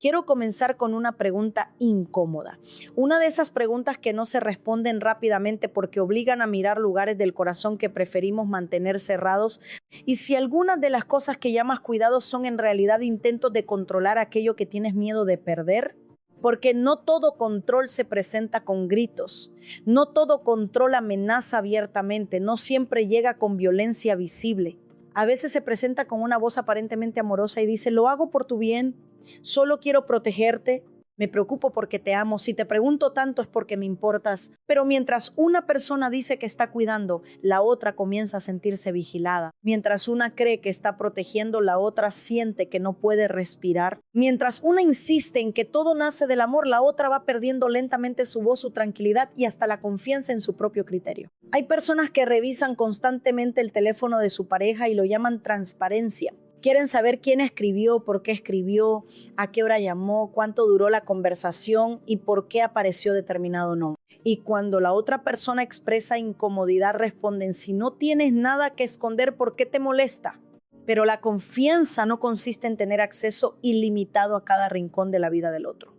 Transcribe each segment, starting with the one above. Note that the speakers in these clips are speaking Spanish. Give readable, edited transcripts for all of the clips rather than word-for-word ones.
Quiero comenzar con una pregunta incómoda. Una de esas preguntas que no se responden rápidamente porque obligan a mirar lugares del corazón que preferimos mantener cerrados. Y si algunas de las cosas que llamas cuidados son en realidad intentos de controlar aquello que tienes miedo de perder. Porque no todo control se presenta con gritos. No todo control amenaza abiertamente. No siempre llega con violencia visible. A veces se presenta con una voz aparentemente amorosa y dice: lo hago por tu bien. Solo quiero protegerte, me preocupo porque te amo, si te pregunto tanto es porque me importas. Pero mientras una persona dice que está cuidando, la otra comienza a sentirse vigilada. Mientras una cree que está protegiendo, la otra siente que no puede respirar. Mientras una insiste en que todo nace del amor, la otra va perdiendo lentamente su voz, su tranquilidad y hasta la confianza en su propio criterio. Hay personas que revisan constantemente el teléfono de su pareja y lo llaman transparencia. Quieren saber quién escribió, por qué escribió, a qué hora llamó, cuánto duró la conversación y por qué apareció determinado nombre. Y cuando la otra persona expresa incomodidad, responden: si no tienes nada que esconder, ¿por qué te molesta? Pero la confianza no consiste en tener acceso ilimitado a cada rincón de la vida del otro.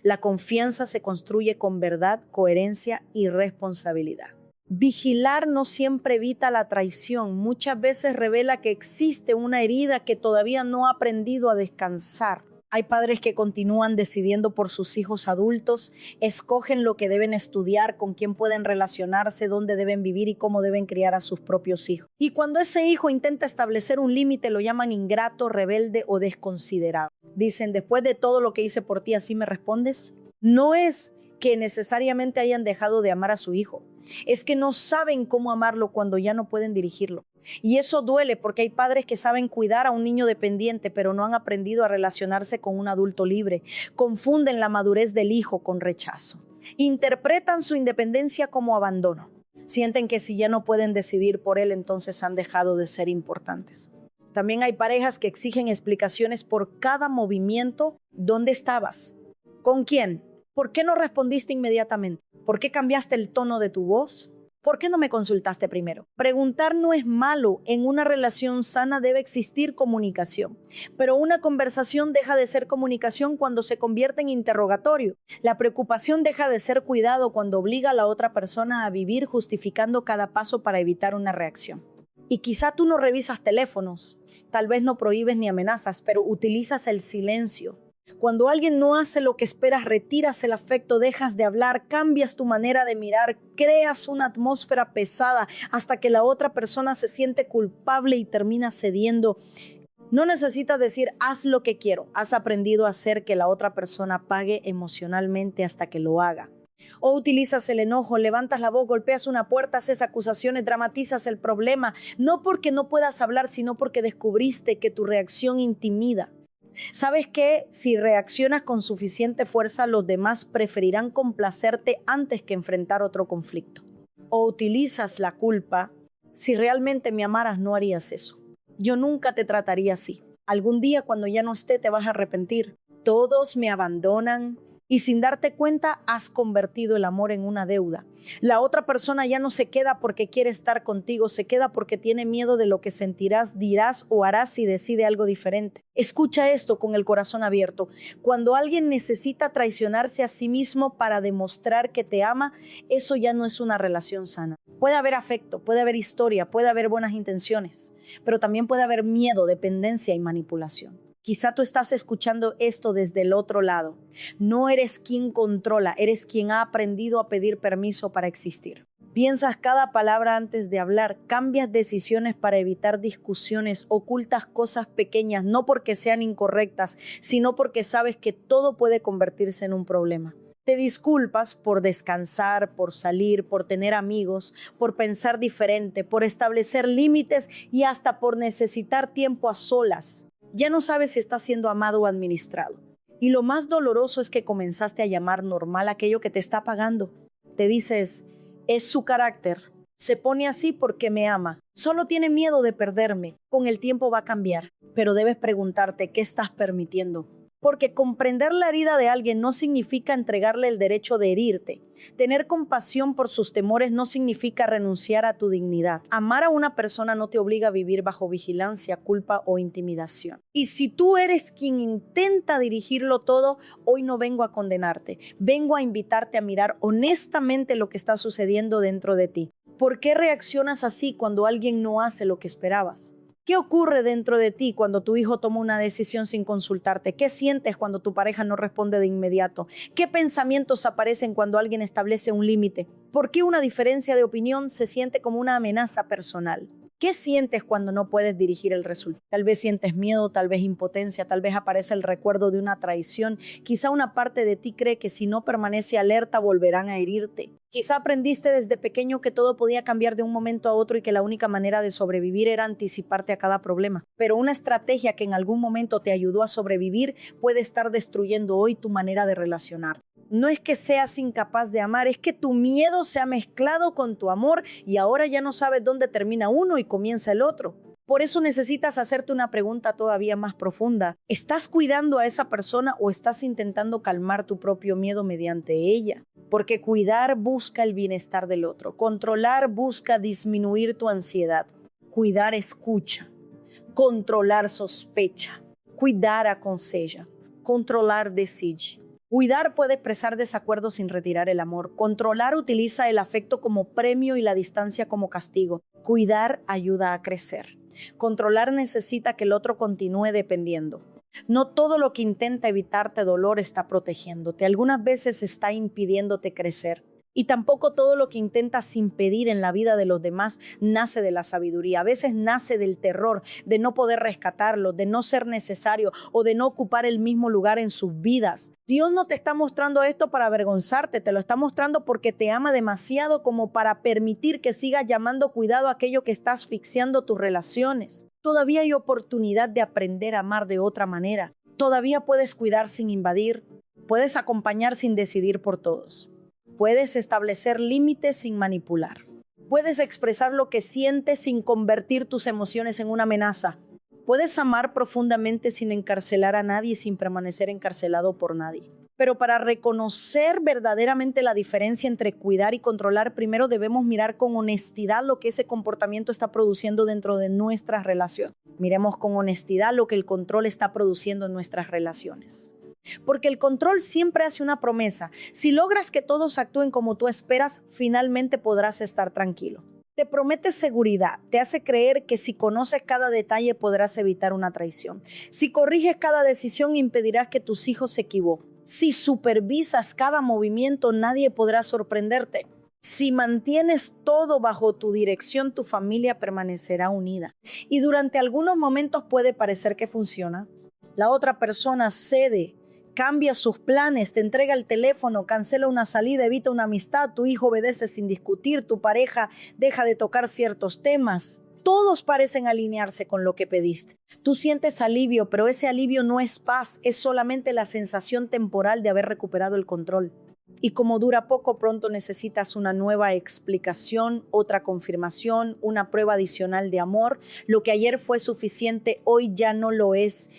La confianza se construye con verdad, coherencia y responsabilidad. Vigilar no siempre evita la traición, muchas veces revela que existe una herida que todavía no ha aprendido a descansar. Hay padres que continúan decidiendo por sus hijos adultos, escogen lo que deben estudiar, con quién pueden relacionarse, dónde deben vivir y cómo deben criar a sus propios hijos. Y cuando ese hijo intenta establecer un límite, lo llaman ingrato, rebelde o desconsiderado. Dicen: después de todo lo que hice por ti, ¿así me respondes? No es que necesariamente hayan dejado de amar a su hijo. Es que no saben cómo amarlo cuando ya no pueden dirigirlo. Y eso duele porque hay padres que saben cuidar a un niño dependiente, pero no han aprendido a relacionarse con un adulto libre. Confunden la madurez del hijo con rechazo. Interpretan su independencia como abandono. Sienten que si ya no pueden decidir por él, entonces han dejado de ser importantes. También hay parejas que exigen explicaciones por cada movimiento. ¿Dónde estabas? ¿Con quién? ¿Por qué no respondiste inmediatamente? ¿Por qué cambiaste el tono de tu voz? ¿Por qué no me consultaste primero? Preguntar no es malo. En una relación sana debe existir comunicación. Pero una conversación deja de ser comunicación cuando se convierte en interrogatorio. La preocupación deja de ser cuidado cuando obliga a la otra persona a vivir justificando cada paso para evitar una reacción. Y quizá tú no revisas teléfonos, tal vez no prohíbes ni amenazas, pero utilizas el silencio. Cuando alguien no hace lo que esperas, retiras el afecto, dejas de hablar, cambias tu manera de mirar, creas una atmósfera pesada hasta que la otra persona se siente culpable y termina cediendo. No necesitas decir: haz lo que quiero. Has aprendido a hacer que la otra persona pague emocionalmente hasta que lo haga. O utilizas el enojo, levantas la voz, golpeas una puerta, haces acusaciones, dramatizas el problema. No porque no puedas hablar, sino porque descubriste que tu reacción intimida. ¿Sabes qué? Si reaccionas con suficiente fuerza, los demás preferirán complacerte antes que enfrentar otro conflicto. O utilizas la culpa: si realmente me amaras, no harías eso. Yo nunca te trataría así. Algún día, cuando ya no esté, te vas a arrepentir. Todos me abandonan. Y sin darte cuenta, has convertido el amor en una deuda. La otra persona ya no se queda porque quiere estar contigo, se queda porque tiene miedo de lo que sentirás, dirás o harás si decide algo diferente. Escucha esto con el corazón abierto. Cuando alguien necesita traicionarse a sí mismo para demostrar que te ama, eso ya no es una relación sana. Puede haber afecto, puede haber historia, puede haber buenas intenciones, pero también puede haber miedo, dependencia y manipulación. Quizá tú estás escuchando esto desde el otro lado. No eres quien controla, eres quien ha aprendido a pedir permiso para existir. Piensas cada palabra antes de hablar, cambias decisiones para evitar discusiones, ocultas cosas pequeñas, no porque sean incorrectas, sino porque sabes que todo puede convertirse en un problema. Te disculpas por descansar, por salir, por tener amigos, por pensar diferente, por establecer límites y hasta por necesitar tiempo a solas. Ya no sabes si estás siendo amado o administrado. Y lo más doloroso es que comenzaste a llamar normal aquello que te está apagando. Te dices: es su carácter. Se pone así porque me ama. Solo tiene miedo de perderme. Con el tiempo va a cambiar. Pero debes preguntarte: ¿qué estás permitiendo? Porque comprender la herida de alguien no significa entregarle el derecho de herirte. Tener compasión por sus temores no significa renunciar a tu dignidad. Amar a una persona no te obliga a vivir bajo vigilancia, culpa o intimidación. Y si tú eres quien intenta dirigirlo todo, hoy no vengo a condenarte. Vengo a invitarte a mirar honestamente lo que está sucediendo dentro de ti. ¿Por qué reaccionas así cuando alguien no hace lo que esperabas? ¿Qué ocurre dentro de ti cuando tu hijo toma una decisión sin consultarte? ¿Qué sientes cuando tu pareja no responde de inmediato? ¿Qué pensamientos aparecen cuando alguien establece un límite? ¿Por qué una diferencia de opinión se siente como una amenaza personal? ¿Qué sientes cuando no puedes dirigir el resultado? Tal vez sientes miedo, tal vez impotencia, tal vez aparece el recuerdo de una traición. Quizá una parte de ti cree que si no permanece alerta volverán a herirte. Quizá aprendiste desde pequeño que todo podía cambiar de un momento a otro y que la única manera de sobrevivir era anticiparte a cada problema. Pero una estrategia que en algún momento te ayudó a sobrevivir puede estar destruyendo hoy tu manera de relacionar. No es que seas incapaz de amar, es que tu miedo se ha mezclado con tu amor y ahora ya no sabes dónde termina uno y comienza el otro. Por eso necesitas hacerte una pregunta todavía más profunda. ¿Estás cuidando a esa persona o estás intentando calmar tu propio miedo mediante ella? Porque cuidar busca el bienestar del otro. Controlar busca disminuir tu ansiedad. Cuidar escucha. Controlar sospecha. Cuidar aconseja. Controlar decide. Cuidar puede expresar desacuerdo sin retirar el amor. Controlar utiliza el afecto como premio y la distancia como castigo. Cuidar ayuda a crecer. Controlar necesita que el otro continúe dependiendo. No todo lo que intenta evitarte dolor está protegiéndote. Algunas veces está impidiéndote crecer. Y tampoco todo lo que intentas impedir en la vida de los demás nace de la sabiduría. A veces nace del terror, de no poder rescatarlo, de no ser necesario o de no ocupar el mismo lugar en sus vidas. Dios no te está mostrando esto para avergonzarte, te lo está mostrando porque te ama demasiado como para permitir que sigas llamando cuidado a aquello que está asfixiando tus relaciones. Todavía hay oportunidad de aprender a amar de otra manera. Todavía puedes cuidar sin invadir, puedes acompañar sin decidir por todos. Puedes establecer límites sin manipular. Puedes expresar lo que sientes sin convertir tus emociones en una amenaza. Puedes amar profundamente sin encarcelar a nadie y sin permanecer encarcelado por nadie. Pero para reconocer verdaderamente la diferencia entre cuidar y controlar, primero debemos mirar con honestidad lo que ese comportamiento está produciendo dentro de nuestras relaciones. Miremos con honestidad lo que el control está produciendo en nuestras relaciones. Porque el control siempre hace una promesa. Si logras que todos actúen como tú esperas, finalmente podrás estar tranquilo. Te promete seguridad, te hace creer que si conoces cada detalle podrás evitar una traición. Si corriges cada decisión, impedirás que tus hijos se equivoquen. Si supervisas cada movimiento, nadie podrá sorprenderte. Si mantienes todo bajo tu dirección, tu familia permanecerá unida. Y durante algunos momentos puede parecer que funciona. La otra persona cede, cambia sus planes, te entrega el teléfono, cancela una salida, evita una amistad, tu hijo obedece sin discutir, tu pareja deja de tocar ciertos temas. Todos parecen alinearse con lo que pediste. Tú sientes alivio, pero ese alivio no es paz, es solamente la sensación temporal de haber recuperado el control. Y como dura poco, pronto necesitas una nueva explicación, otra confirmación, una prueba adicional de amor. Lo que ayer fue suficiente, hoy ya no lo es.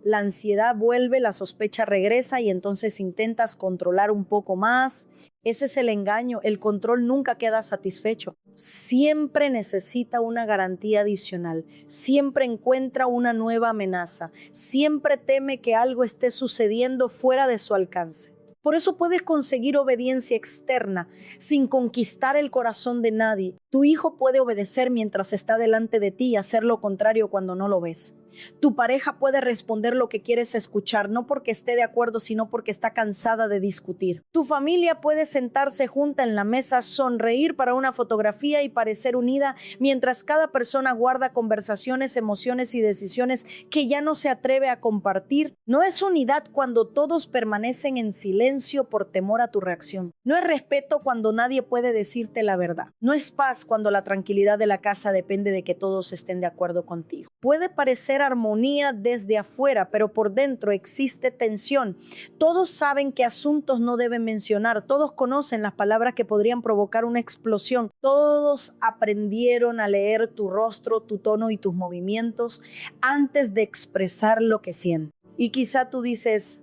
La ansiedad vuelve, la sospecha regresa y entonces intentas controlar un poco más. Ese es el engaño. El control nunca queda satisfecho. Siempre necesita una garantía adicional. Siempre encuentra una nueva amenaza. Siempre teme que algo esté sucediendo fuera de su alcance. Por eso puedes conseguir obediencia externa sin conquistar el corazón de nadie. Tu hijo puede obedecer mientras está delante de ti y hacer lo contrario cuando no lo ves. Tu pareja puede responder lo que quieres escuchar, no porque esté de acuerdo, sino porque está cansada de discutir. Tu familia puede sentarse junta en la mesa, sonreír para una fotografía y parecer unida, mientras cada persona guarda conversaciones, emociones y decisiones que ya no se atreve a compartir. No es unidad cuando todos permanecen en silencio por temor a tu reacción. No es respeto cuando nadie puede decirte la verdad. No es paz cuando la tranquilidad de la casa depende de que todos estén de acuerdo contigo. Puede parecer armonía desde afuera, pero por dentro existe tensión. Todos saben qué asuntos no deben mencionar. Todos conocen las palabras que podrían provocar una explosión. Todos aprendieron a leer tu rostro, tu tono y tus movimientos antes de expresar lo que sienten. Y quizá tú dices,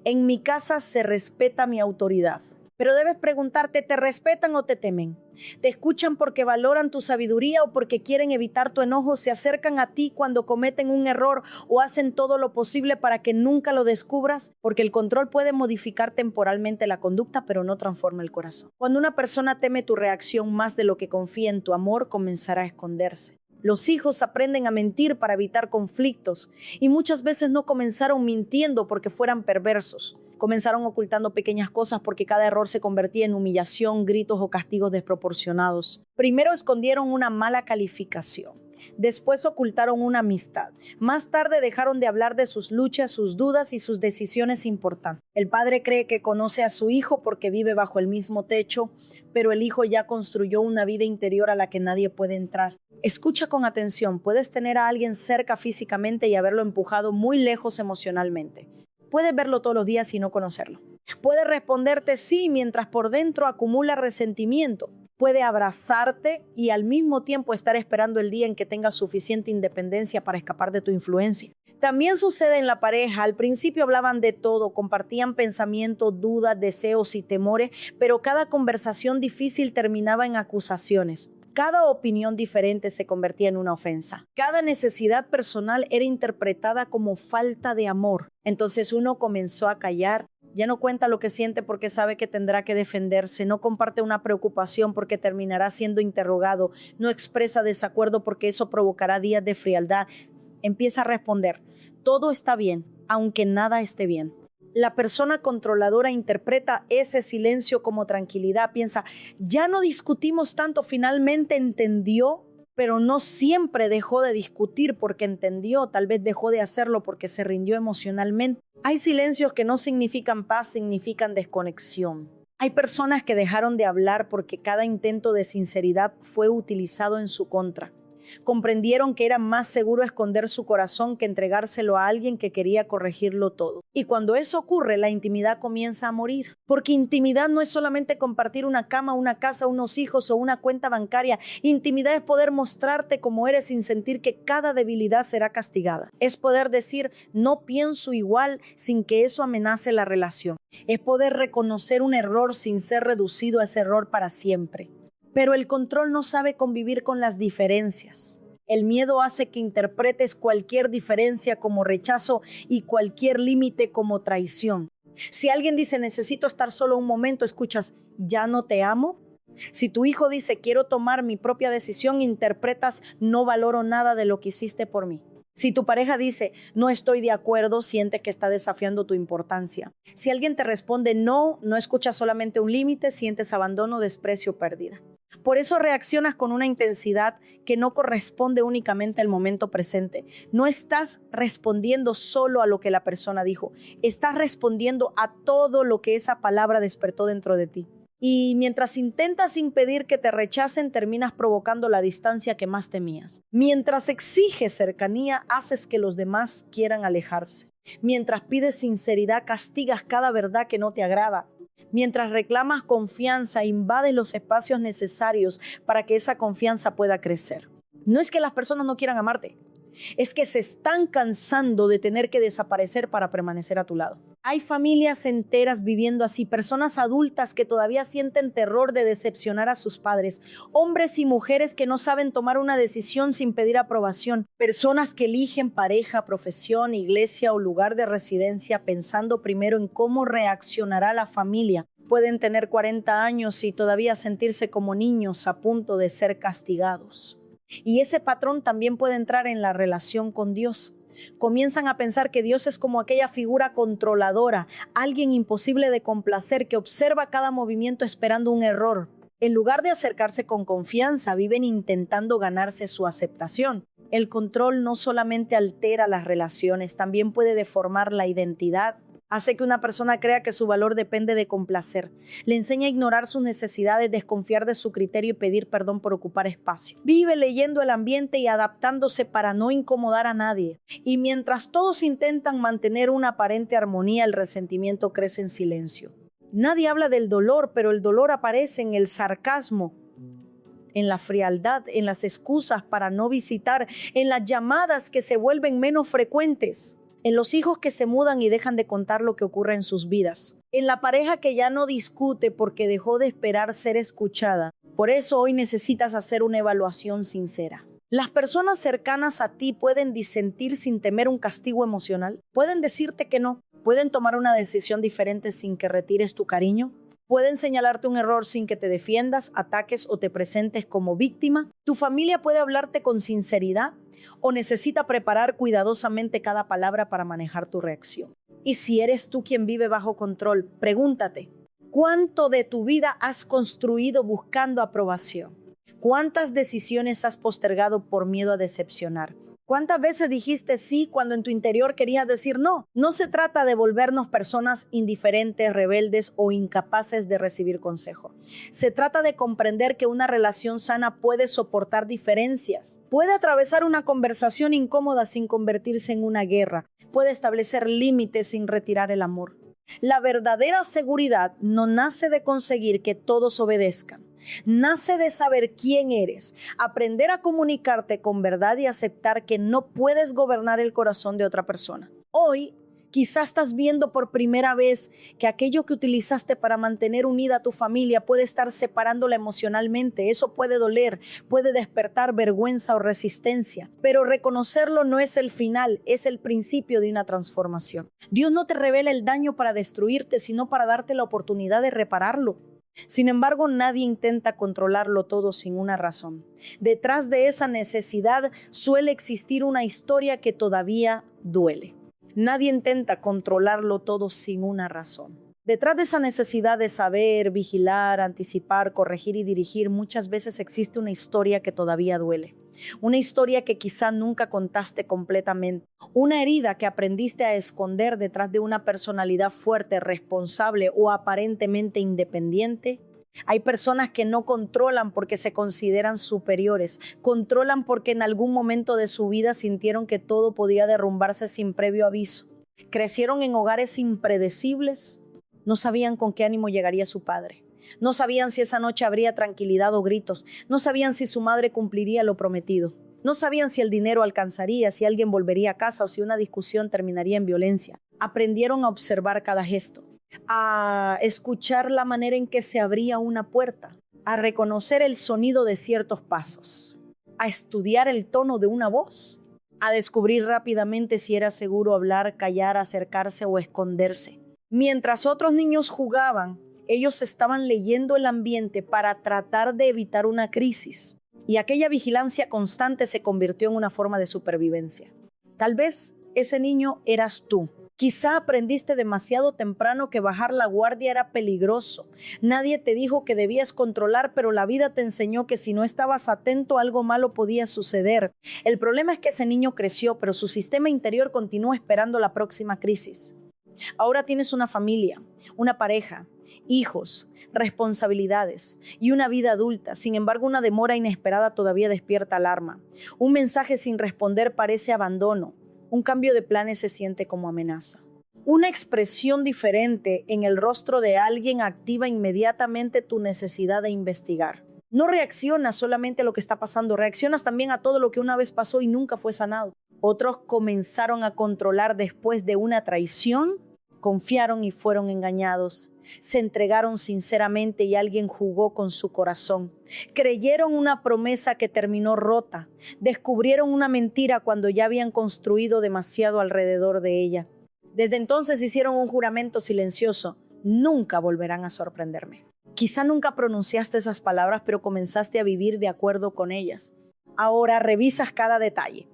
en mi casa se respeta mi autoridad. Pero debes preguntarte, ¿te respetan o te temen? ¿Te escuchan porque valoran tu sabiduría o porque quieren evitar tu enojo? ¿Se acercan a ti cuando cometen un error o hacen todo lo posible para que nunca lo descubras? Porque el control puede modificar temporalmente la conducta, pero no transforma el corazón. Cuando una persona teme tu reacción más de lo que confía en tu amor, comenzará a esconderse. Los hijos aprenden a mentir para evitar conflictos y muchas veces no comenzaron mintiendo porque fueran perversos. Comenzaron ocultando pequeñas cosas porque cada error se convertía en humillación, gritos o castigos desproporcionados. Primero escondieron una mala calificación. Después ocultaron una amistad. Más tarde dejaron de hablar de sus luchas, sus dudas y sus decisiones importantes. El padre cree que conoce a su hijo porque vive bajo el mismo techo, pero el hijo ya construyó una vida interior a la que nadie puede entrar. Escucha con atención. Puedes tener a alguien cerca físicamente y haberlo empujado muy lejos emocionalmente. Puedes verlo todos los días y no conocerlo. Puede responderte sí mientras por dentro acumula resentimiento. Puede abrazarte y al mismo tiempo estar esperando el día en que tengas suficiente independencia para escapar de tu influencia. También sucede en la pareja. Al principio hablaban de todo, compartían pensamientos, dudas, deseos y temores, pero cada conversación difícil terminaba en acusaciones. Cada opinión diferente se convertía en una ofensa. Cada necesidad personal era interpretada como falta de amor. Entonces uno comenzó a callar. Ya no cuenta lo que siente porque sabe que tendrá que defenderse. No comparte una preocupación porque terminará siendo interrogado. No expresa desacuerdo porque eso provocará días de frialdad. Empieza a responder. Todo está bien, aunque nada esté bien. La persona controladora interpreta ese silencio como tranquilidad. Piensa, ya no discutimos tanto, finalmente entendió, pero no siempre dejó de discutir porque entendió, tal vez dejó de hacerlo porque se rindió emocionalmente. Hay silencios que no significan paz, significan desconexión. Hay personas que dejaron de hablar porque cada intento de sinceridad fue utilizado en su contra. Comprendieron que era más seguro esconder su corazón que entregárselo a alguien que quería corregirlo todo. Y cuando eso ocurre, la intimidad comienza a morir. Porque intimidad no es solamente compartir una cama, una casa, unos hijos o una cuenta bancaria. Intimidad es poder mostrarte como eres sin sentir que cada debilidad será castigada. Es poder decir, no pienso igual sin que eso amenace la relación. Es poder reconocer un error sin ser reducido a ese error para siempre. Pero el control no sabe convivir con las diferencias. El miedo hace que interpretes cualquier diferencia como rechazo y cualquier límite como traición. Si alguien dice necesito estar solo un momento, escuchas, ¿ya no te amo? Si tu hijo dice quiero tomar mi propia decisión, interpretas no valoro nada de lo que hiciste por mí. Si tu pareja dice no estoy de acuerdo, sientes que está desafiando tu importancia. Si alguien te responde no, no escuchas solamente un límite, sientes abandono, desprecio, pérdida. Por eso reaccionas con una intensidad que no corresponde únicamente al momento presente. No estás respondiendo solo a lo que la persona dijo. Estás respondiendo a todo lo que esa palabra despertó dentro de ti. Y mientras intentas impedir que te rechacen, terminas provocando la distancia que más temías. Mientras exiges cercanía, haces que los demás quieran alejarse. Mientras pides sinceridad, castigas cada verdad que no te agrada. Mientras reclamas confianza, invades los espacios necesarios para que esa confianza pueda crecer. No es que las personas no quieran amarte, es que se están cansando de tener que desaparecer para permanecer a tu lado. Hay familias enteras viviendo así, personas adultas que todavía sienten terror de decepcionar a sus padres, hombres y mujeres que no saben tomar una decisión sin pedir aprobación, personas que eligen pareja, profesión, iglesia o lugar de residencia pensando primero en cómo reaccionará la familia. Pueden tener 40 años y todavía sentirse como niños a punto de ser castigados. Y ese patrón también puede entrar en la relación con Dios. Comienzan a pensar que Dios es como aquella figura controladora, alguien imposible de complacer que observa cada movimiento esperando un error. En lugar de acercarse con confianza, viven intentando ganarse su aceptación. El control no solamente altera las relaciones, también puede deformar la identidad. Hace que una persona crea que su valor depende de complacer. Le enseña a ignorar sus necesidades, desconfiar de su criterio y pedir perdón por ocupar espacio. Vive leyendo el ambiente y adaptándose para no incomodar a nadie. Y mientras todos intentan mantener una aparente armonía, el resentimiento crece en silencio. Nadie habla del dolor, pero el dolor aparece en el sarcasmo, en la frialdad, en las excusas para no visitar, en las llamadas que se vuelven menos frecuentes. en los hijos que se mudan y dejan de contar lo que ocurre en sus vidas, en la pareja que ya no discute porque dejó de esperar ser escuchada. Por eso hoy necesitas hacer una evaluación sincera. Las personas cercanas a ti pueden disentir sin temer un castigo emocional, pueden decirte que no, pueden tomar una decisión diferente sin que retires tu cariño, pueden señalarte un error sin que te defiendas, ataques o te presentes como víctima. Tu familia puede hablarte con sinceridad o necesita preparar cuidadosamente cada palabra para manejar tu reacción. Y si eres tú quien vive bajo control, pregúntate, ¿cuánto de tu vida has construido buscando aprobación? ¿Cuántas decisiones has postergado por miedo a decepcionar? ¿Cuántas veces dijiste sí cuando en tu interior querías decir no? No se trata de volvernos personas indiferentes, rebeldes o incapaces de recibir consejo. Se trata de comprender que una relación sana puede soportar diferencias, puede atravesar una conversación incómoda sin convertirse en una guerra, puede establecer límites sin retirar el amor. La verdadera seguridad no nace de conseguir que todos obedezcan. Nace de saber quién eres, aprender a comunicarte con verdad y aceptar que no puedes gobernar el corazón de otra persona. Hoy, quizás estás viendo por primera vez que aquello que utilizaste para mantener unida a tu familia puede estar separándola emocionalmente. Eso puede doler, puede despertar vergüenza o resistencia, pero reconocerlo no es el final, es el principio de una transformación. Dios no te revela el daño para destruirte, sino para darte la oportunidad de repararlo. Sin embargo, nadie intenta controlarlo todo sin una razón. Detrás de esa necesidad suele existir una historia que todavía duele. Nadie intenta controlarlo todo sin una razón. Detrás de esa necesidad de saber, vigilar, anticipar, corregir y dirigir, muchas veces existe una historia que todavía duele. Una historia que quizá nunca contaste completamente. Una herida que aprendiste a esconder detrás de una personalidad fuerte, responsable o aparentemente independiente. Hay personas que no controlan porque se consideran superiores. Controlan porque en algún momento de su vida sintieron que todo podía derrumbarse sin previo aviso. Crecieron en hogares impredecibles. No sabían con qué ánimo llegaría su padre. No sabían si esa noche habría tranquilidad o gritos. No sabían si su madre cumpliría lo prometido. No sabían si el dinero alcanzaría, si alguien volvería a casa o si una discusión terminaría en violencia. Aprendieron a observar cada gesto, a escuchar la manera en que se abría una puerta, a reconocer el sonido de ciertos pasos, a estudiar el tono de una voz, a descubrir rápidamente si era seguro hablar, callar, acercarse o esconderse. Mientras otros niños jugaban, ellos estaban leyendo el ambiente para tratar de evitar una crisis, y aquella vigilancia constante se convirtió en una forma de supervivencia. Tal vez ese niño eras tú. Quizá aprendiste demasiado temprano que bajar la guardia era peligroso. Nadie te dijo que debías controlar, pero la vida te enseñó que si no estabas atento, algo malo podía suceder. El problema es que ese niño creció, pero su sistema interior continuó esperando la próxima crisis. Ahora tienes una familia, una pareja, hijos, responsabilidades y una vida adulta. Sin embargo, una demora inesperada todavía despierta alarma. Un mensaje sin responder parece abandono. Un cambio de planes se siente como amenaza. Una expresión diferente en el rostro de alguien activa inmediatamente tu necesidad de investigar. No reaccionas solamente a lo que está pasando, reaccionas también a todo lo que una vez pasó y nunca fue sanado. Otros comenzaron a controlar después de una traición, confiaron y fueron engañados. Se entregaron sinceramente y alguien jugó con su corazón. Creyeron una promesa que terminó rota. Descubrieron una mentira cuando ya habían construido demasiado alrededor de ella. Desde entonces hicieron un juramento silencioso. Nunca volverán a sorprenderme. Quizá nunca pronunciaste esas palabras, pero comenzaste a vivir de acuerdo con ellas. Ahora revisas cada detalle.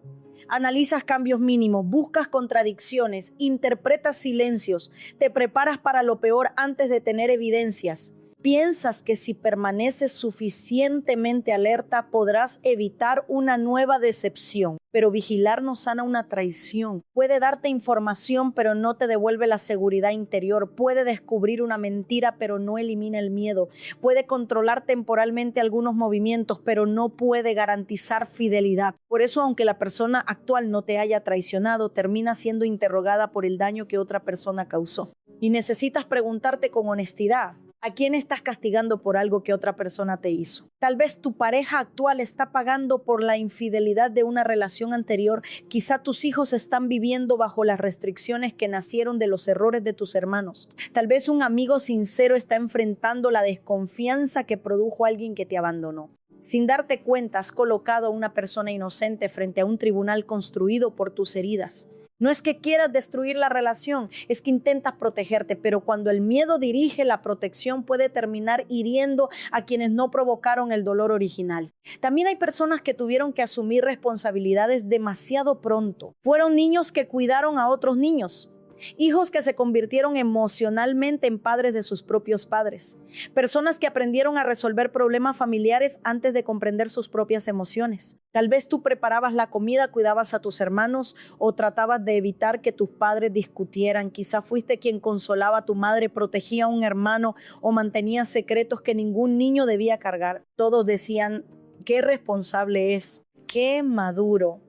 Analizas cambios mínimos, buscas contradicciones, interpretas silencios, te preparas para lo peor antes de tener evidencias. Piensas que si permaneces suficientemente alerta podrás evitar una nueva decepción, pero vigilar no sana una traición. Puede darte información, pero no te devuelve la seguridad interior. Puede descubrir una mentira, pero no elimina el miedo. Puede controlar temporalmente algunos movimientos, pero no puede garantizar fidelidad. Por eso, aunque la persona actual no te haya traicionado, termina siendo interrogada por el daño que otra persona causó. Y necesitas preguntarte con honestidad: ¿A quién estás castigando por algo que otra persona te hizo? Tal vez tu pareja actual está pagando por la infidelidad de una relación anterior. Quizá tus hijos están viviendo bajo las restricciones que nacieron de los errores de tus hermanos. Tal vez un amigo sincero está enfrentando la desconfianza que produjo alguien que te abandonó. Sin darte cuenta, has colocado a una persona inocente frente a un tribunal construido por tus heridas. No es que quieras destruir la relación, es que intentas protegerte, pero cuando el miedo dirige la protección puede terminar hiriendo a quienes no provocaron el dolor original. También hay personas que tuvieron que asumir responsabilidades demasiado pronto. Fueron niños que cuidaron a otros niños. Hijos que se convirtieron emocionalmente en padres de sus propios padres. Personas que aprendieron a resolver problemas familiares antes de comprender sus propias emociones. Tal vez tú preparabas la comida, cuidabas a tus hermanos o tratabas de evitar que tus padres discutieran. Quizá fuiste quien consolaba a tu madre, protegía a un hermano o mantenía secretos que ningún niño debía cargar. Todos decían, qué responsable es, qué maduro.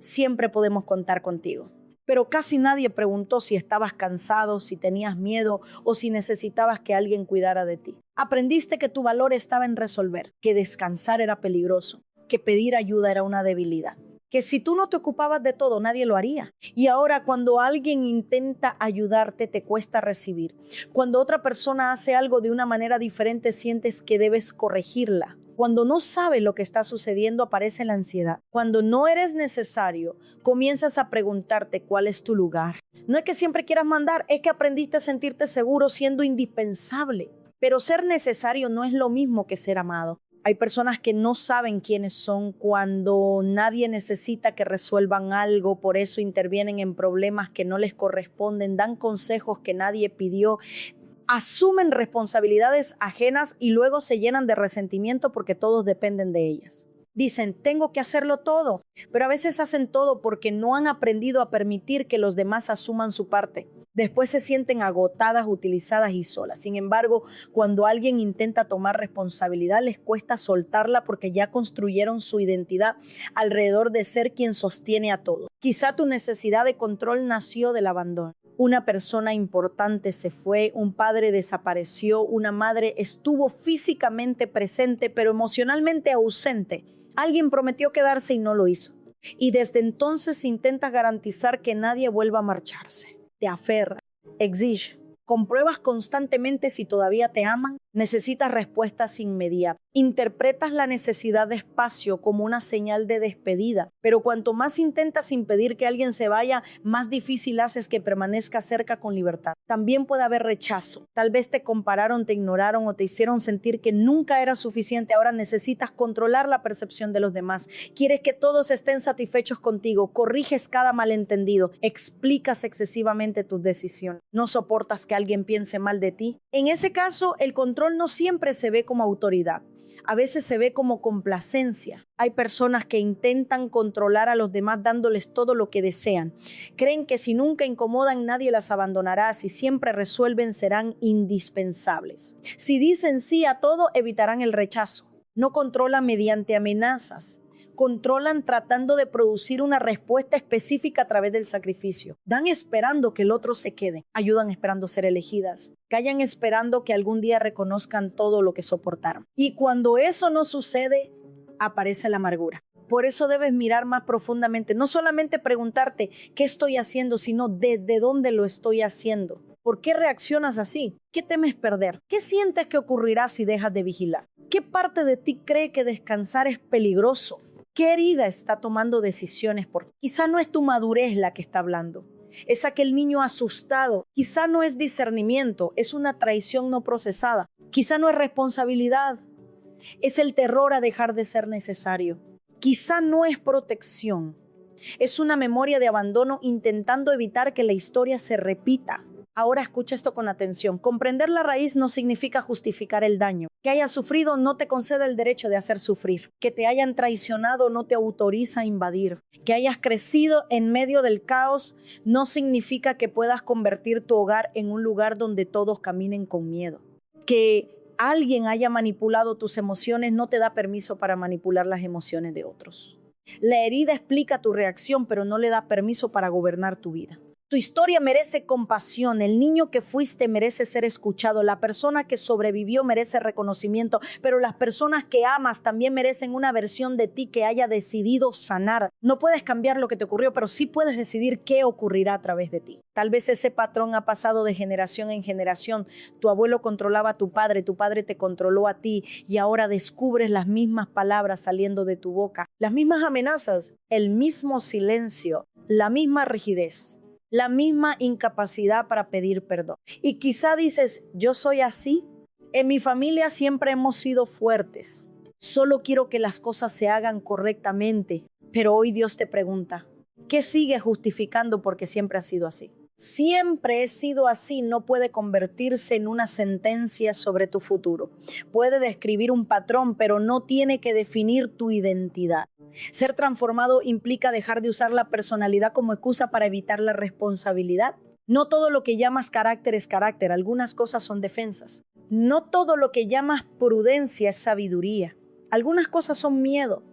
Siempre podemos contar contigo. Pero casi nadie preguntó si estabas cansado, si tenías miedo o si necesitabas que alguien cuidara de ti. Aprendiste que tu valor estaba en resolver, que descansar era peligroso, que pedir ayuda era una debilidad, que si tú no te ocupabas de todo, nadie lo haría. Y ahora cuando alguien intenta ayudarte, te cuesta recibir. Cuando otra persona hace algo de una manera diferente, sientes que debes corregirla. Cuando no sabes lo que está sucediendo, aparece la ansiedad. Cuando no eres necesario, comienzas a preguntarte cuál es tu lugar. No es que siempre quieras mandar, es que aprendiste a sentirte seguro siendo indispensable. Pero ser necesario no es lo mismo que ser amado. Hay personas que no saben quiénes son cuando nadie necesita que resuelvan algo, por eso intervienen en problemas que no les corresponden, dan consejos que nadie pidió, asumen responsabilidades ajenas y luego se llenan de resentimiento porque todos dependen de ellas. Dicen, tengo que hacerlo todo, pero a veces hacen todo porque no han aprendido a permitir que los demás asuman su parte. Después se sienten agotadas, utilizadas y solas. Sin embargo, cuando alguien intenta tomar responsabilidad, les cuesta soltarla porque ya construyeron su identidad alrededor de ser quien sostiene a todos. Quizá tu necesidad de control nació del abandono. Una persona importante se fue, un padre desapareció, una madre estuvo físicamente presente, pero emocionalmente ausente. Alguien prometió quedarse y no lo hizo. Y desde entonces intentas garantizar que nadie vuelva a marcharse. Te aferra, exige, compruebas constantemente si todavía te aman, necesitas respuestas inmediatas. Interpretas la necesidad de espacio como una señal de despedida, pero cuanto más intentas impedir que alguien se vaya, más difícil haces que permanezca cerca con libertad. También puede haber rechazo. Tal vez te compararon, te ignoraron o te hicieron sentir que nunca era suficiente. Ahora necesitas controlar la percepción de los demás. Quieres que todos estén satisfechos contigo. Corriges cada malentendido. Explicas excesivamente tus decisiones. No soportas que alguien piense mal de ti. En ese caso, el control no siempre se ve como autoridad. A veces se ve como complacencia. Hay personas que intentan controlar a los demás dándoles todo lo que desean. Creen que si nunca incomodan, nadie las abandonará. Si siempre resuelven, serán indispensables. Si dicen sí a todo, evitarán el rechazo. No controlan mediante amenazas. Controlan tratando de producir una respuesta específica a través del sacrificio. Dan esperando que el otro se quede. Ayudan esperando ser elegidas. Callan esperando que algún día reconozcan todo lo que soportaron. Y cuando eso no sucede, aparece la amargura. Por eso debes mirar más profundamente. No solamente preguntarte qué estoy haciendo, sino desde dónde lo estoy haciendo. ¿Por qué reaccionas así? ¿Qué temes perder? ¿Qué sientes que ocurrirá si dejas de vigilar? ¿Qué parte de ti cree que descansar es peligroso? ¿Qué herida está tomando decisiones por ti? Quizá no es tu madurez la que está hablando. Es aquel niño asustado. Quizá no es discernimiento, es una traición no procesada. Quizá no es responsabilidad, es el terror a dejar de ser necesario. Quizá no es protección, es una memoria de abandono intentando evitar que la historia se repita. Ahora escucha esto con atención. Comprender la raíz no significa justificar el daño. Que hayas sufrido no te concede el derecho de hacer sufrir. Que te hayan traicionado no te autoriza a invadir. Que hayas crecido en medio del caos no significa que puedas convertir tu hogar en un lugar donde todos caminen con miedo. Que alguien haya manipulado tus emociones no te da permiso para manipular las emociones de otros. La herida explica tu reacción, pero no le da permiso para gobernar tu vida. Tu historia merece compasión. El niño que fuiste merece ser escuchado. La persona que sobrevivió merece reconocimiento. Pero las personas que amas también merecen una versión de ti que haya decidido sanar. No puedes cambiar lo que te ocurrió, pero sí puedes decidir qué ocurrirá a través de ti. Tal vez ese patrón ha pasado de generación en generación. Tu abuelo controlaba a tu padre te controló a ti y ahora descubres las mismas palabras saliendo de tu boca, las mismas amenazas, el mismo silencio, la misma rigidez, la misma incapacidad para pedir perdón. Y quizá dices, yo soy así. En mi familia siempre hemos sido fuertes. Solo quiero que las cosas se hagan correctamente. Pero hoy Dios te pregunta, ¿qué sigue justificando porque siempre ha sido así? Siempre he sido así no puede convertirse en una sentencia sobre tu futuro. Puede describir un patrón, pero no tiene que definir tu identidad. Ser transformado implica dejar de usar la personalidad como excusa para evitar la responsabilidad. No todo lo que llamas carácter es carácter, algunas cosas son defensas. No todo lo que llamas prudencia es sabiduría. Algunas cosas son miedo.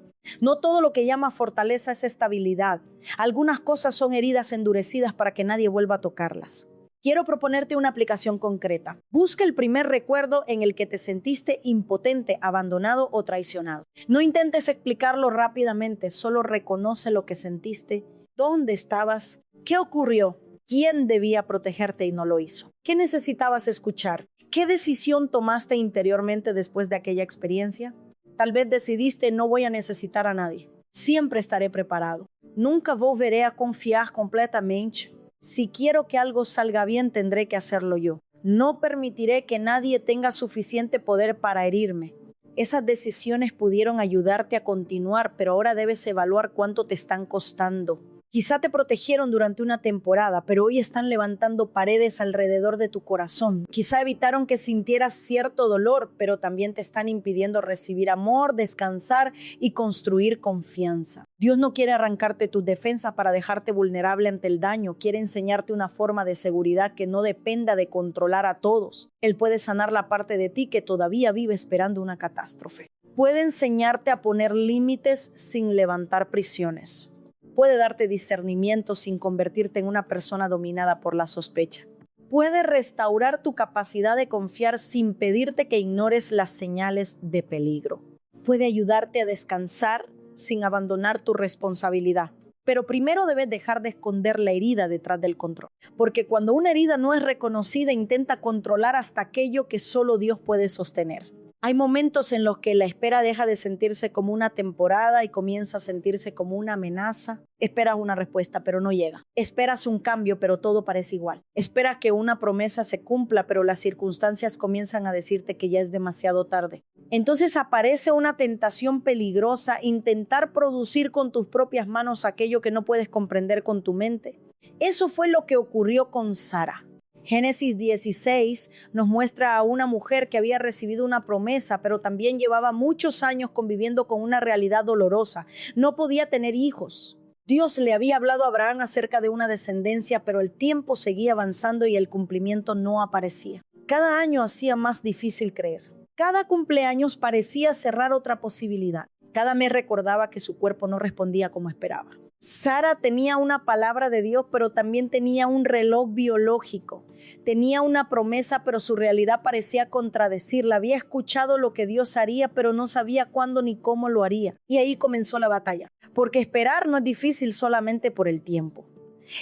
No todo lo que llamas fortaleza es estabilidad. Algunas cosas son heridas endurecidas para que nadie vuelva a tocarlas. Quiero proponerte una aplicación concreta. Busca el primer recuerdo en el que te sentiste impotente, abandonado o traicionado. No intentes explicarlo rápidamente, solo reconoce lo que sentiste, dónde estabas, qué ocurrió, quién debía protegerte y no lo hizo, qué necesitabas escuchar, qué decisión tomaste interiormente después de aquella experiencia. Tal vez decidiste no voy a necesitar a nadie. Siempre estaré preparado. Nunca volveré a confiar completamente. Si quiero que algo salga bien, tendré que hacerlo yo. No permitiré que nadie tenga suficiente poder para herirme. Esas decisiones pudieron ayudarte a continuar, pero ahora debes evaluar cuánto te están costando. Quizá te protegieron durante una temporada, pero hoy están levantando paredes alrededor de tu corazón. Quizá evitaron que sintieras cierto dolor, pero también te están impidiendo recibir amor, descansar y construir confianza. Dios no quiere arrancarte tus defensas para dejarte vulnerable ante el daño. Quiere enseñarte una forma de seguridad que no dependa de controlar a todos. Él puede sanar la parte de ti que todavía vive esperando una catástrofe. Puede enseñarte a poner límites sin levantar prisiones. Puede darte discernimiento sin convertirte en una persona dominada por la sospecha. Puede restaurar tu capacidad de confiar sin pedirte que ignores las señales de peligro. Puede ayudarte a descansar sin abandonar tu responsabilidad. Pero primero debes dejar de esconder la herida detrás del control. Porque cuando una herida no es reconocida, intenta controlar hasta aquello que solo Dios puede sostener. Hay momentos en los que la espera deja de sentirse como una temporada y comienza a sentirse como una amenaza. Esperas una respuesta, pero no llega. Esperas un cambio, pero todo parece igual. Esperas que una promesa se cumpla, pero las circunstancias comienzan a decirte que ya es demasiado tarde. Entonces aparece una tentación peligrosa, intentar producir con tus propias manos aquello que no puedes comprender con tu mente. Eso fue lo que ocurrió con Sara. Génesis 16 nos muestra a una mujer que había recibido una promesa, pero también llevaba muchos años conviviendo con una realidad dolorosa. No podía tener hijos. Dios le había hablado a Abraham acerca de una descendencia, pero el tiempo seguía avanzando y el cumplimiento no aparecía. Cada año hacía más difícil creer. Cada cumpleaños parecía cerrar otra posibilidad. Cada mes recordaba que su cuerpo no respondía como esperaba. Sara tenía una palabra de Dios, pero también tenía un reloj biológico. Tenía una promesa, pero su realidad parecía contradecirla. Había escuchado lo que Dios haría, pero no sabía cuándo ni cómo lo haría. Y ahí comenzó la batalla. Porque esperar no es difícil solamente por el tiempo.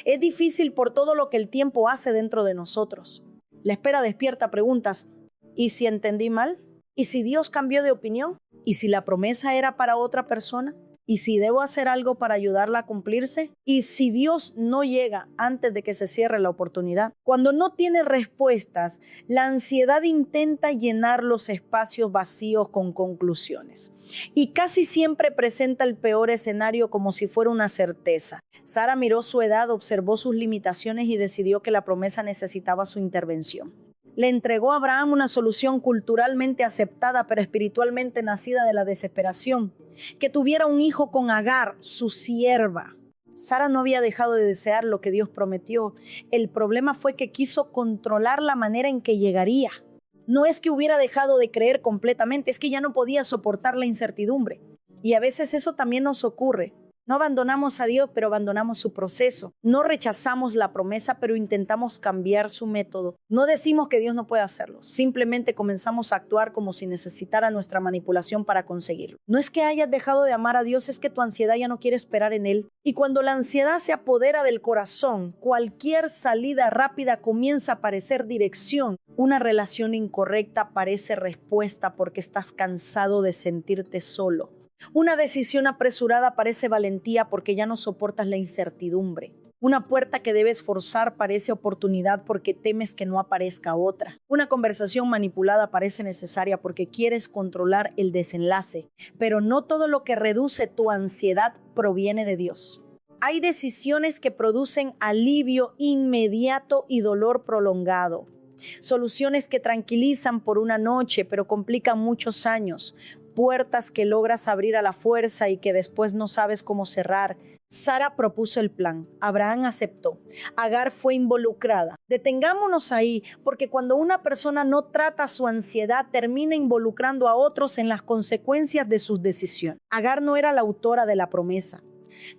Es difícil por todo lo que el tiempo hace dentro de nosotros. La espera despierta preguntas. ¿Y si entendí mal? ¿Y si Dios cambió de opinión? ¿Y si la promesa era para otra persona? ¿Y si debo hacer algo para ayudarla a cumplirse? ¿Y si Dios no llega antes de que se cierre la oportunidad? Cuando no tiene respuestas, la ansiedad intenta llenar los espacios vacíos con conclusiones. Y casi siempre presenta el peor escenario como si fuera una certeza. Sara miró su edad, observó sus limitaciones y decidió que la promesa necesitaba su intervención. Le entregó a Abraham una solución culturalmente aceptada, pero espiritualmente nacida de la desesperación. Que tuviera un hijo con Agar, su sierva. Sara no había dejado de desear lo que Dios prometió. El problema fue que quiso controlar la manera en que llegaría. No es que hubiera dejado de creer completamente, es que ya no podía soportar la incertidumbre. Y a veces eso también nos ocurre. No abandonamos a Dios, pero abandonamos su proceso. No rechazamos la promesa, pero intentamos cambiar su método. No decimos que Dios no puede hacerlo. Simplemente comenzamos a actuar como si necesitara nuestra manipulación para conseguirlo. No es que hayas dejado de amar a Dios, es que tu ansiedad ya no quiere esperar en Él. Y cuando la ansiedad se apodera del corazón, cualquier salida rápida comienza a parecer dirección. Una relación incorrecta parece respuesta porque estás cansado de sentirte solo. Una decisión apresurada parece valentía porque ya no soportas la incertidumbre. Una puerta que debes forzar parece oportunidad porque temes que no aparezca otra. Una conversación manipulada parece necesaria porque quieres controlar el desenlace. Pero no todo lo que reduce tu ansiedad proviene de Dios. Hay decisiones que producen alivio inmediato y dolor prolongado. Soluciones que tranquilizan por una noche pero complican muchos años. Puertas que logras abrir a la fuerza y que después no sabes cómo cerrar. Sara propuso el plan, Abraham aceptó, Agar fue involucrada. Detengámonos ahí, porque cuando una persona no trata su ansiedad, termina involucrando a otros en las consecuencias de sus decisiones. Agar no era la autora de la promesa,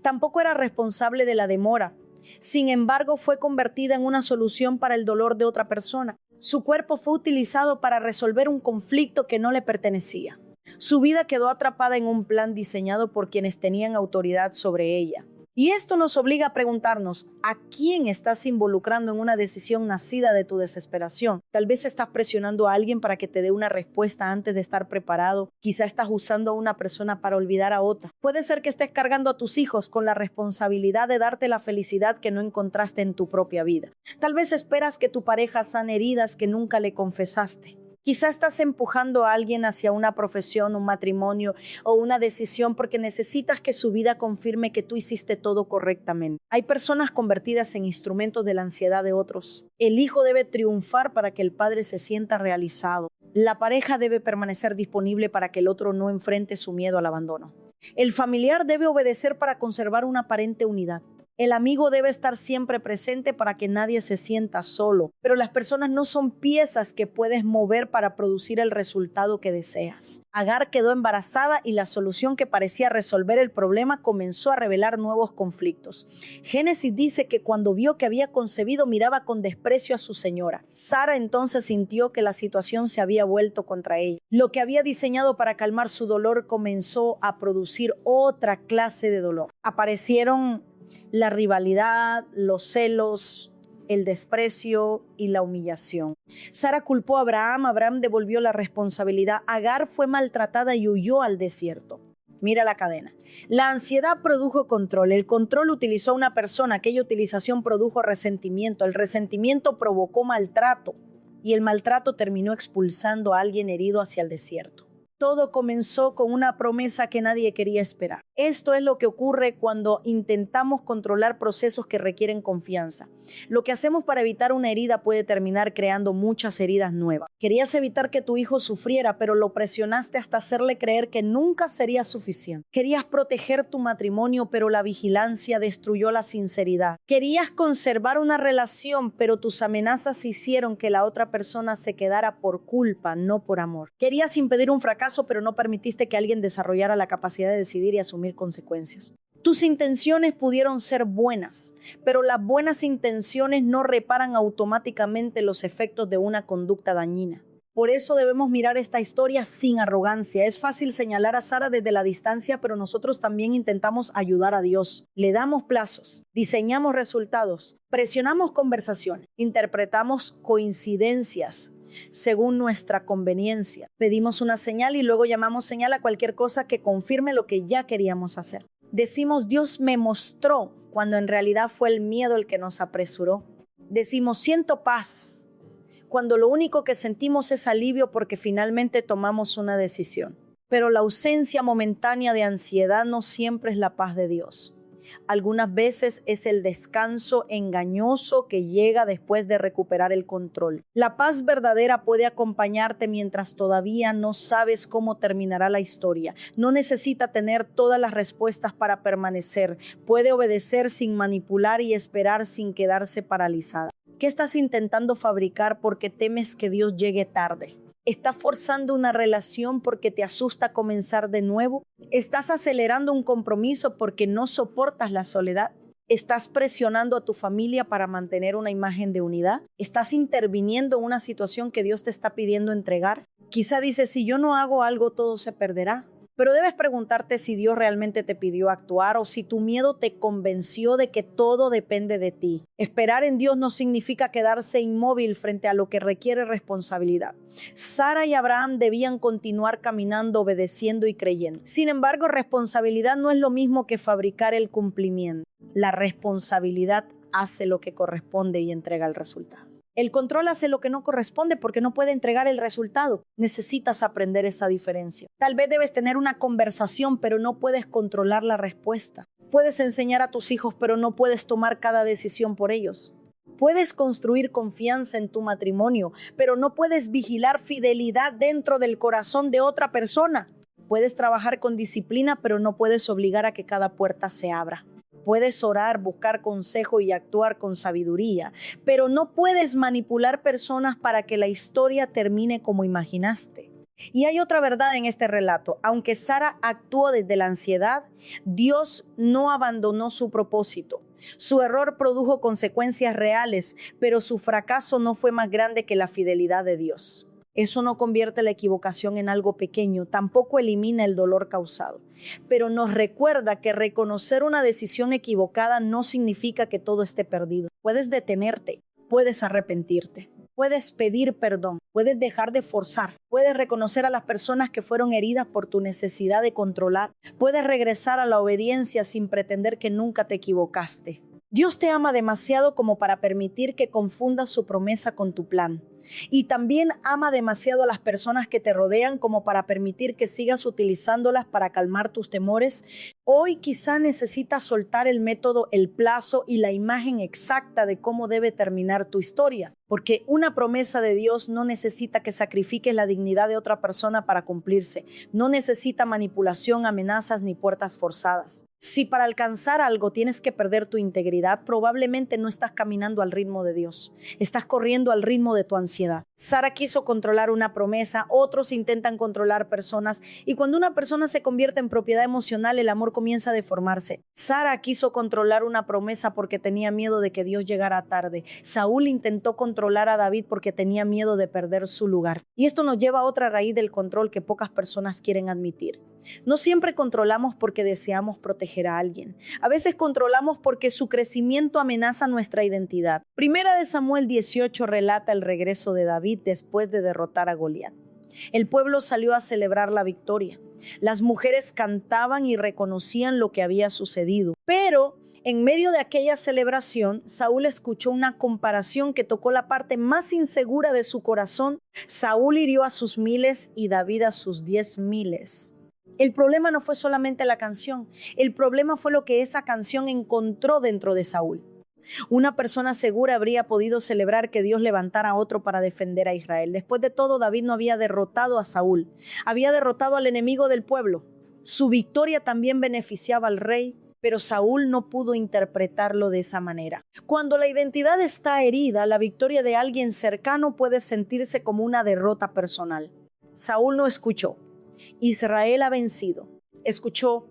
tampoco era responsable de la demora. Sin embargo, fue convertida en una solución para el dolor de otra persona. Su cuerpo fue utilizado para resolver un conflicto que no le pertenecía. Su vida quedó atrapada en un plan diseñado por quienes tenían autoridad sobre ella. Y esto nos obliga a preguntarnos, ¿a quién estás involucrando en una decisión nacida de tu desesperación? Tal vez estás presionando a alguien para que te dé una respuesta antes de estar preparado. Quizá estás usando a una persona para olvidar a otra. Puede ser que estés cargando a tus hijos con la responsabilidad de darte la felicidad que no encontraste en tu propia vida. Tal vez esperas que tu pareja sane heridas que nunca le confesaste. Quizá estás empujando a alguien hacia una profesión, un matrimonio o una decisión porque necesitas que su vida confirme que tú hiciste todo correctamente. Hay personas convertidas en instrumentos de la ansiedad de otros. El hijo debe triunfar para que el padre se sienta realizado. La pareja debe permanecer disponible para que el otro no enfrente su miedo al abandono. El familiar debe obedecer para conservar una aparente unidad. El amigo debe estar siempre presente para que nadie se sienta solo, pero las personas no son piezas que puedes mover para producir el resultado que deseas. Agar quedó embarazada y la solución que parecía resolver el problema comenzó a revelar nuevos conflictos. Génesis dice que cuando vio que había concebido miraba con desprecio a su señora. Sara entonces sintió que la situación se había vuelto contra ella. Lo que había diseñado para calmar su dolor comenzó a producir otra clase de dolor. Aparecieron la rivalidad, los celos, el desprecio y la humillación. Sara culpó a Abraham, Abraham devolvió la responsabilidad. Agar fue maltratada y huyó al desierto. Mira la cadena. La ansiedad produjo control, el control utilizó a una persona, aquella utilización produjo resentimiento, el resentimiento provocó maltrato y el maltrato terminó expulsando a alguien herido hacia el desierto. Todo comenzó con una promesa que nadie quería esperar. Esto es lo que ocurre cuando intentamos controlar procesos que requieren confianza. Lo que hacemos para evitar una herida puede terminar creando muchas heridas nuevas. Querías evitar que tu hijo sufriera, pero lo presionaste hasta hacerle creer que nunca sería suficiente. Querías proteger tu matrimonio, pero la vigilancia destruyó la sinceridad. Querías conservar una relación, pero tus amenazas hicieron que la otra persona se quedara por culpa, no por amor. Querías impedir un fracaso, pero no permitiste que alguien desarrollara la capacidad de decidir y asumir consecuencias. Tus intenciones pudieron ser buenas, pero las buenas intenciones no reparan automáticamente los efectos de una conducta dañina. Por eso debemos mirar esta historia sin arrogancia. Es fácil señalar a Sara desde la distancia, pero nosotros también intentamos ayudar a Dios. Le damos plazos, diseñamos resultados, presionamos conversaciones, interpretamos coincidencias según nuestra conveniencia. Pedimos una señal y luego llamamos señal a cualquier cosa que confirme lo que ya queríamos hacer. Decimos Dios me mostró cuando en realidad fue el miedo el que nos apresuró. Decimos siento paz cuando lo único que sentimos es alivio porque finalmente tomamos una decisión. Pero la ausencia momentánea de ansiedad no siempre es la paz de Dios. Algunas veces es el descanso engañoso que llega después de recuperar el control. La paz verdadera puede acompañarte mientras todavía no sabes cómo terminará la historia. No necesita tener todas las respuestas para permanecer. Puede obedecer sin manipular y esperar sin quedarse paralizada. ¿Qué estás intentando fabricar porque temes que Dios llegue tarde? ¿Estás forzando una relación porque te asusta comenzar de nuevo? ¿Estás acelerando un compromiso porque no soportas la soledad? ¿Estás presionando a tu familia para mantener una imagen de unidad? ¿Estás interviniendo en una situación que Dios te está pidiendo entregar? Quizá dices, si yo no hago algo, todo se perderá. Pero debes preguntarte si Dios realmente te pidió actuar o si tu miedo te convenció de que todo depende de ti. Esperar en Dios no significa quedarse inmóvil frente a lo que requiere responsabilidad. Sara y Abraham debían continuar caminando, obedeciendo y creyendo. Sin embargo, responsabilidad no es lo mismo que fabricar el cumplimiento. La responsabilidad hace lo que corresponde y entrega el resultado. El control hace lo que no corresponde porque no puede entregar el resultado. Necesitas aprender esa diferencia. Tal vez debes tener una conversación, pero no puedes controlar la respuesta. Puedes enseñar a tus hijos, pero no puedes tomar cada decisión por ellos. Puedes construir confianza en tu matrimonio, pero no puedes vigilar fidelidad dentro del corazón de otra persona. Puedes trabajar con disciplina, pero no puedes obligar a que cada puerta se abra. Puedes orar, buscar consejo y actuar con sabiduría, pero no puedes manipular personas para que la historia termine como imaginaste. Y hay otra verdad en este relato. Aunque Sara actuó desde la ansiedad, Dios no abandonó su propósito. Su error produjo consecuencias reales, pero su fracaso no fue más grande que la fidelidad de Dios. Eso no convierte la equivocación en algo pequeño, tampoco elimina el dolor causado, pero nos recuerda que reconocer una decisión equivocada no significa que todo esté perdido. Puedes detenerte, puedes arrepentirte, puedes pedir perdón, puedes dejar de forzar, puedes reconocer a las personas que fueron heridas por tu necesidad de controlar, puedes regresar a la obediencia sin pretender que nunca te equivocaste. Dios te ama demasiado como para permitir que confundas su promesa con tu plan. Y también ama demasiado a las personas que te rodean como para permitir que sigas utilizándolas para calmar tus temores. Hoy quizá necesitas soltar el método, el plazo y la imagen exacta de cómo debe terminar tu historia. Porque una promesa de Dios no necesita que sacrifiques la dignidad de otra persona para cumplirse. No necesita manipulación, amenazas ni puertas forzadas. Si para alcanzar algo tienes que perder tu integridad, probablemente no estás caminando al ritmo de Dios. Estás corriendo al ritmo de tu ansiedad. Sara quiso controlar una promesa, otros intentan controlar personas, y cuando una persona se convierte en propiedad emocional, el amor comienza a deformarse. Sara quiso controlar una promesa porque tenía miedo de que Dios llegara tarde. Saúl intentó controlar a David porque tenía miedo de perder su lugar. Y esto nos lleva a otra raíz del control que pocas personas quieren admitir. No siempre controlamos porque deseamos proteger a alguien. A veces controlamos porque su crecimiento amenaza nuestra identidad. Primera de Samuel 18 relata el regreso de David después de derrotar a Goliat. El pueblo salió a celebrar la victoria. Las mujeres cantaban y reconocían lo que había sucedido. Pero en medio de aquella celebración, Saúl escuchó una comparación que tocó la parte más insegura de su corazón. Saúl hirió a sus miles y David a sus 10,000. El problema no fue solamente la canción, el problema fue lo que esa canción encontró dentro de Saúl. Una persona segura habría podido celebrar que Dios levantara a otro para defender a Israel. Después de todo, David no había derrotado a Saúl, había derrotado al enemigo del pueblo. Su victoria también beneficiaba al rey, pero Saúl no pudo interpretarlo de esa manera. Cuando la identidad está herida, la victoria de alguien cercano puede sentirse como una derrota personal. Saúl no escuchó. Israel ha vencido. Escuchó,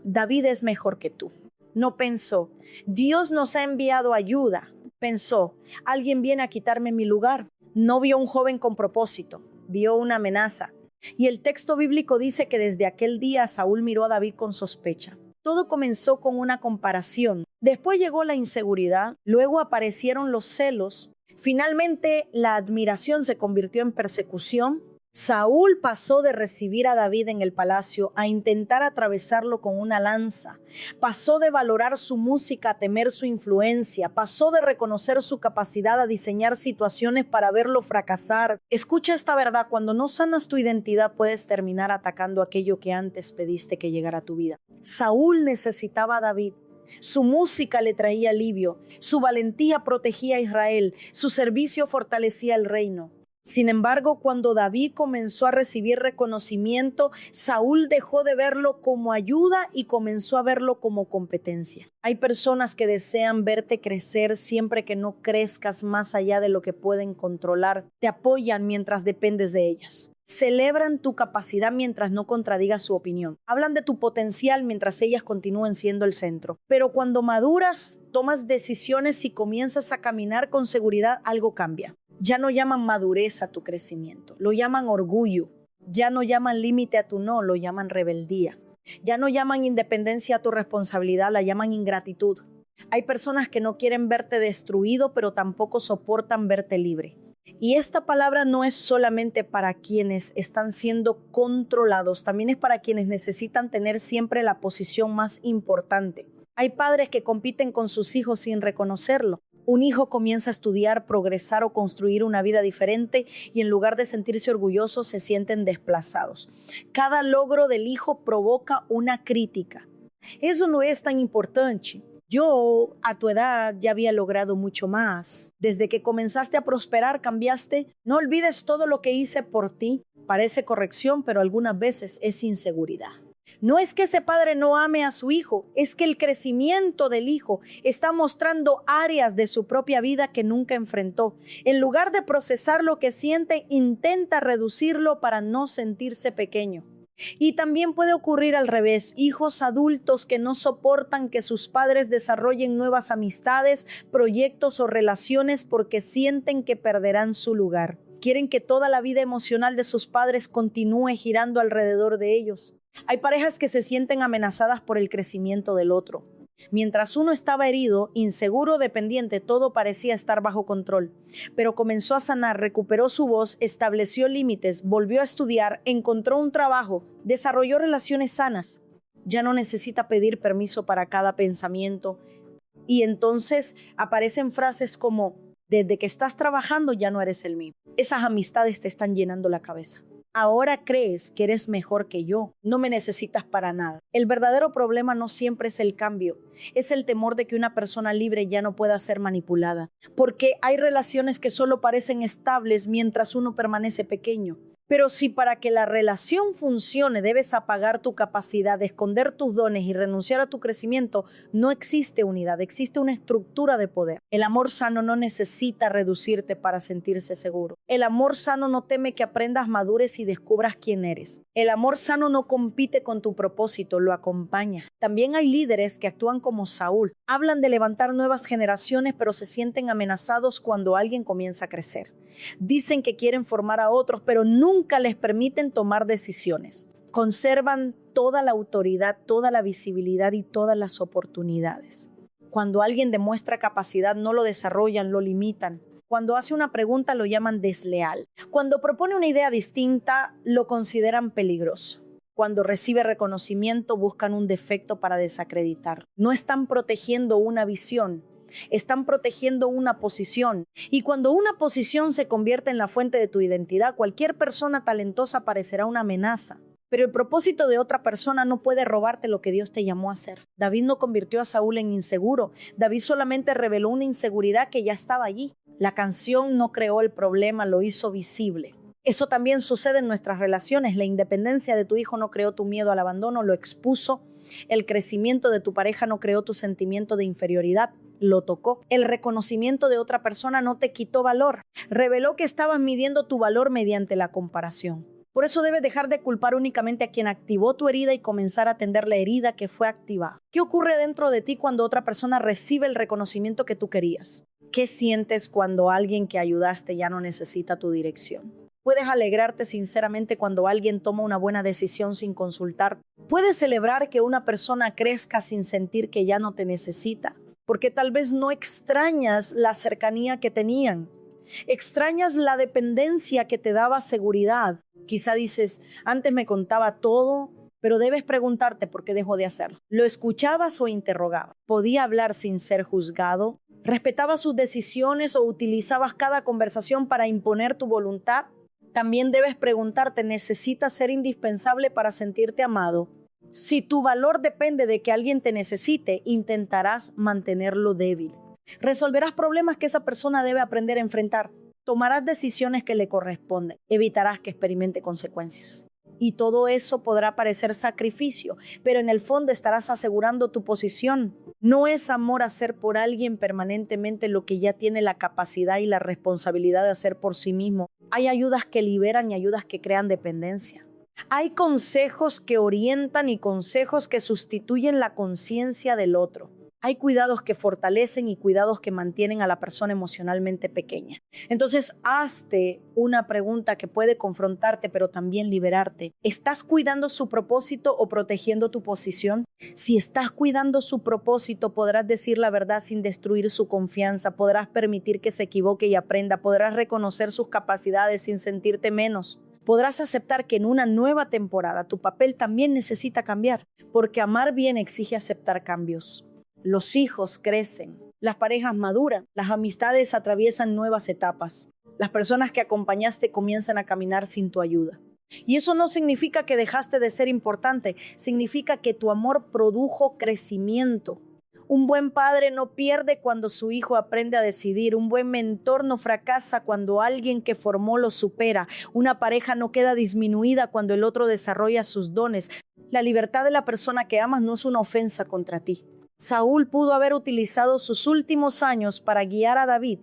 David es mejor que tú. No pensó, Dios nos ha enviado ayuda. Pensó, alguien viene a quitarme mi lugar. No vio un joven con propósito, vio una amenaza. Y el texto bíblico dice que desde aquel día Saúl miró a David con sospecha. Todo comenzó con una comparación. Después llegó la inseguridad, luego aparecieron los celos. Finalmente la admiración se convirtió en persecución. Saúl pasó de recibir a David en el palacio a intentar atravesarlo con una lanza. Pasó de valorar su música a temer su influencia. Pasó de reconocer su capacidad a diseñar situaciones para verlo fracasar. Escucha esta verdad, cuando no sanas tu identidad puedes terminar atacando aquello que antes pediste que llegara a tu vida. Saúl necesitaba a David. Su música le traía alivio. Su valentía protegía a Israel. Su servicio fortalecía el reino. Sin embargo, cuando David comenzó a recibir reconocimiento, Saúl dejó de verlo como ayuda y comenzó a verlo como competencia. Hay personas que desean verte crecer siempre que no crezcas más allá de lo que pueden controlar. Te apoyan mientras dependes de ellas. Celebran tu capacidad mientras no contradigas su opinión. Hablan de tu potencial mientras ellas continúen siendo el centro. Pero cuando maduras, tomas decisiones y comienzas a caminar con seguridad, algo cambia. Ya no llaman madurez a tu crecimiento, lo llaman orgullo. Ya no llaman límite a tu no, lo llaman rebeldía. Ya no llaman independencia a tu responsabilidad, la llaman ingratitud. Hay personas que no quieren verte destruido, pero tampoco soportan verte libre. Y esta palabra no es solamente para quienes están siendo controlados, también es para quienes necesitan tener siempre la posición más importante. Hay padres que compiten con sus hijos sin reconocerlo. Un hijo comienza a estudiar, progresar o construir una vida diferente y en lugar de sentirse orgullosos se sienten desplazados. Cada logro del hijo provoca una crítica. Eso no es tan importante. Yo a tu edad ya había logrado mucho más. Desde que comenzaste a prosperar, cambiaste. No olvides todo lo que hice por ti. Parece corrección, pero algunas veces es inseguridad. No es que ese padre no ame a su hijo, es que el crecimiento del hijo está mostrando áreas de su propia vida que nunca enfrentó. En lugar de procesar lo que siente, intenta reducirlo para no sentirse pequeño. Y también puede ocurrir al revés, hijos adultos que no soportan que sus padres desarrollen nuevas amistades, proyectos o relaciones porque sienten que perderán su lugar. Quieren que toda la vida emocional de sus padres continúe girando alrededor de ellos. Hay parejas que se sienten amenazadas por el crecimiento del otro. Mientras uno estaba herido, inseguro, dependiente, todo parecía estar bajo control. Pero comenzó a sanar, recuperó su voz, estableció límites, volvió a estudiar, encontró un trabajo, desarrolló relaciones sanas. Ya no necesita pedir permiso para cada pensamiento. Y entonces aparecen frases como, desde que estás trabajando ya no eres el mío. Esas amistades te están llenando la cabeza. Ahora crees que eres mejor que yo, no me necesitas para nada. El verdadero problema no siempre es el cambio, es el temor de que una persona libre ya no pueda ser manipulada, porque hay relaciones que solo parecen estables mientras uno permanece pequeño. Pero si para que la relación funcione debes apagar tu capacidad de esconder tus dones y renunciar a tu crecimiento, no existe unidad, existe una estructura de poder. El amor sano no necesita reducirte para sentirse seguro. El amor sano no teme que aprendas, madures y descubras quién eres. El amor sano no compite con tu propósito, lo acompaña. También hay líderes que actúan como Saúl. Hablan de levantar nuevas generaciones, pero se sienten amenazados cuando alguien comienza a crecer. Dicen que quieren formar a otros, pero nunca les permiten tomar decisiones. Conservan toda la autoridad, toda la visibilidad y todas las oportunidades. Cuando alguien demuestra capacidad, no lo desarrollan, lo limitan. Cuando hace una pregunta, lo llaman desleal. Cuando propone una idea distinta, lo consideran peligroso. Cuando recibe reconocimiento, buscan un defecto para desacreditar. No están protegiendo una visión. Están protegiendo una posición. Y cuando una posición se convierte en la fuente de tu identidad, cualquier persona talentosa parecerá una amenaza. Pero el propósito de otra persona no puede robarte lo que Dios te llamó a hacer. David no convirtió a Saúl en inseguro. David solamente reveló una inseguridad que ya estaba allí. La canción no creó el problema, lo hizo visible. Eso también sucede en nuestras relaciones. La independencia de tu hijo no creó tu miedo al abandono, lo expuso. El crecimiento de tu pareja no creó tu sentimiento de inferioridad, lo tocó. El reconocimiento de otra persona no te quitó valor. Reveló que estabas midiendo tu valor mediante la comparación. Por eso debes dejar de culpar únicamente a quien activó tu herida y comenzar a atender la herida que fue activada. ¿Qué ocurre dentro de ti cuando otra persona recibe el reconocimiento que tú querías? ¿Qué sientes cuando alguien que ayudaste ya no necesita tu dirección? Puedes alegrarte sinceramente cuando alguien toma una buena decisión sin consultar. Puedes celebrar que una persona crezca sin sentir que ya no te necesita, porque tal vez no extrañas la cercanía que tenían. Extrañas la dependencia que te daba seguridad. Quizá dices, antes me contaba todo, pero debes preguntarte por qué dejó de hacerlo. ¿Lo escuchabas o interrogabas? ¿Podía hablar sin ser juzgado? ¿Respetabas sus decisiones o utilizabas cada conversación para imponer tu voluntad? También debes preguntarte, ¿necesitas ser indispensable para sentirte amado? Si tu valor depende de que alguien te necesite, intentarás mantenerlo débil. Resolverás problemas que esa persona debe aprender a enfrentar. Tomarás decisiones que le corresponden. Evitarás que experimente consecuencias. Y todo eso podrá parecer sacrificio, pero en el fondo estarás asegurando tu posición. No es amor hacer por alguien permanentemente lo que ya tiene la capacidad y la responsabilidad de hacer por sí mismo. Hay ayudas que liberan y ayudas que crean dependencia. Hay consejos que orientan y consejos que sustituyen la conciencia del otro. Hay cuidados que fortalecen y cuidados que mantienen a la persona emocionalmente pequeña. Entonces, hazte una pregunta que puede confrontarte, pero también liberarte. ¿Estás cuidando su propósito o protegiendo tu posición? Si estás cuidando su propósito, podrás decir la verdad sin destruir su confianza, podrás permitir que se equivoque y aprenda, podrás reconocer sus capacidades sin sentirte menos. Podrás aceptar que en una nueva temporada tu papel también necesita cambiar, porque amar bien exige aceptar cambios. Los hijos crecen, las parejas maduran, las amistades atraviesan nuevas etapas. Las personas que acompañaste comienzan a caminar sin tu ayuda. Y eso no significa que dejaste de ser importante, significa que tu amor produjo crecimiento. Un buen padre no pierde cuando su hijo aprende a decidir. Un buen mentor no fracasa cuando alguien que formó lo supera. Una pareja no queda disminuida cuando el otro desarrolla sus dones. La libertad de la persona que amas no es una ofensa contra ti. Saúl pudo haber utilizado sus últimos años para guiar a David,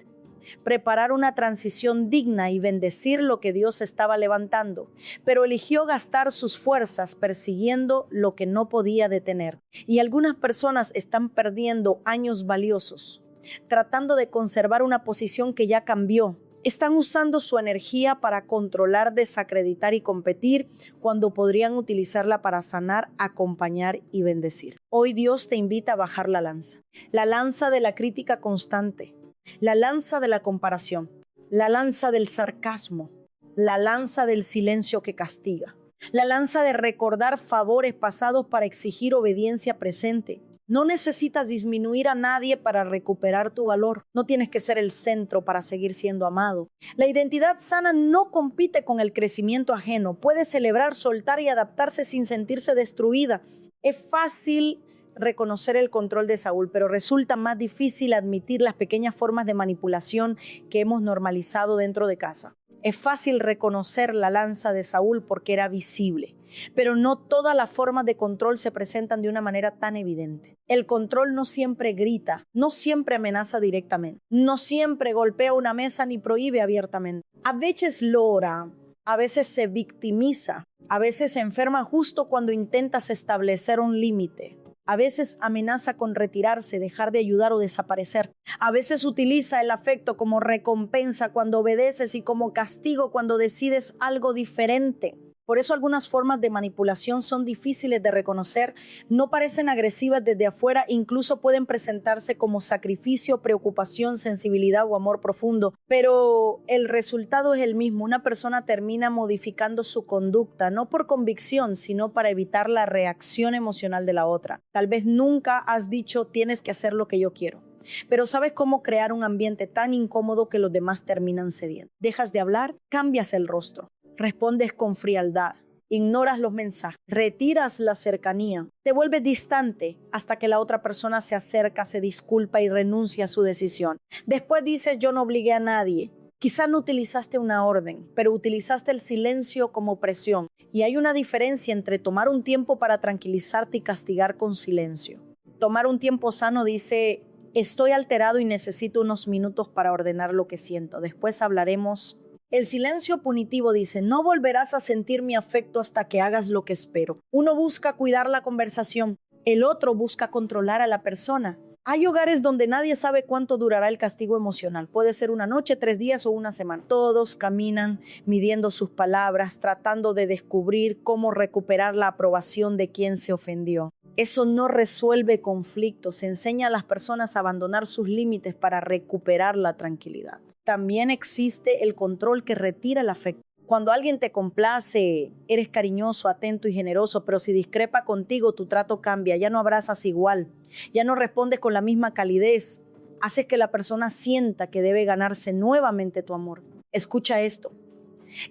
preparar una transición digna y bendecir lo que Dios estaba levantando, pero eligió gastar sus fuerzas persiguiendo lo que no podía detener. Y algunas personas están perdiendo años valiosos, tratando de conservar una posición que ya cambió. Están usando su energía para controlar, desacreditar y competir cuando podrían utilizarla para sanar, acompañar y bendecir. Hoy Dios te invita a bajar la lanza de la crítica constante, la lanza de la comparación, la lanza del sarcasmo, la lanza del silencio que castiga, la lanza de recordar favores pasados para exigir obediencia presente. No necesitas disminuir a nadie para recuperar tu valor. No tienes que ser el centro para seguir siendo amado. La identidad sana no compite con el crecimiento ajeno. Puede celebrar, soltar y adaptarse sin sentirse destruida. Es fácil reconocer el control de Saúl, pero resulta más difícil admitir las pequeñas formas de manipulación que hemos normalizado dentro de casa. Es fácil reconocer la lanza de Saúl porque era visible, pero no todas las formas de control se presentan de una manera tan evidente. El control no siempre grita, no siempre amenaza directamente, no siempre golpea una mesa ni prohíbe abiertamente. A veces logra, a veces se victimiza, a veces se enferma justo cuando intentas establecer un límite. A veces amenaza con retirarse, dejar de ayudar o desaparecer. A veces utiliza el afecto como recompensa cuando obedeces y como castigo cuando decides algo diferente. Por eso algunas formas de manipulación son difíciles de reconocer, no parecen agresivas desde afuera, incluso pueden presentarse como sacrificio, preocupación, sensibilidad o amor profundo. Pero el resultado es el mismo. Una persona termina modificando su conducta, no por convicción, sino para evitar la reacción emocional de la otra. Tal vez nunca has dicho tienes que hacer lo que yo quiero, pero sabes cómo crear un ambiente tan incómodo que los demás terminan cediendo. Dejas de hablar, cambias el rostro. Respondes con frialdad, ignoras los mensajes, retiras la cercanía, te vuelves distante hasta que la otra persona se acerca, se disculpa y renuncia a su decisión. Después dices yo no obligué a nadie. Quizá no utilizaste una orden, pero utilizaste el silencio como presión. Y hay una diferencia entre tomar un tiempo para tranquilizarte y castigar con silencio. Tomar un tiempo sano dice estoy alterado y necesito unos minutos para ordenar lo que siento. Después hablaremos. El silencio punitivo dice, no volverás a sentir mi afecto hasta que hagas lo que espero. Uno busca cuidar la conversación, el otro busca controlar a la persona. Hay hogares donde nadie sabe cuánto durará el castigo emocional. Puede ser una noche, 3 días o una semana. Todos caminan midiendo sus palabras, tratando de descubrir cómo recuperar la aprobación de quien se ofendió. Eso no resuelve conflictos, enseña a las personas a abandonar sus límites para recuperar la tranquilidad. También existe el control que retira el afecto. Cuando alguien te complace, eres cariñoso, atento y generoso, pero si discrepa contigo, tu trato cambia, ya no abrazas igual, ya no respondes con la misma calidez, haces que la persona sienta que debe ganarse nuevamente tu amor. Escucha esto.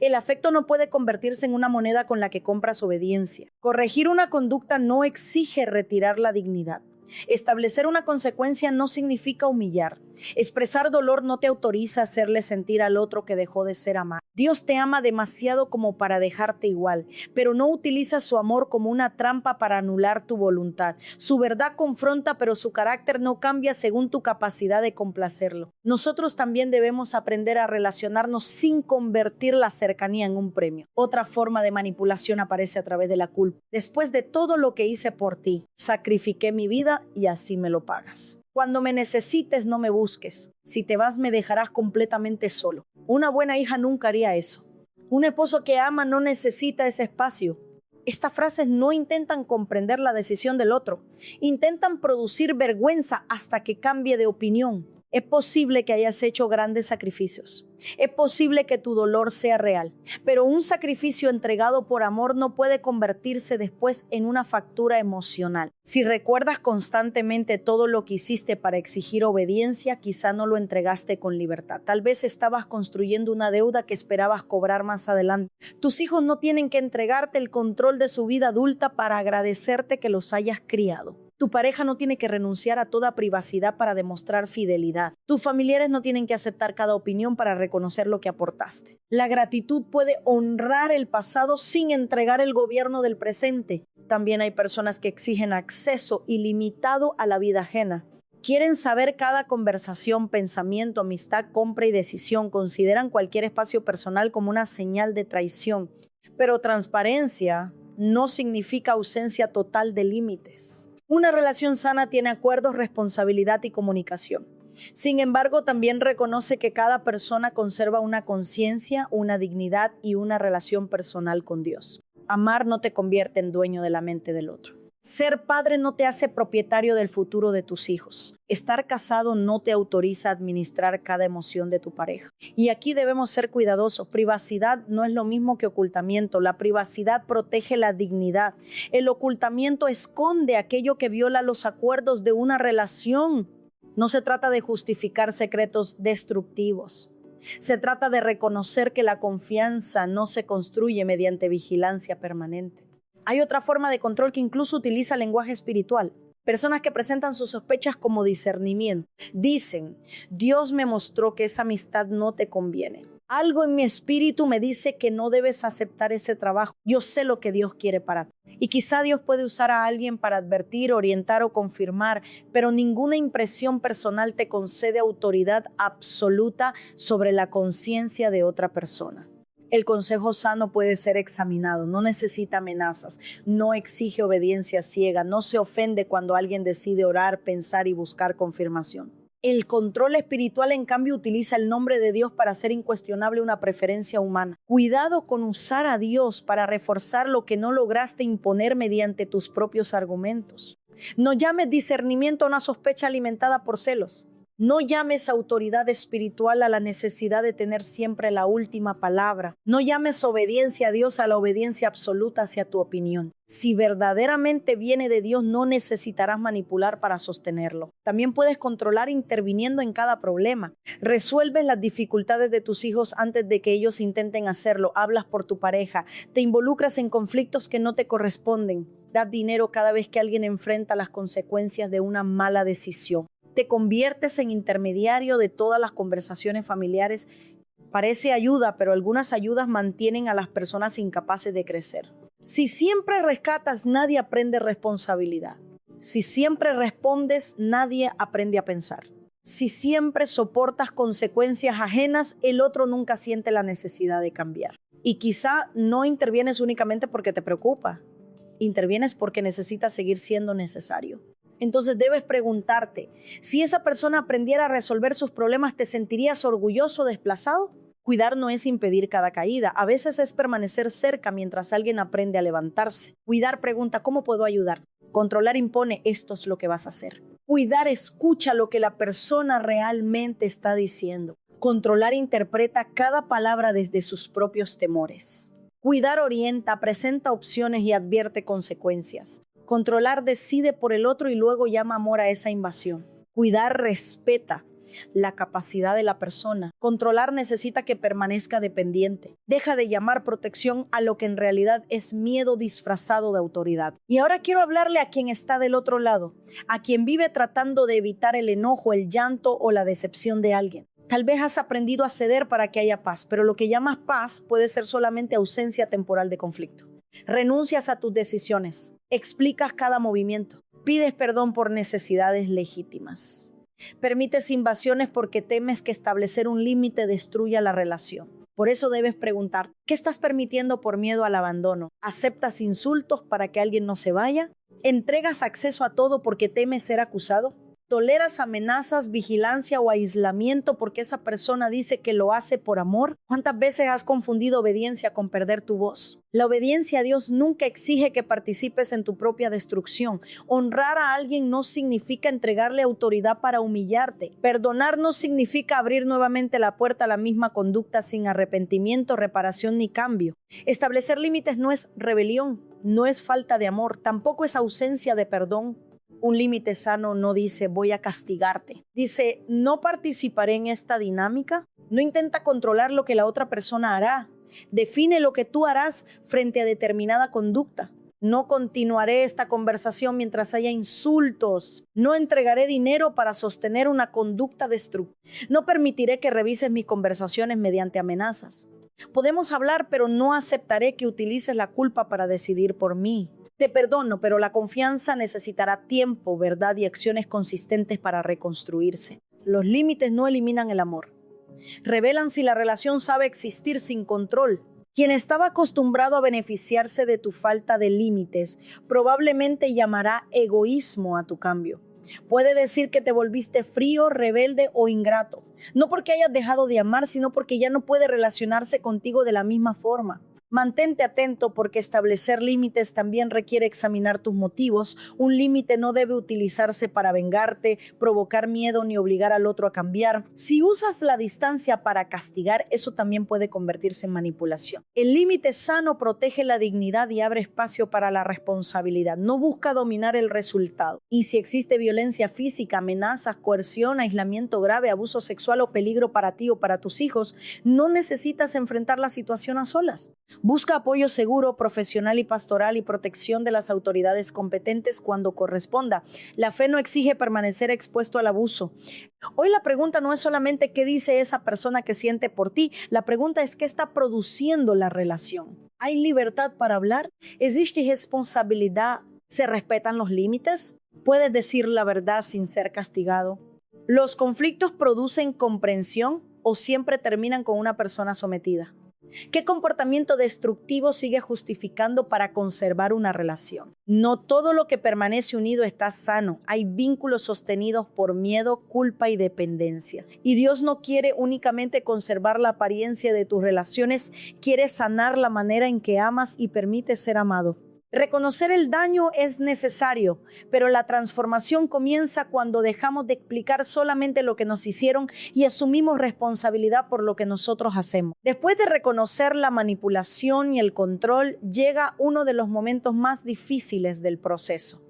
El afecto no puede convertirse en una moneda con la que compras obediencia. Corregir una conducta no exige retirar la dignidad. Establecer una consecuencia no significa humillar. Expresar dolor no te autoriza a hacerle sentir al otro que dejó de ser amado. Dios te ama demasiado como para dejarte igual, pero no utiliza su amor como una trampa para anular tu voluntad. Su verdad confronta, pero su carácter no cambia según tu capacidad de complacerlo. Nosotros también debemos aprender a relacionarnos sin convertir la cercanía en un premio. Otra forma de manipulación aparece a través de la culpa. Después de todo lo que hice por ti, sacrifiqué mi vida y así me lo pagas. Cuando me necesites, no me busques. Si te vas, me dejarás completamente solo. Una buena hija nunca haría eso. Un esposo que ama no necesita ese espacio. Estas frases no intentan comprender la decisión del otro. Intentan producir vergüenza hasta que cambie de opinión. Es posible que hayas hecho grandes sacrificios. Es posible que tu dolor sea real, pero un sacrificio entregado por amor no puede convertirse después en una factura emocional. Si recuerdas constantemente todo lo que hiciste para exigir obediencia, quizá no lo entregaste con libertad. Tal vez estabas construyendo una deuda que esperabas cobrar más adelante. Tus hijos no tienen que entregarte el control de su vida adulta para agradecerte que los hayas criado. Tu pareja no tiene que renunciar a toda privacidad para demostrar fidelidad. Tus familiares no tienen que aceptar cada opinión para reconocer lo que aportaste. La gratitud puede honrar el pasado sin entregar el gobierno del presente. También hay personas que exigen acceso ilimitado a la vida ajena. Quieren saber cada conversación, pensamiento, amistad, compra y decisión. Consideran cualquier espacio personal como una señal de traición. Pero transparencia no significa ausencia total de límites. Una relación sana tiene acuerdos, responsabilidad y comunicación. Sin embargo, también reconoce que cada persona conserva una conciencia, una dignidad y una relación personal con Dios. Amar no te convierte en dueño de la mente del otro. Ser padre no te hace propietario del futuro de tus hijos. Estar casado no te autoriza a administrar cada emoción de tu pareja. Y aquí debemos ser cuidadosos. Privacidad no es lo mismo que ocultamiento. La privacidad protege la dignidad. El ocultamiento esconde aquello que viola los acuerdos de una relación. No se trata de justificar secretos destructivos. Se trata de reconocer que la confianza no se construye mediante vigilancia permanente. Hay otra forma de control que incluso utiliza lenguaje espiritual. Personas que presentan sus sospechas como discernimiento. Dicen, Dios me mostró que esa amistad no te conviene. Algo en mi espíritu me dice que no debes aceptar ese trabajo. Yo sé lo que Dios quiere para ti. Y quizá Dios puede usar a alguien para advertir, orientar o confirmar, pero ninguna impresión personal te concede autoridad absoluta sobre la conciencia de otra persona. El consejo sano puede ser examinado, no necesita amenazas, no exige obediencia ciega, no se ofende cuando alguien decide orar, pensar y buscar confirmación. El control espiritual, en cambio, utiliza el nombre de Dios para hacer incuestionable una preferencia humana. Cuidado con usar a Dios para reforzar lo que no lograste imponer mediante tus propios argumentos. No llames discernimiento a una sospecha alimentada por celos. No llames autoridad espiritual a la necesidad de tener siempre la última palabra. No llames obediencia a Dios a la obediencia absoluta hacia tu opinión. Si verdaderamente viene de Dios, no necesitarás manipular para sostenerlo. También puedes controlar interviniendo en cada problema. Resuelves las dificultades de tus hijos antes de que ellos intenten hacerlo. Hablas por tu pareja. Te involucras en conflictos que no te corresponden. Das dinero cada vez que alguien enfrenta las consecuencias de una mala decisión. Te conviertes en intermediario de todas las conversaciones familiares. Parece ayuda, pero algunas ayudas mantienen a las personas incapaces de crecer. Si siempre rescatas, nadie aprende responsabilidad. Si siempre respondes, nadie aprende a pensar. Si siempre soportas consecuencias ajenas, el otro nunca siente la necesidad de cambiar. Y quizá no intervienes únicamente porque te preocupa. Intervienes porque necesitas seguir siendo necesario. Entonces debes preguntarte, si esa persona aprendiera a resolver sus problemas, ¿te sentirías orgulloso o desplazado? Cuidar no es impedir cada caída, a veces es permanecer cerca mientras alguien aprende a levantarse. Cuidar pregunta, ¿cómo puedo ayudar? Controlar impone, esto es lo que vas a hacer. Cuidar escucha lo que la persona realmente está diciendo. Controlar interpreta cada palabra desde sus propios temores. Cuidar orienta, presenta opciones y advierte consecuencias. Controlar decide por el otro y luego llama amor a esa invasión. Cuidar respeta, la capacidad de la persona. Controlar necesita que permanezca dependiente. Deja de llamar protección a lo que en realidad es miedo disfrazado de autoridad. Y ahora quiero hablarle a quien está del otro lado, a quien vive tratando de evitar el enojo, el llanto o la decepción de alguien. Tal vez has aprendido a ceder para que haya paz, pero lo que llamas paz puede ser solamente ausencia temporal de conflicto. Renuncias a tus decisiones, explicas cada movimiento, pides perdón por necesidades legítimas. Permites invasiones porque temes que establecer un límite destruya la relación. Por eso debes preguntar, ¿qué estás permitiendo por miedo al abandono? ¿Aceptas insultos para que alguien no se vaya? ¿Entregas acceso a todo porque temes ser acusado? ¿Toleras amenazas, vigilancia o aislamiento porque esa persona dice que lo hace por amor? ¿Cuántas veces has confundido obediencia con perder tu voz? La obediencia a Dios nunca exige que participes en tu propia destrucción. Honrar a alguien no significa entregarle autoridad para humillarte. Perdonar no significa abrir nuevamente la puerta a la misma conducta sin arrepentimiento, reparación ni cambio. Establecer límites no es rebelión, no es falta de amor, tampoco es ausencia de perdón. Un límite sano no dice voy a castigarte. Dice no participaré en esta dinámica. No intenta controlar lo que la otra persona hará. Define lo que tú harás frente a determinada conducta. No continuaré esta conversación mientras haya insultos. No entregaré dinero para sostener una conducta destructiva. No permitiré que revises mis conversaciones mediante amenazas. Podemos hablar, pero no aceptaré que utilices la culpa para decidir por mí. Te perdono, pero la confianza necesitará tiempo, verdad y acciones consistentes para reconstruirse. Los límites no eliminan el amor. Revelan si la relación sabe existir sin control. Quien estaba acostumbrado a beneficiarse de tu falta de límites probablemente llamará egoísmo a tu cambio. Puede decir que te volviste frío, rebelde o ingrato. No porque hayas dejado de amar, sino porque ya no puede relacionarse contigo de la misma forma. Mantente atento porque establecer límites también requiere examinar tus motivos. Un límite no debe utilizarse para vengarte, provocar miedo ni obligar al otro a cambiar. Si usas la distancia para castigar, eso también puede convertirse en manipulación. El límite sano protege la dignidad y abre espacio para la responsabilidad. No busca dominar el resultado. Y si existe violencia física, amenazas, coerción, aislamiento grave, abuso sexual o peligro para ti o para tus hijos, no necesitas enfrentar la situación a solas. Busca apoyo seguro, profesional y pastoral y protección de las autoridades competentes cuando corresponda. La fe no exige permanecer expuesto al abuso. Hoy la pregunta no es solamente qué dice esa persona que siente por ti. La pregunta es qué está produciendo la relación. ¿Hay libertad para hablar? ¿Existe responsabilidad? ¿Se respetan los límites? ¿Puedes decir la verdad sin ser castigado? ¿Los conflictos producen comprensión o siempre terminan con una persona sometida? ¿Qué comportamiento destructivo sigue justificando para conservar una relación? No todo lo que permanece unido está sano. Hay vínculos sostenidos por miedo, culpa y dependencia. Y Dios no quiere únicamente conservar la apariencia de tus relaciones, quiere sanar la manera en que amas y permites ser amado. Reconocer el daño es necesario, pero la transformación comienza cuando dejamos de explicar solamente lo que nos hicieron y asumimos responsabilidad por lo que nosotros hacemos. Después de reconocer la manipulación y el control, llega uno de los momentos más difíciles del proceso.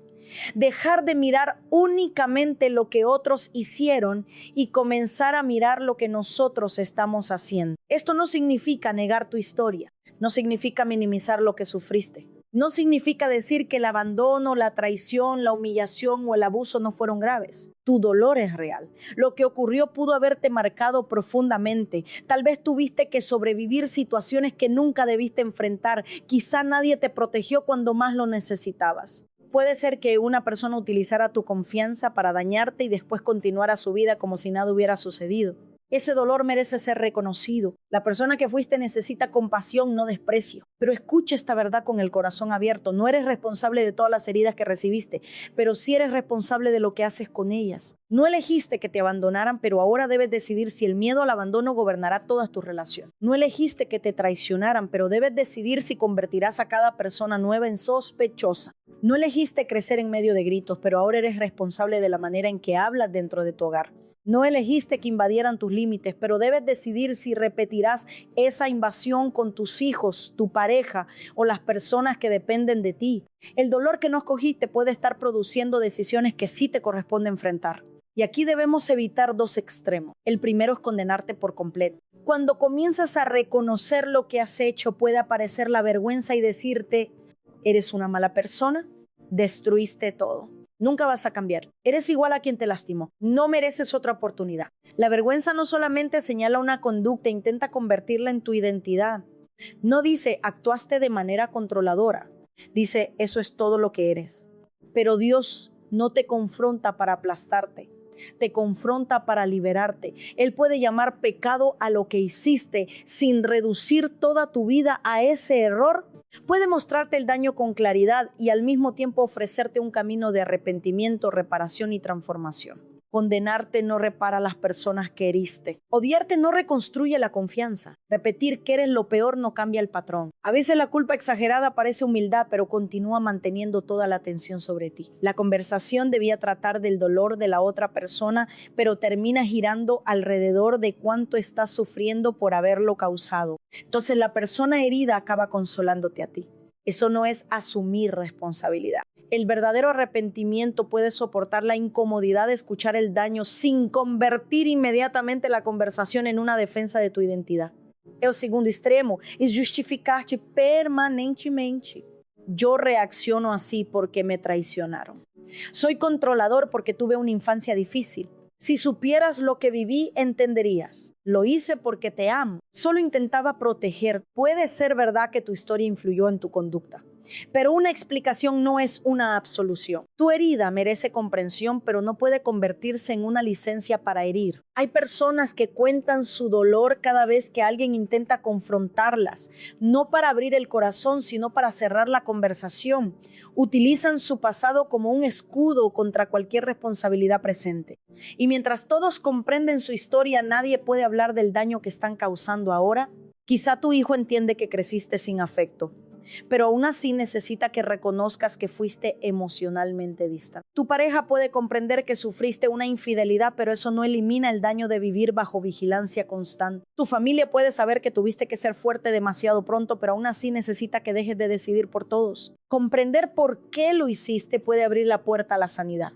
Dejar de mirar únicamente lo que otros hicieron y comenzar a mirar lo que nosotros estamos haciendo. Esto no significa negar tu historia, no significa minimizar lo que sufriste. No significa decir que el abandono, la traición, la humillación o el abuso no fueron graves. Tu dolor es real. Lo que ocurrió pudo haberte marcado profundamente. Tal vez tuviste que sobrevivir situaciones que nunca debiste enfrentar. Quizá nadie te protegió cuando más lo necesitabas. Puede ser que una persona utilizara tu confianza para dañarte y después continuara su vida como si nada hubiera sucedido. Ese dolor merece ser reconocido. La persona que fuiste necesita compasión, no desprecio. Pero escucha esta verdad con el corazón abierto. No eres responsable de todas las heridas que recibiste, pero sí eres responsable de lo que haces con ellas. No elegiste que te abandonaran, pero ahora debes decidir si el miedo al abandono gobernará todas tus relaciones. No elegiste que te traicionaran, pero debes decidir si convertirás a cada persona nueva en sospechosa. No elegiste crecer en medio de gritos, pero ahora eres responsable de la manera en que hablas dentro de tu hogar. No elegiste que invadieran tus límites, pero debes decidir si repetirás esa invasión con tus hijos, tu pareja o las personas que dependen de ti. El dolor que no escogiste puede estar produciendo decisiones que sí te corresponde enfrentar. Y aquí debemos evitar dos extremos. El primero es condenarte por completo. Cuando comienzas a reconocer lo que has hecho, puede aparecer la vergüenza y decirte, eres una mala persona, destruiste todo. Nunca vas a cambiar. Eres igual a quien te lastimó. No mereces otra oportunidad. La vergüenza no solamente señala una conducta, intenta convertirla en tu identidad. No dice, actuaste de manera controladora. Dice, eso es todo lo que eres. Pero Dios no te confronta para aplastarte. Te confronta para liberarte. Él puede llamar pecado a lo que hiciste sin reducir toda tu vida a ese error. Puede mostrarte el daño con claridad y al mismo tiempo ofrecerte un camino de arrepentimiento, reparación y transformación. Condenarte no repara a las personas que heriste. Odiarte no reconstruye la confianza. Repetir que eres lo peor no cambia el patrón. A veces la culpa exagerada parece humildad, pero continúa manteniendo toda la atención sobre ti. La conversación debía tratar del dolor de la otra persona, pero termina girando alrededor de cuánto estás sufriendo por haberlo causado. Entonces la persona herida acaba consolándote a ti. Eso no es asumir responsabilidad. El verdadero arrepentimiento puede soportar la incomodidad de escuchar el daño sin convertir inmediatamente la conversación en una defensa de tu identidad. El segundo extremo es justificarte permanentemente. Yo reacciono así porque me traicionaron. Soy controlador porque tuve una infancia difícil. Si supieras lo que viví, entenderías. Lo hice porque te amo. Solo intentaba proteger. Puede ser verdad que tu historia influyó en tu conducta, pero una explicación no es una absolución. Tu herida merece comprensión, pero no puede convertirse en una licencia para herir. Hay personas que cuentan su dolor cada vez que alguien intenta confrontarlas, no para abrir el corazón, sino para cerrar la conversación. Utilizan su pasado como un escudo contra cualquier responsabilidad presente. Y mientras todos comprenden su historia, nadie puede hablar del daño que están causando ahora. Quizá tu hijo entiende que creciste sin afecto, pero aún así necesita que reconozcas que fuiste emocionalmente distante. Tu pareja puede comprender que sufriste una infidelidad, pero eso no elimina el daño de vivir bajo vigilancia constante. Tu familia puede saber que tuviste que ser fuerte demasiado pronto, pero aún así necesita que dejes de decidir por todos. Comprender por qué lo hiciste puede abrir la puerta a la sanidad,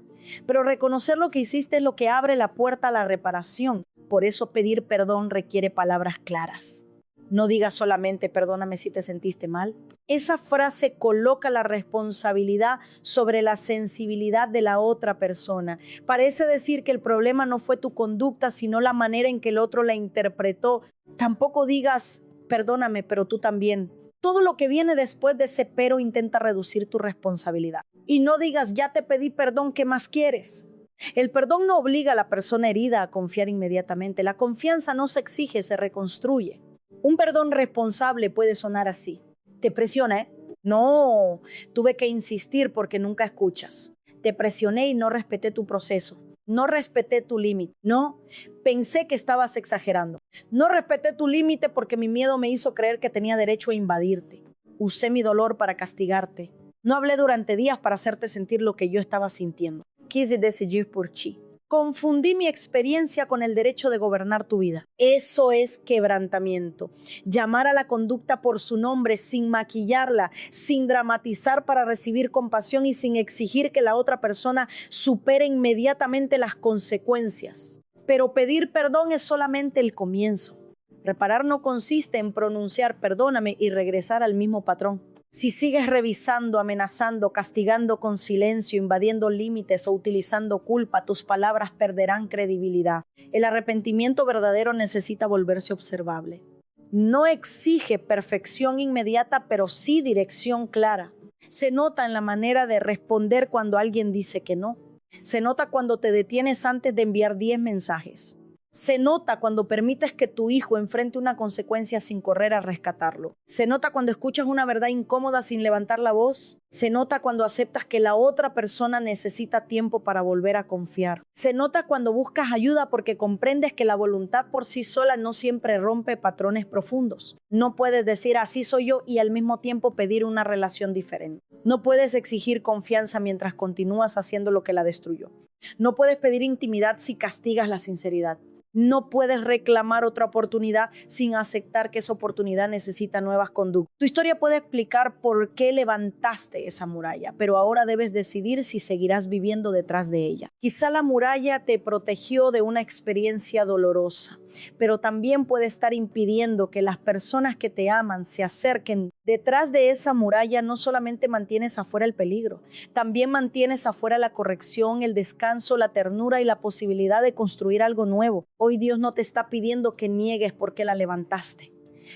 pero reconocer lo que hiciste es lo que abre la puerta a la reparación. Por eso pedir perdón requiere palabras claras. No digas solamente perdóname si te sentiste mal. Esa frase coloca la responsabilidad sobre la sensibilidad de la otra persona. Parece decir que el problema no fue tu conducta, sino la manera en que el otro la interpretó. Tampoco digas perdóname, pero tú también. Todo lo que viene después de ese pero intenta reducir tu responsabilidad. Y no digas ya te pedí perdón, ¿qué más quieres? El perdón no obliga a la persona herida a confiar inmediatamente. La confianza no se exige, se reconstruye. Un perdón responsable puede sonar así. Te presiona, ¿eh? No, tuve que insistir porque nunca escuchas. Te presioné y no respeté tu proceso. No respeté tu límite. No, pensé que estabas exagerando. No respeté tu límite porque mi miedo me hizo creer que tenía derecho a invadirte. Usé mi dolor para castigarte. No hablé durante días para hacerte sentir lo que yo estaba sintiendo. Quise decidir por ti. Confundí mi experiencia con el derecho de gobernar tu vida. Eso es quebrantamiento. Llamar a la conducta por su nombre sin maquillarla, sin dramatizar para recibir compasión y sin exigir que la otra persona supere inmediatamente las consecuencias. Pero pedir perdón es solamente el comienzo. Reparar no consiste en pronunciar perdóname y regresar al mismo patrón. Si sigues revisando, amenazando, castigando con silencio, invadiendo límites o utilizando culpa, tus palabras perderán credibilidad. El arrepentimiento verdadero necesita volverse observable. No exige perfección inmediata, pero sí dirección clara. Se nota en la manera de responder cuando alguien dice que no. Se nota cuando te detienes antes de enviar 10 mensajes. Se nota cuando permites que tu hijo enfrente una consecuencia sin correr a rescatarlo. Se nota cuando escuchas una verdad incómoda sin levantar la voz. Se nota cuando aceptas que la otra persona necesita tiempo para volver a confiar. Se nota cuando buscas ayuda porque comprendes que la voluntad por sí sola no siempre rompe patrones profundos. No puedes decir así soy yo y al mismo tiempo pedir una relación diferente. No puedes exigir confianza mientras continúas haciendo lo que la destruyó. No puedes pedir intimidad si castigas la sinceridad. No puedes reclamar otra oportunidad sin aceptar que esa oportunidad necesita nuevas conductas. Tu historia puede explicar por qué levantaste esa muralla, pero ahora debes decidir si seguirás viviendo detrás de ella. Quizá la muralla te protegió de una experiencia dolorosa, pero también puede estar impidiendo que las personas que te aman se acerquen. Detrás de esa muralla no solamente mantienes afuera el peligro, también mantienes afuera la corrección, el descanso, la ternura y la posibilidad de construir algo nuevo. Hoy Dios no te está pidiendo que niegues porque la levantaste.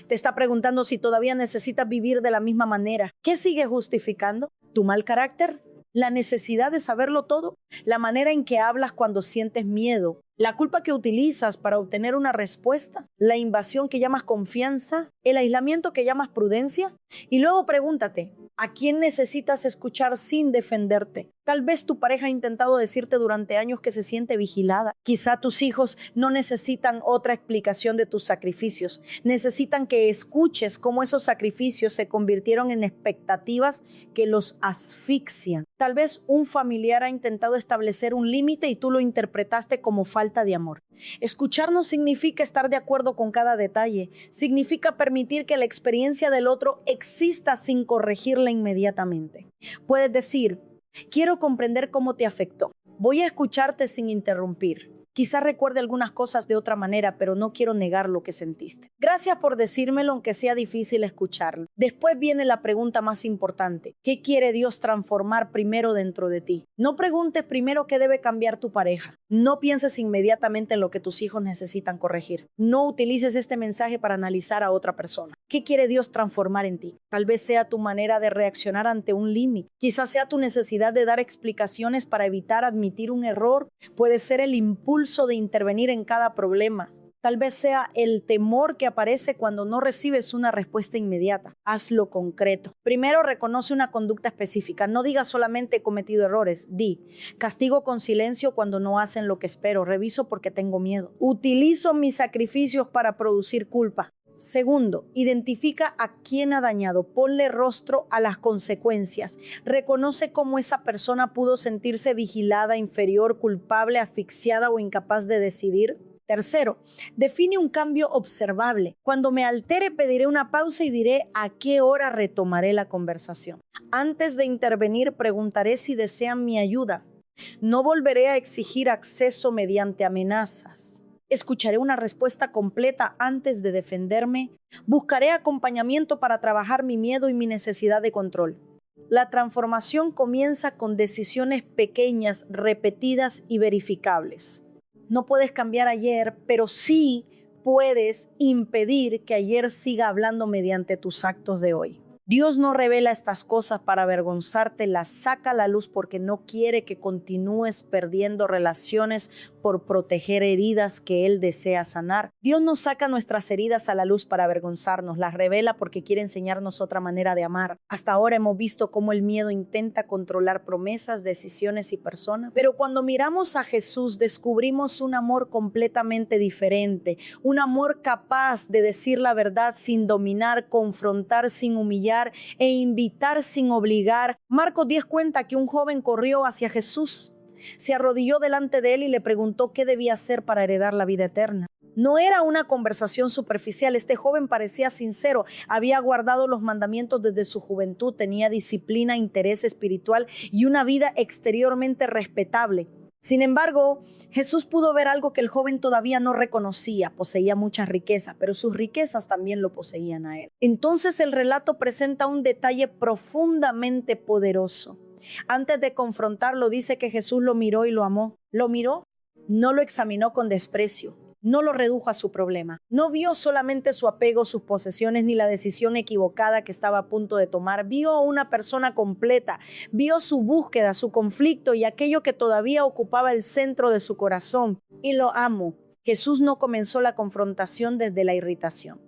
Te está preguntando si todavía necesitas vivir de la misma manera. ¿Qué sigues justificando? ¿Tu mal carácter? ¿La necesidad de saberlo todo? ¿La manera en que hablas cuando sientes miedo? ¿La culpa que utilizas para obtener una respuesta? ¿La invasión que llamas confianza? ¿El aislamiento que llamas prudencia? Y luego pregúntate, ¿a quién necesitas escuchar sin defenderte? Tal vez tu pareja ha intentado decirte durante años que se siente vigilada. Quizá tus hijos no necesitan otra explicación de tus sacrificios. Necesitan que escuches cómo esos sacrificios se convirtieron en expectativas que los asfixian. Tal vez un familiar ha intentado establecer un límite y tú lo interpretaste como falta de amor. Escuchar no significa estar de acuerdo con cada detalle. Significa permitir que la experiencia del otro exista sin corregirla inmediatamente. Puedes decir, quiero comprender cómo te afectó. Voy a escucharte sin interrumpir. Quizás recuerde algunas cosas de otra manera, pero no quiero negar lo que sentiste. Gracias por decírmelo, aunque sea difícil escucharlo. Después viene la pregunta más importante. ¿Qué quiere Dios transformar primero dentro de ti? No preguntes primero qué debe cambiar tu pareja. No pienses inmediatamente en lo que tus hijos necesitan corregir. No utilices este mensaje para analizar a otra persona. ¿Qué quiere Dios transformar en ti? Tal vez sea tu manera de reaccionar ante un límite. Quizás sea tu necesidad de dar explicaciones para evitar admitir un error. Puede ser el impulso de intervenir en cada problema. Tal vez sea el temor que aparece cuando no recibes una respuesta inmediata. Hazlo concreto. Primero, reconoce una conducta específica. No digas solamente he cometido errores. Di, castigo con silencio cuando no hacen lo que espero. Reviso porque tengo miedo. Utilizo mis sacrificios para producir culpa. Segundo, identifica a quién ha dañado. Ponle rostro a las consecuencias. Reconoce cómo esa persona pudo sentirse vigilada, inferior, culpable, asfixiada o incapaz de decidir. Tercero, define un cambio observable. Cuando me altere, pediré una pausa y diré a qué hora retomaré la conversación. Antes de intervenir, preguntaré si desean mi ayuda. No volveré a exigir acceso mediante amenazas. Escucharé una respuesta completa antes de defenderme. Buscaré acompañamiento para trabajar mi miedo y mi necesidad de control. La transformación comienza con decisiones pequeñas, repetidas y verificables. No puedes cambiar ayer, pero sí puedes impedir que ayer siga hablando mediante tus actos de hoy. Dios no revela estas cosas para avergonzarte, las saca a la luz porque no quiere que continúes perdiendo relaciones por proteger heridas que Él desea sanar. Dios no saca nuestras heridas a la luz para avergonzarnos, las revela porque quiere enseñarnos otra manera de amar. Hasta ahora hemos visto cómo el miedo intenta controlar promesas, decisiones y personas, pero cuando miramos a Jesús descubrimos un amor completamente diferente, un amor capaz de decir la verdad sin dominar, confrontar sin humillar e invitar sin obligar. Marcos 10 cuenta que un joven corrió hacia Jesús, se arrodilló delante de él y le preguntó qué debía hacer para heredar la vida eterna. No era una conversación superficial. Este joven parecía sincero, había guardado los mandamientos desde su juventud, tenía disciplina, interés espiritual y una vida exteriormente respetable. Sin embargo, Jesús pudo ver algo que el joven todavía no reconocía. Poseía muchas riquezas, pero sus riquezas también lo poseían a él. Entonces el relato presenta un detalle profundamente poderoso. Antes de confrontarlo, dice que Jesús lo miró y lo amó. Lo miró, no lo examinó con desprecio. No lo redujo a su problema. No vio solamente su apego, sus posesiones, ni la decisión equivocada que estaba a punto de tomar. Vio a una persona completa. Vio su búsqueda, su conflicto y aquello que todavía ocupaba el centro de su corazón. Y lo amó. Jesús no comenzó la confrontación desde la irritación.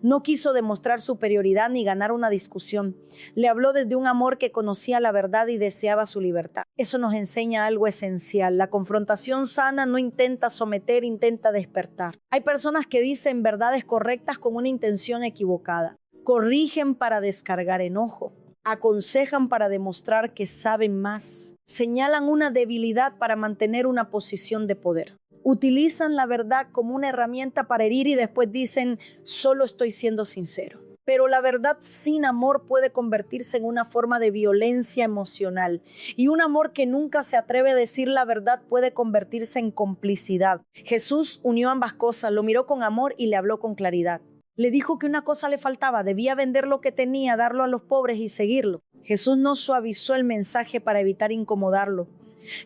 No quiso demostrar superioridad ni ganar una discusión. Le habló desde un amor que conocía la verdad y deseaba su libertad. Eso nos enseña algo esencial. La confrontación sana no intenta someter, intenta despertar. Hay personas que dicen verdades correctas con una intención equivocada. Corrigen para descargar enojo. Aconsejan para demostrar que saben más. Señalan una debilidad para mantener una posición de poder. Utilizan la verdad como una herramienta para herir y después dicen, solo estoy siendo sincero. Pero la verdad sin amor puede convertirse en una forma de violencia emocional. Y un amor que nunca se atreve a decir la verdad puede convertirse en complicidad. Jesús unió ambas cosas, lo miró con amor y le habló con claridad. Le dijo que una cosa le faltaba, debía vender lo que tenía, darlo a los pobres y seguirlo. Jesús no suavizó el mensaje para evitar incomodarlo.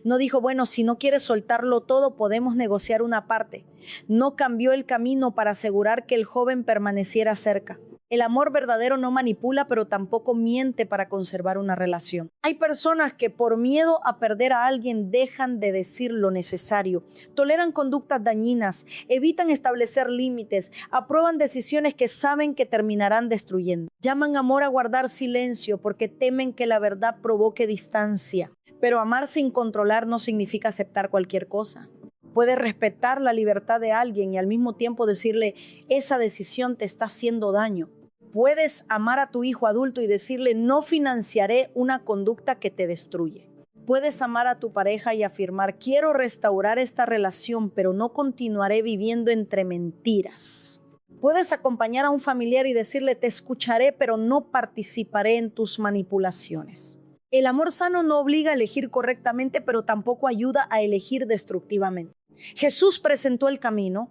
No dijo, bueno, si no quieres soltarlo todo, podemos negociar una parte. No cambió el camino para asegurar que el joven permaneciera cerca. El amor verdadero no manipula, pero tampoco miente para conservar una relación. Hay personas que por miedo a perder a alguien dejan de decir lo necesario, toleran conductas dañinas, evitan establecer límites, aprueban decisiones que saben que terminarán destruyendo. Llaman amor a guardar silencio porque temen que la verdad provoque distancia. Pero amar sin controlar no significa aceptar cualquier cosa. Puedes respetar la libertad de alguien y al mismo tiempo decirle, esa decisión te está haciendo daño. Puedes amar a tu hijo adulto y decirle, no financiaré una conducta que te destruye. Puedes amar a tu pareja y afirmar, quiero restaurar esta relación, pero no continuaré viviendo entre mentiras. Puedes acompañar a un familiar y decirle, te escucharé, pero no participaré en tus manipulaciones. El amor sano no obliga a elegir correctamente, pero tampoco ayuda a elegir destructivamente. Jesús presentó el camino,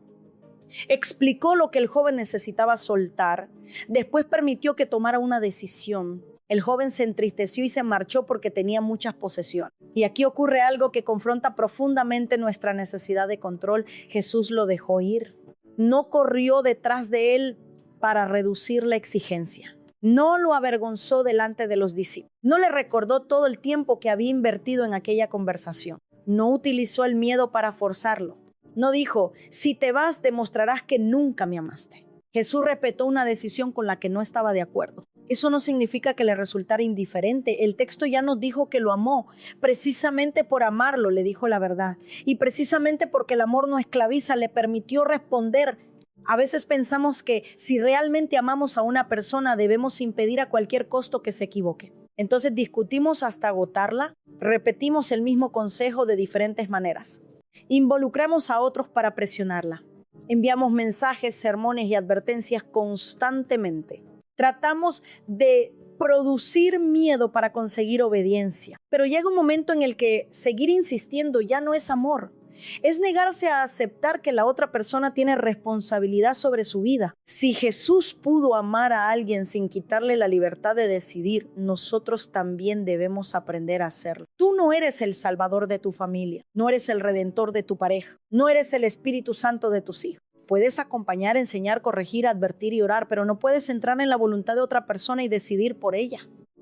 explicó lo que el joven necesitaba soltar, después permitió que tomara una decisión. El joven se entristeció y se marchó porque tenía muchas posesiones. Y aquí ocurre algo que confronta profundamente nuestra necesidad de control. Jesús lo dejó ir. No corrió detrás de él para reducir la exigencia. No lo avergonzó delante de los discípulos. No le recordó todo el tiempo que había invertido en aquella conversación. No utilizó el miedo para forzarlo. No dijo, si te vas demostrarás que nunca me amaste. Jesús respetó una decisión con la que no estaba de acuerdo. Eso no significa que le resultara indiferente. El texto ya nos dijo que lo amó. Precisamente por amarlo le dijo la verdad. Y precisamente porque el amor no esclaviza, le permitió responder. A veces pensamos que si realmente amamos a una persona debemos impedir a cualquier costo que se equivoque. Entonces discutimos hasta agotarla, repetimos el mismo consejo de diferentes maneras. Involucramos a otros para presionarla. Enviamos mensajes, sermones y advertencias constantemente. Tratamos de producir miedo para conseguir obediencia. Pero llega un momento en el que seguir insistiendo ya no es amor. Es negarse a aceptar que la otra persona tiene responsabilidad sobre su vida. Si Jesús pudo amar a alguien sin quitarle la libertad de decidir, nosotros también debemos aprender a hacerlo. Tú no eres el salvador de tu familia, no eres el redentor de tu pareja, no eres el Espíritu Santo de tus hijos. Puedes acompañar, enseñar, corregir, advertir y orar, pero no puedes entrar en la voluntad de otra persona y decidir por ella.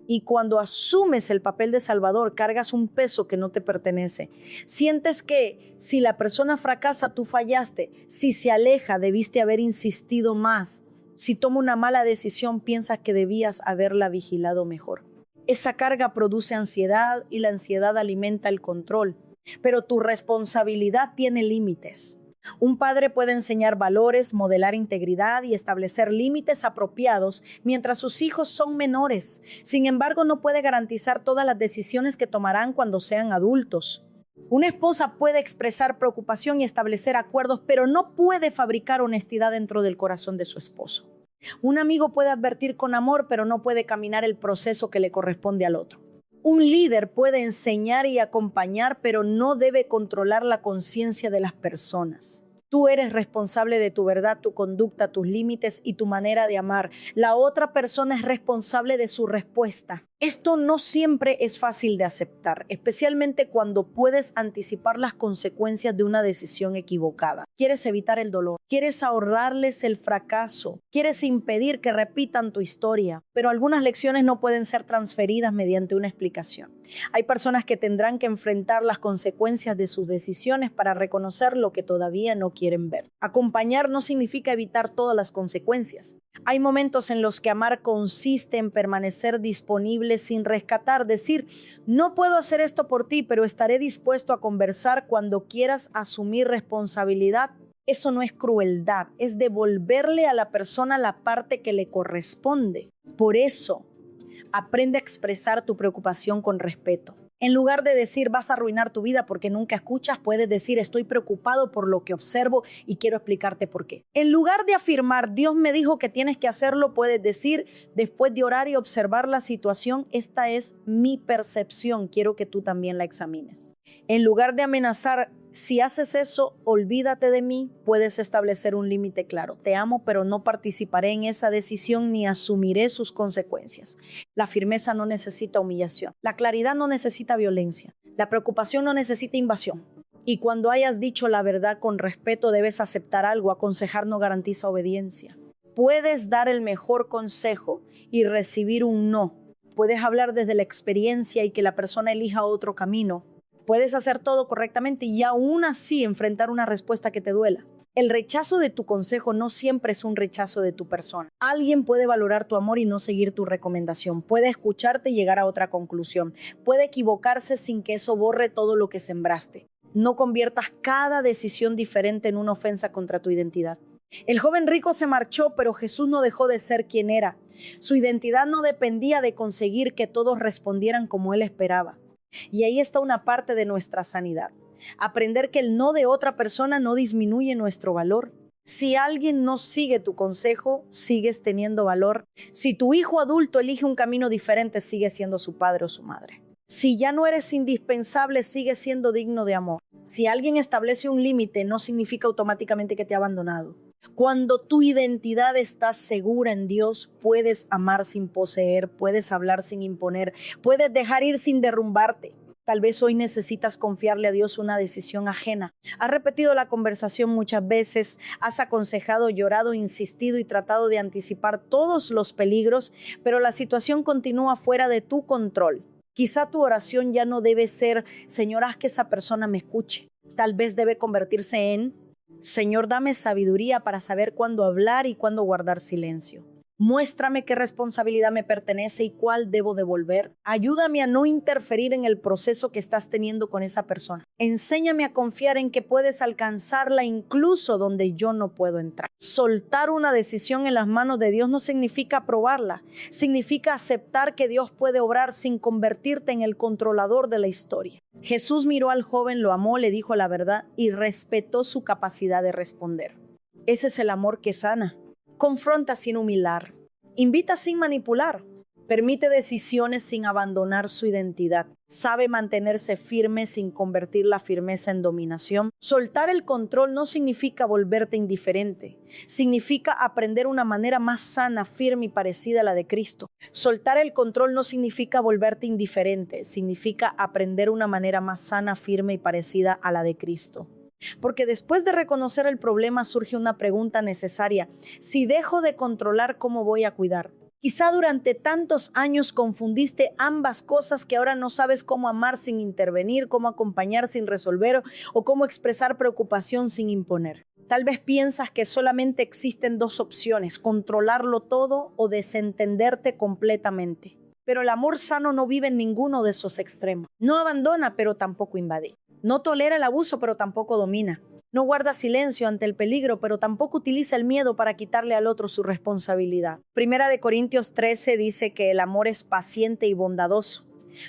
Y cuando asumes el papel de salvador, cargas un peso que no te pertenece. Sientes que si la persona fracasa, tú fallaste. Si se aleja, debiste haber insistido más. Si toma una mala decisión, piensas que debías haberla vigilado mejor. Esa carga produce ansiedad y la ansiedad alimenta el control. Pero tu responsabilidad tiene límites. Un padre puede enseñar valores, modelar integridad y establecer límites apropiados mientras sus hijos son menores. Sin embargo, no puede garantizar todas las decisiones que tomarán cuando sean adultos. Una esposa puede expresar preocupación y establecer acuerdos, pero no puede fabricar honestidad dentro del corazón de su esposo. Un amigo puede advertir con amor, pero no puede caminar el proceso que le corresponde al otro. Un líder puede enseñar y acompañar, pero no debe controlar la conciencia de las personas. Tú eres responsable de tu verdad, tu conducta, tus límites y tu manera de amar. La otra persona es responsable de su respuesta. Esto no siempre es fácil de aceptar, especialmente cuando puedes anticipar las consecuencias de una decisión equivocada. Quieres evitar el dolor, quieres ahorrarles el fracaso, quieres impedir que repitan tu historia, pero algunas lecciones no pueden ser transferidas mediante una explicación. Hay personas que tendrán que enfrentar las consecuencias de sus decisiones para reconocer lo que todavía no quieren ver. Acompañar no significa evitar todas las consecuencias. Hay momentos en los que amar consiste en permanecer disponible sin rescatar, decir, no puedo hacer esto por ti, pero estaré dispuesto a conversar cuando quieras asumir responsabilidad. Eso no es crueldad, es devolverle a la persona la parte que le corresponde. Por eso, aprende a expresar tu preocupación con respeto. En lugar de decir vas a arruinar tu vida porque nunca escuchas, puedes decir estoy preocupado por lo que observo y quiero explicarte por qué. En lugar de afirmar Dios me dijo que tienes que hacerlo, puedes decir después de orar y observar la situación, esta es mi percepción, quiero que tú también la examines. En lugar de amenazar, si haces eso, olvídate de mí, puedes establecer un límite claro. Te amo, pero no participaré en esa decisión ni asumiré sus consecuencias. La firmeza no necesita humillación. La claridad no necesita violencia. La preocupación no necesita invasión. Y cuando hayas dicho la verdad con respeto, debes aceptar algo. Aconsejar no garantiza obediencia. Puedes dar el mejor consejo y recibir un no. Puedes hablar desde la experiencia y que la persona elija otro camino. Puedes hacer todo correctamente y aún así enfrentar una respuesta que te duela. El rechazo de tu consejo no siempre es un rechazo de tu persona. Alguien puede valorar tu amor y no seguir tu recomendación. Puede escucharte y llegar a otra conclusión. Puede equivocarse sin que eso borre todo lo que sembraste. No conviertas cada decisión diferente en una ofensa contra tu identidad. El joven rico se marchó, pero Jesús no dejó de ser quien era. Su identidad no dependía de conseguir que todos respondieran como él esperaba. Y ahí está una parte de nuestra sanidad. Aprender que el no de otra persona no disminuye nuestro valor. Si alguien no sigue tu consejo, sigues teniendo valor. Si tu hijo adulto elige un camino diferente, sigue siendo su padre o su madre. Si ya no eres indispensable, sigue siendo digno de amor. Si alguien establece un límite, no significa automáticamente que te ha abandonado. Cuando tu identidad está segura en Dios, puedes amar sin poseer, puedes hablar sin imponer, puedes dejar ir sin derrumbarte. Tal vez hoy necesitas confiarle a Dios una decisión ajena. Has repetido la conversación muchas veces, has aconsejado, llorado, insistido y tratado de anticipar todos los peligros, pero la situación continúa fuera de tu control. Quizá tu oración ya no debe ser, Señor, haz que esa persona me escuche. Tal vez debe convertirse en, Señor, dame sabiduría para saber cuándo hablar y cuándo guardar silencio. Muéstrame qué responsabilidad me pertenece y cuál debo devolver. Ayúdame a no interferir en el proceso que estás teniendo con esa persona. Enséñame a confiar en que puedes alcanzarla incluso donde yo no puedo entrar. Soltar una decisión en las manos de Dios no significa aprobarla. Significa aceptar que Dios puede obrar sin convertirte en el controlador de la historia. Jesús miró al joven, lo amó, le dijo la verdad y respetó su capacidad de responder. Ese es el amor que sana. Confronta sin humillar, invita sin manipular, permite decisiones sin abandonar su identidad, sabe mantenerse firme sin convertir la firmeza en dominación. Soltar el control no significa volverte indiferente, significa aprender una manera más sana, firme y parecida a la de Cristo. Soltar el control no significa volverte indiferente, significa aprender una manera más sana, firme y parecida a la de Cristo. Porque después de reconocer el problema surge una pregunta necesaria. Si dejo de controlar, ¿cómo voy a cuidar? Quizá durante tantos años confundiste ambas cosas que ahora no sabes cómo amar sin intervenir, cómo acompañar sin resolver o cómo expresar preocupación sin imponer. Tal vez piensas que solamente existen dos opciones, controlarlo todo o desentenderte completamente. Pero el amor sano no vive en ninguno de esos extremos. No abandona, pero tampoco invade. No tolera el abuso, pero tampoco domina. No guarda silencio ante el peligro, pero tampoco utiliza el miedo para quitarle al otro su responsabilidad. Primera de Corintios 13 dice que el amor es paciente y bondadoso.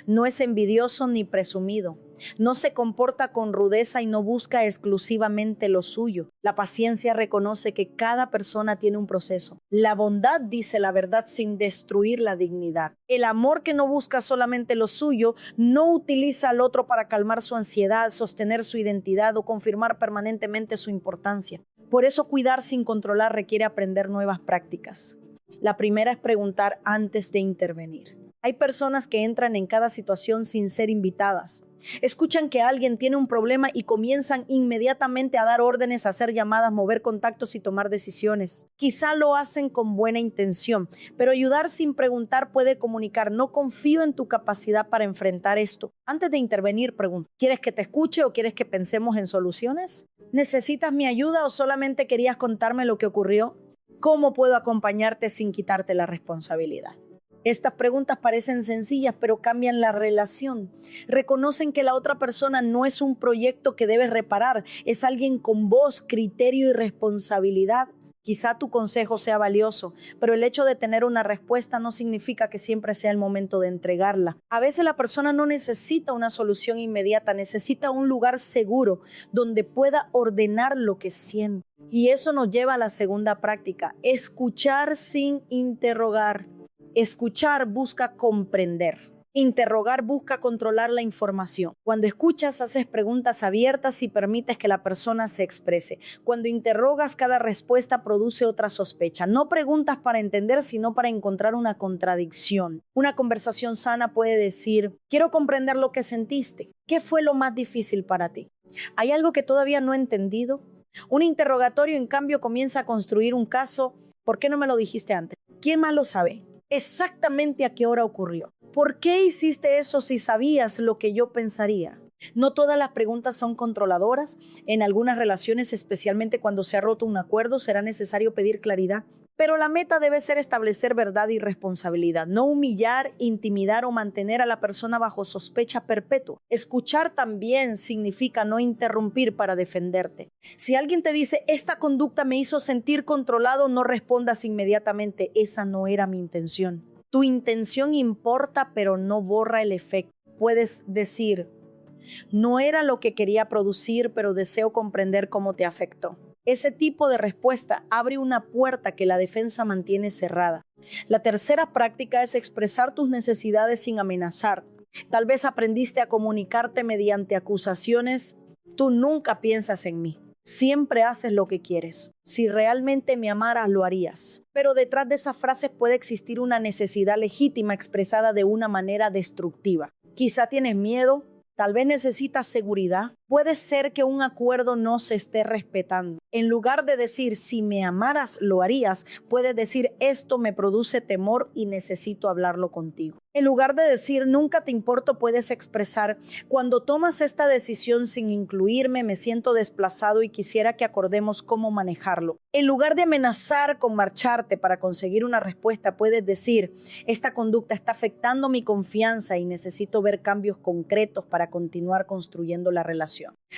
No es envidioso ni presumido. No se comporta con rudeza y no busca exclusivamente lo suyo. La paciencia reconoce que cada persona tiene un proceso. La bondad dice la verdad sin destruir la dignidad. El amor que no busca solamente lo suyo, no utiliza al otro para calmar su ansiedad, sostener su identidad o confirmar permanentemente su importancia. Por eso cuidar sin controlar requiere aprender nuevas prácticas. La primera es preguntar antes de intervenir. Hay personas que entran en cada situación sin ser invitadas. Escuchan que alguien tiene un problema y comienzan inmediatamente a dar órdenes, a hacer llamadas, mover contactos y tomar decisiones. Quizá lo hacen con buena intención, pero ayudar sin preguntar puede comunicar: no confío en tu capacidad para enfrentar esto. Antes de intervenir, pregunta: ¿quieres que te escuche o quieres que pensemos en soluciones? ¿Necesitas mi ayuda o solamente querías contarme lo que ocurrió? ¿Cómo puedo acompañarte sin quitarte la responsabilidad? Estas preguntas parecen sencillas, pero cambian la relación. Reconocen que la otra persona no es un proyecto que debes reparar, es alguien con voz, criterio y responsabilidad. Quizá tu consejo sea valioso, pero el hecho de tener una respuesta no significa que siempre sea el momento de entregarla. A veces la persona no necesita una solución inmediata, necesita un lugar seguro donde pueda ordenar lo que siente. Y eso nos lleva a la segunda práctica, escuchar sin interrogar. Escuchar busca comprender. Interrogar busca controlar la información. Cuando escuchas, haces preguntas abiertas y permites que la persona se exprese. Cuando interrogas, cada respuesta produce otra sospecha. No preguntas para entender, sino para encontrar una contradicción. Una conversación sana puede decir, quiero comprender lo que sentiste. ¿Qué fue lo más difícil para ti? ¿Hay algo que todavía no he entendido? Un interrogatorio, en cambio, comienza a construir un caso. ¿Por qué no me lo dijiste antes? ¿Quién más lo sabe? ¿Exactamente a qué hora ocurrió? ¿Por qué hiciste eso si sabías lo que yo pensaría? No todas las preguntas son controladoras. En algunas relaciones, especialmente cuando se ha roto un acuerdo, será necesario pedir claridad. Pero la meta debe ser establecer verdad y responsabilidad, no humillar, intimidar o mantener a la persona bajo sospecha perpetua. Escuchar también significa no interrumpir para defenderte. Si alguien te dice, esta conducta me hizo sentir controlado, no respondas inmediatamente, esa no era mi intención. Tu intención importa, pero no borra el efecto. Puedes decir, no era lo que quería producir, pero deseo comprender cómo te afectó. Ese tipo de respuesta abre una puerta que la defensa mantiene cerrada. La tercera práctica es expresar tus necesidades sin amenazar. Tal vez aprendiste a comunicarte mediante acusaciones. Tú nunca piensas en mí. Siempre haces lo que quieres. Si realmente me amaras, lo harías. Pero detrás de esas frases puede existir una necesidad legítima expresada de una manera destructiva. Quizá tienes miedo, tal vez necesitas seguridad. Puede ser que un acuerdo no se esté respetando. En lugar de decir, si me amaras, lo harías, puedes decir, esto me produce temor y necesito hablarlo contigo. En lugar de decir, nunca te importo, puedes expresar, cuando tomas esta decisión sin incluirme, me siento desplazado y quisiera que acordemos cómo manejarlo. En lugar de amenazar con marcharte para conseguir una respuesta, puedes decir, esta conducta está afectando mi confianza y necesito ver cambios concretos para continuar construyendo la relación.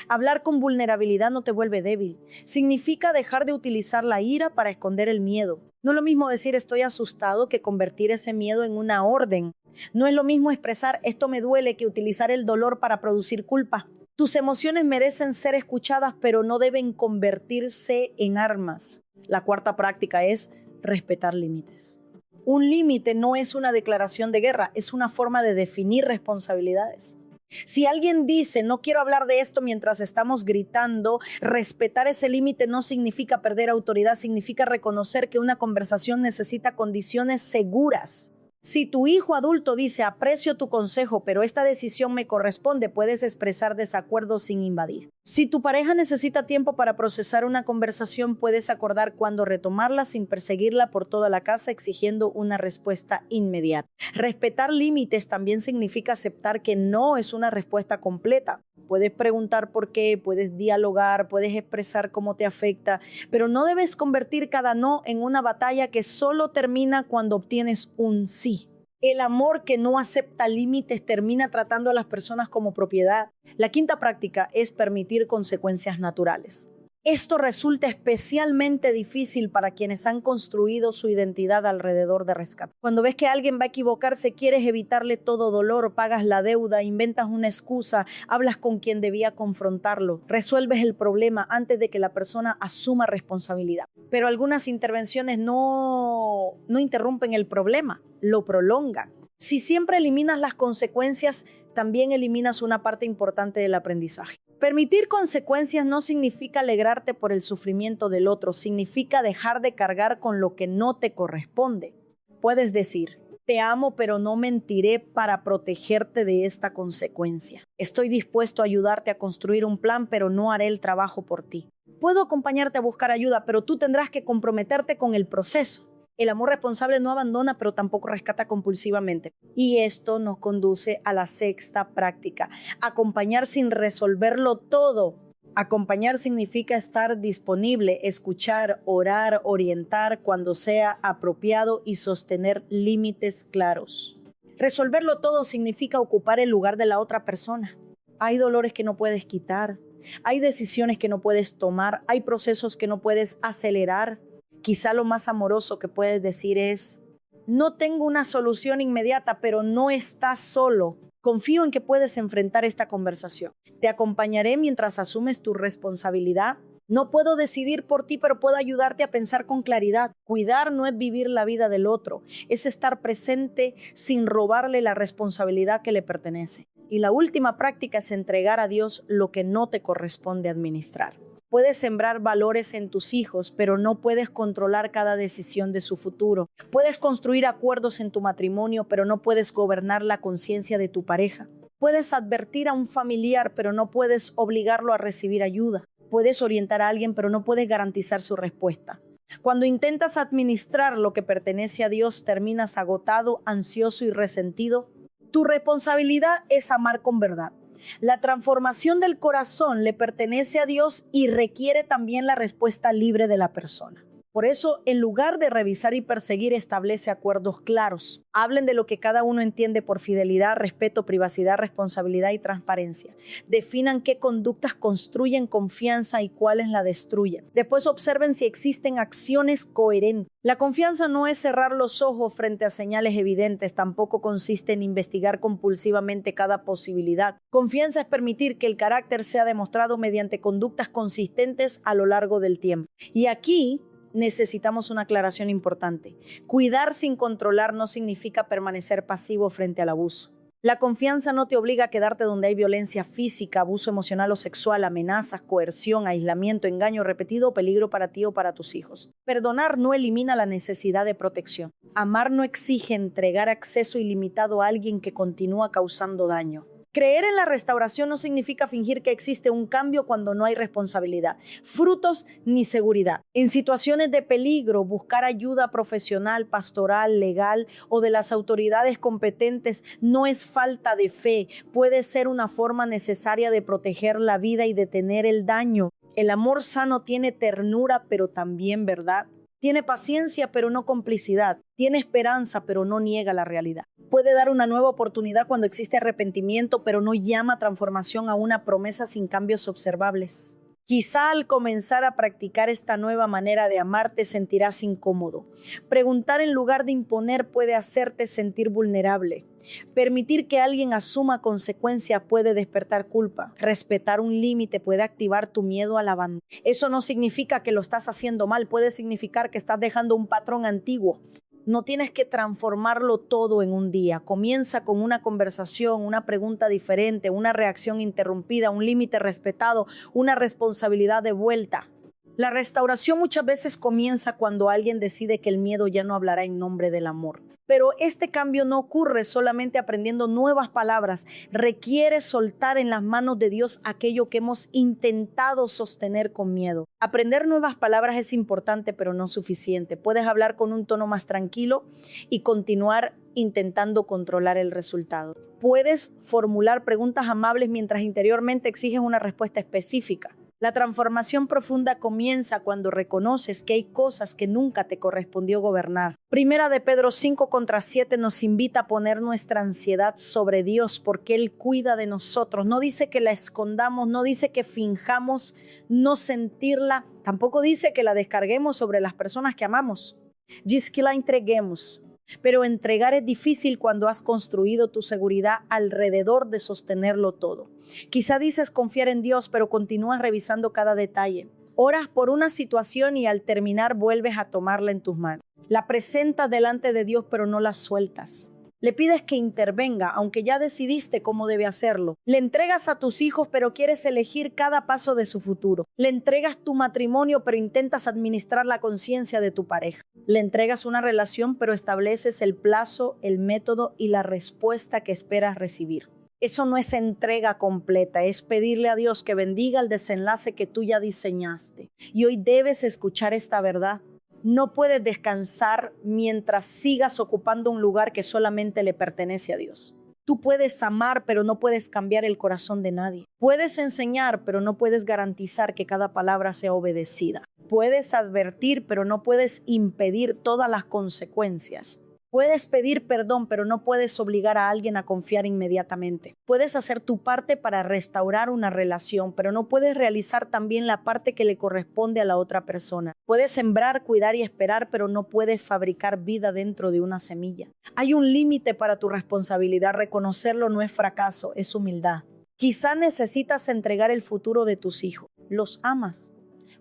Hablar con vulnerabilidad no te vuelve débil. Significa dejar de utilizar la ira para esconder el miedo. No es lo mismo decir estoy asustado que convertir ese miedo en una orden. No es lo mismo expresar esto me duele que utilizar el dolor para producir culpa. Tus emociones merecen ser escuchadas, pero no deben convertirse en armas. La cuarta práctica es respetar límites. Un límite no es una declaración de guerra, es una forma de definir responsabilidades. Si alguien dice, no quiero hablar de esto mientras estamos gritando, respetar ese límite no significa perder autoridad, significa reconocer que una conversación necesita condiciones seguras. Si tu hijo adulto dice, aprecio tu consejo, pero esta decisión me corresponde, puedes expresar desacuerdo sin invadir. Si tu pareja necesita tiempo para procesar una conversación, puedes acordar cuándo retomarla sin perseguirla por toda la casa exigiendo una respuesta inmediata. Respetar límites también significa aceptar que no es una respuesta completa. Puedes preguntar por qué, puedes dialogar, puedes expresar cómo te afecta, pero no debes convertir cada no en una batalla que solo termina cuando obtienes un sí. El amor que no acepta límites termina tratando a las personas como propiedad. La quinta práctica es permitir consecuencias naturales. Esto resulta especialmente difícil para quienes han construido su identidad alrededor de rescate. Cuando ves que alguien va a equivocarse, quieres evitarle todo dolor, pagas la deuda, inventas una excusa, hablas con quien debía confrontarlo, resuelves el problema antes de que la persona asuma responsabilidad. Pero algunas intervenciones no interrumpen el problema, lo prolongan. Si siempre eliminas las consecuencias, también eliminas una parte importante del aprendizaje. Permitir consecuencias no significa alegrarte por el sufrimiento del otro, significa dejar de cargar con lo que no te corresponde. Puedes decir, te amo pero no mentiré para protegerte de esta consecuencia. Estoy dispuesto a ayudarte a construir un plan, pero no haré el trabajo por ti. Puedo acompañarte a buscar ayuda, pero tú tendrás que comprometerte con el proceso. El amor responsable no abandona, pero tampoco rescata compulsivamente. Y esto nos conduce a la sexta práctica. Acompañar sin resolverlo todo. Acompañar significa estar disponible, escuchar, orar, orientar cuando sea apropiado y sostener límites claros. Resolverlo todo significa ocupar el lugar de la otra persona. Hay dolores que no puedes quitar. Hay decisiones que no puedes tomar. Hay procesos que no puedes acelerar. Quizá lo más amoroso que puedes decir es: no tengo una solución inmediata, pero no estás solo. Confío en que puedes enfrentar esta conversación. Te acompañaré mientras asumes tu responsabilidad. No puedo decidir por ti, pero puedo ayudarte a pensar con claridad. Cuidar no es vivir la vida del otro, es estar presente sin robarle la responsabilidad que le pertenece. Y la última práctica es entregar a Dios lo que no te corresponde administrar. Puedes sembrar valores en tus hijos, pero no puedes controlar cada decisión de su futuro. Puedes construir acuerdos en tu matrimonio, pero no puedes gobernar la conciencia de tu pareja. Puedes advertir a un familiar, pero no puedes obligarlo a recibir ayuda. Puedes orientar a alguien, pero no puedes garantizar su respuesta. Cuando intentas administrar lo que pertenece a Dios, terminas agotado, ansioso y resentido. Tu responsabilidad es amar con verdad. La transformación del corazón le pertenece a Dios y requiere también la respuesta libre de la persona. Por eso, en lugar de revisar y perseguir, establece acuerdos claros. Hablen de lo que cada uno entiende por fidelidad, respeto, privacidad, responsabilidad y transparencia. Definan qué conductas construyen confianza y cuáles la destruyen. Después observen si existen acciones coherentes. La confianza no es cerrar los ojos frente a señales evidentes, tampoco consiste en investigar compulsivamente cada posibilidad. Confianza es permitir que el carácter sea demostrado mediante conductas consistentes a lo largo del tiempo. Y aquí necesitamos una aclaración importante. Cuidar sin controlar no significa permanecer pasivo frente al abuso. La confianza no te obliga a quedarte donde hay violencia física, abuso emocional o sexual, amenazas, coerción, aislamiento, engaño repetido o peligro para ti o para tus hijos. Perdonar no elimina la necesidad de protección. Amar no exige entregar acceso ilimitado a alguien que continúa causando daño. Creer en la restauración no significa fingir que existe un cambio cuando no hay responsabilidad, frutos ni seguridad. En situaciones de peligro, buscar ayuda profesional, pastoral, legal o de las autoridades competentes no es falta de fe, puede ser una forma necesaria de proteger la vida y detener el daño. El amor sano tiene ternura, pero también verdad. Tiene paciencia, pero no complicidad. Tiene esperanza, pero no niega la realidad. Puede dar una nueva oportunidad cuando existe arrepentimiento, pero no llama transformación a una promesa sin cambios observables. Quizá al comenzar a practicar esta nueva manera de amar te sentirás incómodo. Preguntar en lugar de imponer puede hacerte sentir vulnerable. Permitir que alguien asuma consecuencias puede despertar culpa. Respetar un límite puede activar tu miedo al abandono. Eso no significa que lo estás haciendo mal, puede significar que estás dejando un patrón antiguo. No tienes que transformarlo todo en un día. Comienza con una conversación, una pregunta diferente, una reacción interrumpida, un límite respetado, una responsabilidad de vuelta. La restauración muchas veces comienza cuando alguien decide que el miedo ya no hablará en nombre del amor. Pero este cambio no ocurre solamente aprendiendo nuevas palabras. Requiere soltar en las manos de Dios aquello que hemos intentado sostener con miedo. Aprender nuevas palabras es importante, pero no suficiente. Puedes hablar con un tono más tranquilo y continuar intentando controlar el resultado. Puedes formular preguntas amables mientras interiormente exiges una respuesta específica. La transformación profunda comienza cuando reconoces que hay cosas que nunca te correspondió gobernar. Primera de Pedro 5:7 nos invita a poner nuestra ansiedad sobre Dios porque Él cuida de nosotros. No dice que la escondamos, no dice que finjamos no sentirla, tampoco dice que la descarguemos sobre las personas que amamos. Dice que la entreguemos. Pero entregar es difícil cuando has construido tu seguridad alrededor de sostenerlo todo. Quizá dices confiar en Dios, pero continúas revisando cada detalle. Oras por una situación y al terminar vuelves a tomarla en tus manos. La presentas delante de Dios, pero no la sueltas. Le pides que intervenga, aunque ya decidiste cómo debe hacerlo. Le entregas a tus hijos, pero quieres elegir cada paso de su futuro. Le entregas tu matrimonio, pero intentas administrar la conciencia de tu pareja. Le entregas una relación, pero estableces el plazo, el método y la respuesta que esperas recibir. Eso no es entrega completa, es pedirle a Dios que bendiga el desenlace que tú ya diseñaste. Y hoy debes escuchar esta verdad. No puedes descansar mientras sigas ocupando un lugar que solamente le pertenece a Dios. Tú puedes amar, pero no puedes cambiar el corazón de nadie. Puedes enseñar, pero no puedes garantizar que cada palabra sea obedecida. Puedes advertir, pero no puedes impedir todas las consecuencias. Puedes pedir perdón, pero no puedes obligar a alguien a confiar inmediatamente. Puedes hacer tu parte para restaurar una relación, pero no puedes realizar también la parte que le corresponde a la otra persona. Puedes sembrar, cuidar y esperar, pero no puedes fabricar vida dentro de una semilla. Hay un límite para tu responsabilidad. Reconocerlo no es fracaso, es humildad. Quizá necesitas entregar el futuro de tus hijos. Los amas.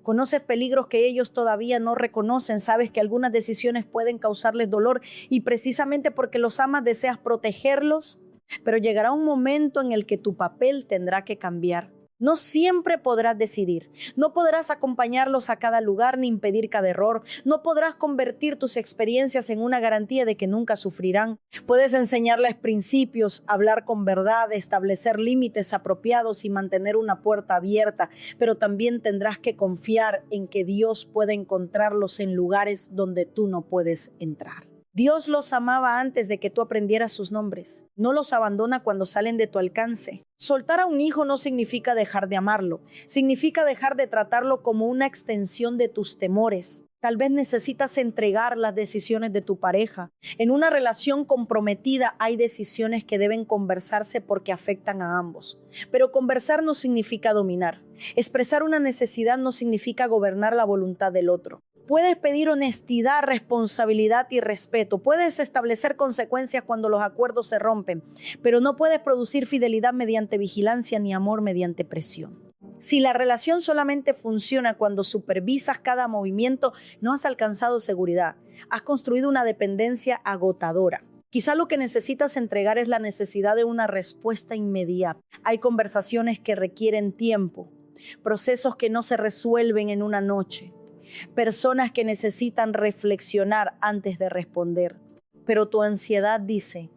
Conoces peligros que ellos todavía no reconocen, sabes que algunas decisiones pueden causarles dolor y precisamente porque los amas deseas protegerlos, pero llegará un momento en el que tu papel tendrá que cambiar. No siempre podrás decidir, no podrás acompañarlos a cada lugar ni impedir cada error, no podrás convertir tus experiencias en una garantía de que nunca sufrirán. Puedes enseñarles principios, hablar con verdad, establecer límites apropiados y mantener una puerta abierta, pero también tendrás que confiar en que Dios puede encontrarlos en lugares donde tú no puedes entrar. Dios los amaba antes de que tú aprendieras sus nombres. No los abandona cuando salen de tu alcance. Soltar a un hijo no significa dejar de amarlo. Significa dejar de tratarlo como una extensión de tus temores. Tal vez necesitas entregar las decisiones de tu pareja. En una relación comprometida hay decisiones que deben conversarse porque afectan a ambos. Pero conversar no significa dominar. Expresar una necesidad no significa gobernar la voluntad del otro. Puedes pedir honestidad, responsabilidad y respeto. Puedes establecer consecuencias cuando los acuerdos se rompen, pero no puedes producir fidelidad mediante vigilancia ni amor mediante presión. Si la relación solamente funciona cuando supervisas cada movimiento, no has alcanzado seguridad. Has construido una dependencia agotadora. Quizá lo que necesitas entregar es la necesidad de una respuesta inmediata. Hay conversaciones que requieren tiempo, procesos que no se resuelven en una noche. Personas que necesitan reflexionar antes de responder. Pero tu ansiedad dice,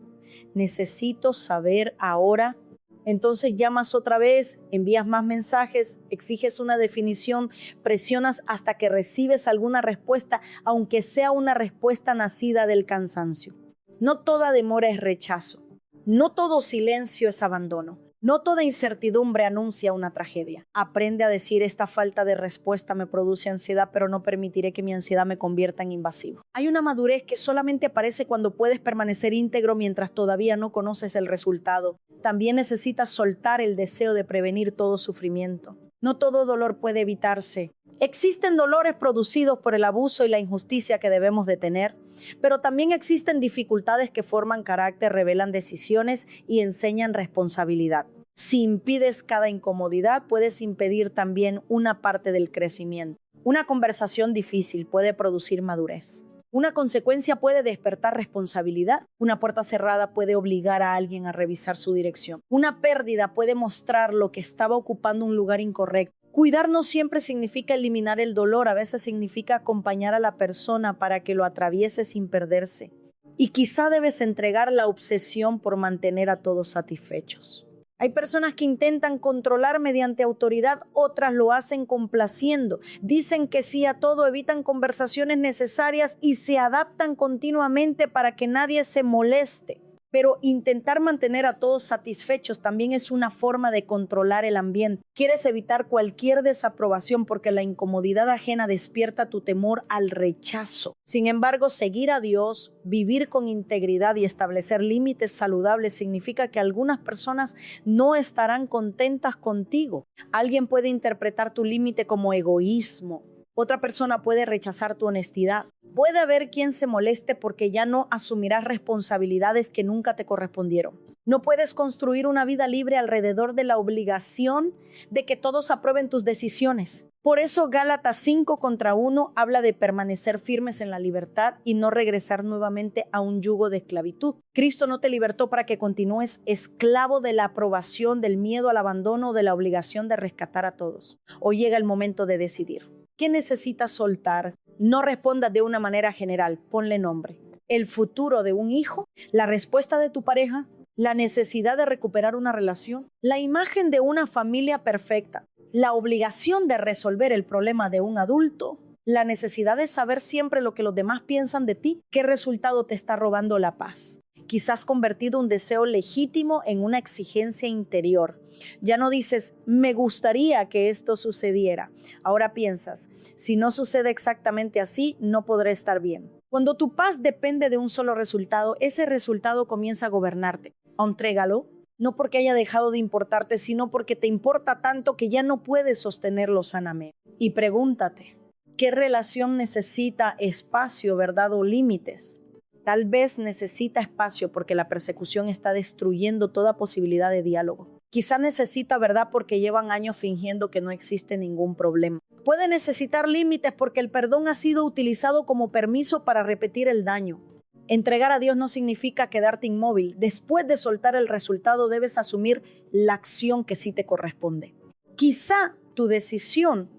necesito saber ahora. Entonces llamas otra vez, envías más mensajes, exiges una definición, presionas hasta que recibes alguna respuesta, aunque sea una respuesta nacida del cansancio. No toda demora es rechazo. No todo silencio es abandono. No toda incertidumbre anuncia una tragedia. Aprende a decir: esta falta de respuesta me produce ansiedad, pero no permitiré que mi ansiedad me convierta en invasivo. Hay una madurez que solamente aparece cuando puedes permanecer íntegro mientras todavía no conoces el resultado. También necesitas soltar el deseo de prevenir todo sufrimiento. No todo dolor puede evitarse. Existen dolores producidos por el abuso y la injusticia que debemos detener, pero también existen dificultades que forman carácter, revelan decisiones y enseñan responsabilidad. Si impides cada incomodidad, puedes impedir también una parte del crecimiento. Una conversación difícil puede producir madurez. Una consecuencia puede despertar responsabilidad. Una puerta cerrada puede obligar a alguien a revisar su dirección. Una pérdida puede mostrar lo que estaba ocupando un lugar incorrecto. Cuidar no siempre significa eliminar el dolor, a veces significa acompañar a la persona para que lo atraviese sin perderse. Y quizá debes entregar la obsesión por mantener a todos satisfechos. Hay personas que intentan controlar mediante autoridad, otras lo hacen complaciendo. Dicen que sí a todo, evitan conversaciones necesarias y se adaptan continuamente para que nadie se moleste. Pero intentar mantener a todos satisfechos también es una forma de controlar el ambiente. Quieres evitar cualquier desaprobación porque la incomodidad ajena despierta tu temor al rechazo. Sin embargo, seguir a Dios, vivir con integridad y establecer límites saludables significa que algunas personas no estarán contentas contigo. Alguien puede interpretar tu límite como egoísmo. Otra persona puede rechazar tu honestidad. Puede haber quien se moleste porque ya no asumirás responsabilidades que nunca te correspondieron. No puedes construir una vida libre alrededor de la obligación de que todos aprueben tus decisiones. Por eso Gálatas 5:1 habla de permanecer firmes en la libertad y no regresar nuevamente a un yugo de esclavitud. Cristo no te libertó para que continúes esclavo de la aprobación, del miedo al abandono o de la obligación de rescatar a todos. Hoy llega el momento de decidir. ¿Qué necesitas soltar? No respondas de una manera general, ponle nombre. El futuro de un hijo, la respuesta de tu pareja, la necesidad de recuperar una relación, la imagen de una familia perfecta, la obligación de resolver el problema de un adulto, la necesidad de saber siempre lo que los demás piensan de ti. ¿Qué resultado te está robando la paz? Quizás convertido un deseo legítimo en una exigencia interior. Ya no dices, me gustaría que esto sucediera. Ahora piensas, si no sucede exactamente así, no podré estar bien. Cuando tu paz depende de un solo resultado, ese resultado comienza a gobernarte. Entrégalo, no porque haya dejado de importarte, sino porque te importa tanto que ya no puedes sostenerlo sanamente. Y pregúntate, ¿qué relación necesita espacio, verdad o límites? Tal vez necesita espacio porque la persecución está destruyendo toda posibilidad de diálogo. Quizá necesita verdad porque llevan años fingiendo que no existe ningún problema. Puede necesitar límites porque el perdón ha sido utilizado como permiso para repetir el daño. Entregar a Dios no significa quedarte inmóvil. Después de soltar el resultado, debes asumir la acción que sí te corresponde. Quizá tu decisión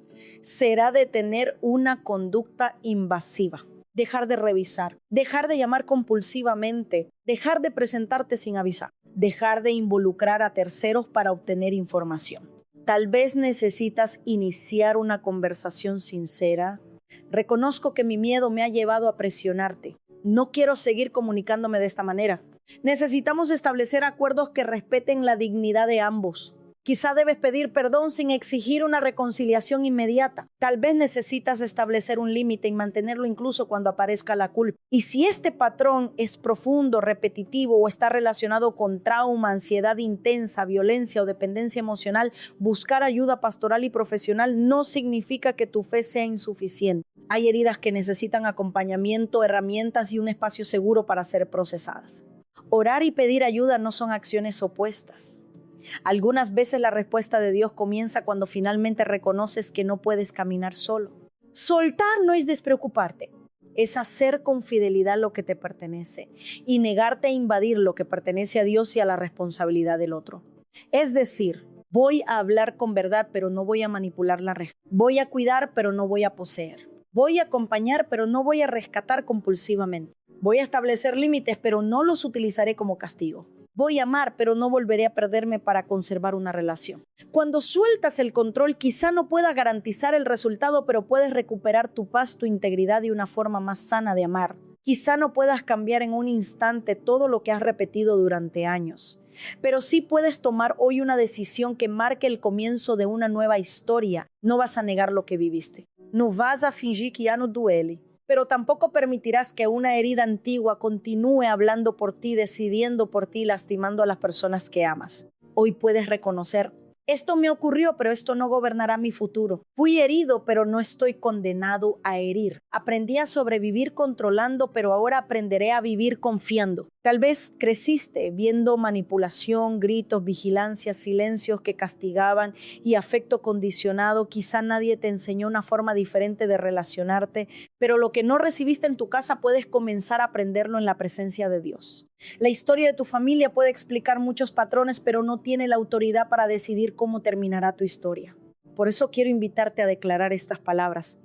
será de tener una conducta invasiva. Dejar de revisar, dejar de llamar compulsivamente, dejar de presentarte sin avisar, dejar de involucrar a terceros para obtener información. Tal vez necesitas iniciar una conversación sincera. Reconozco que mi miedo me ha llevado a presionarte. No quiero seguir comunicándome de esta manera. Necesitamos establecer acuerdos que respeten la dignidad de ambos. Quizá debes pedir perdón sin exigir una reconciliación inmediata. Tal vez necesitas establecer un límite y mantenerlo incluso cuando aparezca la culpa. Y si este patrón es profundo, repetitivo o está relacionado con trauma, ansiedad intensa, violencia o dependencia emocional, buscar ayuda pastoral y profesional no significa que tu fe sea insuficiente. Hay heridas que necesitan acompañamiento, herramientas y un espacio seguro para ser procesadas. Orar y pedir ayuda no son acciones opuestas. Algunas veces la respuesta de Dios comienza cuando finalmente reconoces que no puedes caminar solo. Soltar no es despreocuparte, es hacer con fidelidad lo que te pertenece y negarte a invadir lo que pertenece a Dios y a la responsabilidad del otro. Es decir, voy a hablar con verdad, pero no voy a manipular la reja. Voy a cuidar, pero no voy a poseer. Voy a acompañar, pero no voy a rescatar compulsivamente. Voy a establecer límites, pero no los utilizaré como castigo. Voy a amar, pero no volveré a perderme para conservar una relación. Cuando sueltas el control, quizá no pueda garantizar el resultado, pero puedes recuperar tu paz, tu integridad y una forma más sana de amar. Quizá no puedas cambiar en un instante todo lo que has repetido durante años, pero sí puedes tomar hoy una decisión que marque el comienzo de una nueva historia. No vas a negar lo que viviste. No vas a fingir que ya no duele. Pero tampoco permitirás que una herida antigua continúe hablando por ti, decidiendo por ti, lastimando a las personas que amas. Hoy puedes reconocer, esto me ocurrió, pero esto no gobernará mi futuro. Fui herido, pero no estoy condenado a herir. Aprendí a sobrevivir controlando, pero ahora aprenderé a vivir confiando. Tal vez creciste viendo manipulación, gritos, vigilancia, silencios que castigaban y afecto condicionado. Quizá nadie te enseñó una forma diferente de relacionarte, pero lo que no recibiste en tu casa puedes comenzar a aprenderlo en la presencia de Dios. La historia de tu familia puede explicar muchos patrones, pero no tiene la autoridad para decidir cómo terminará tu historia. Por eso quiero invitarte a declarar estas palabras.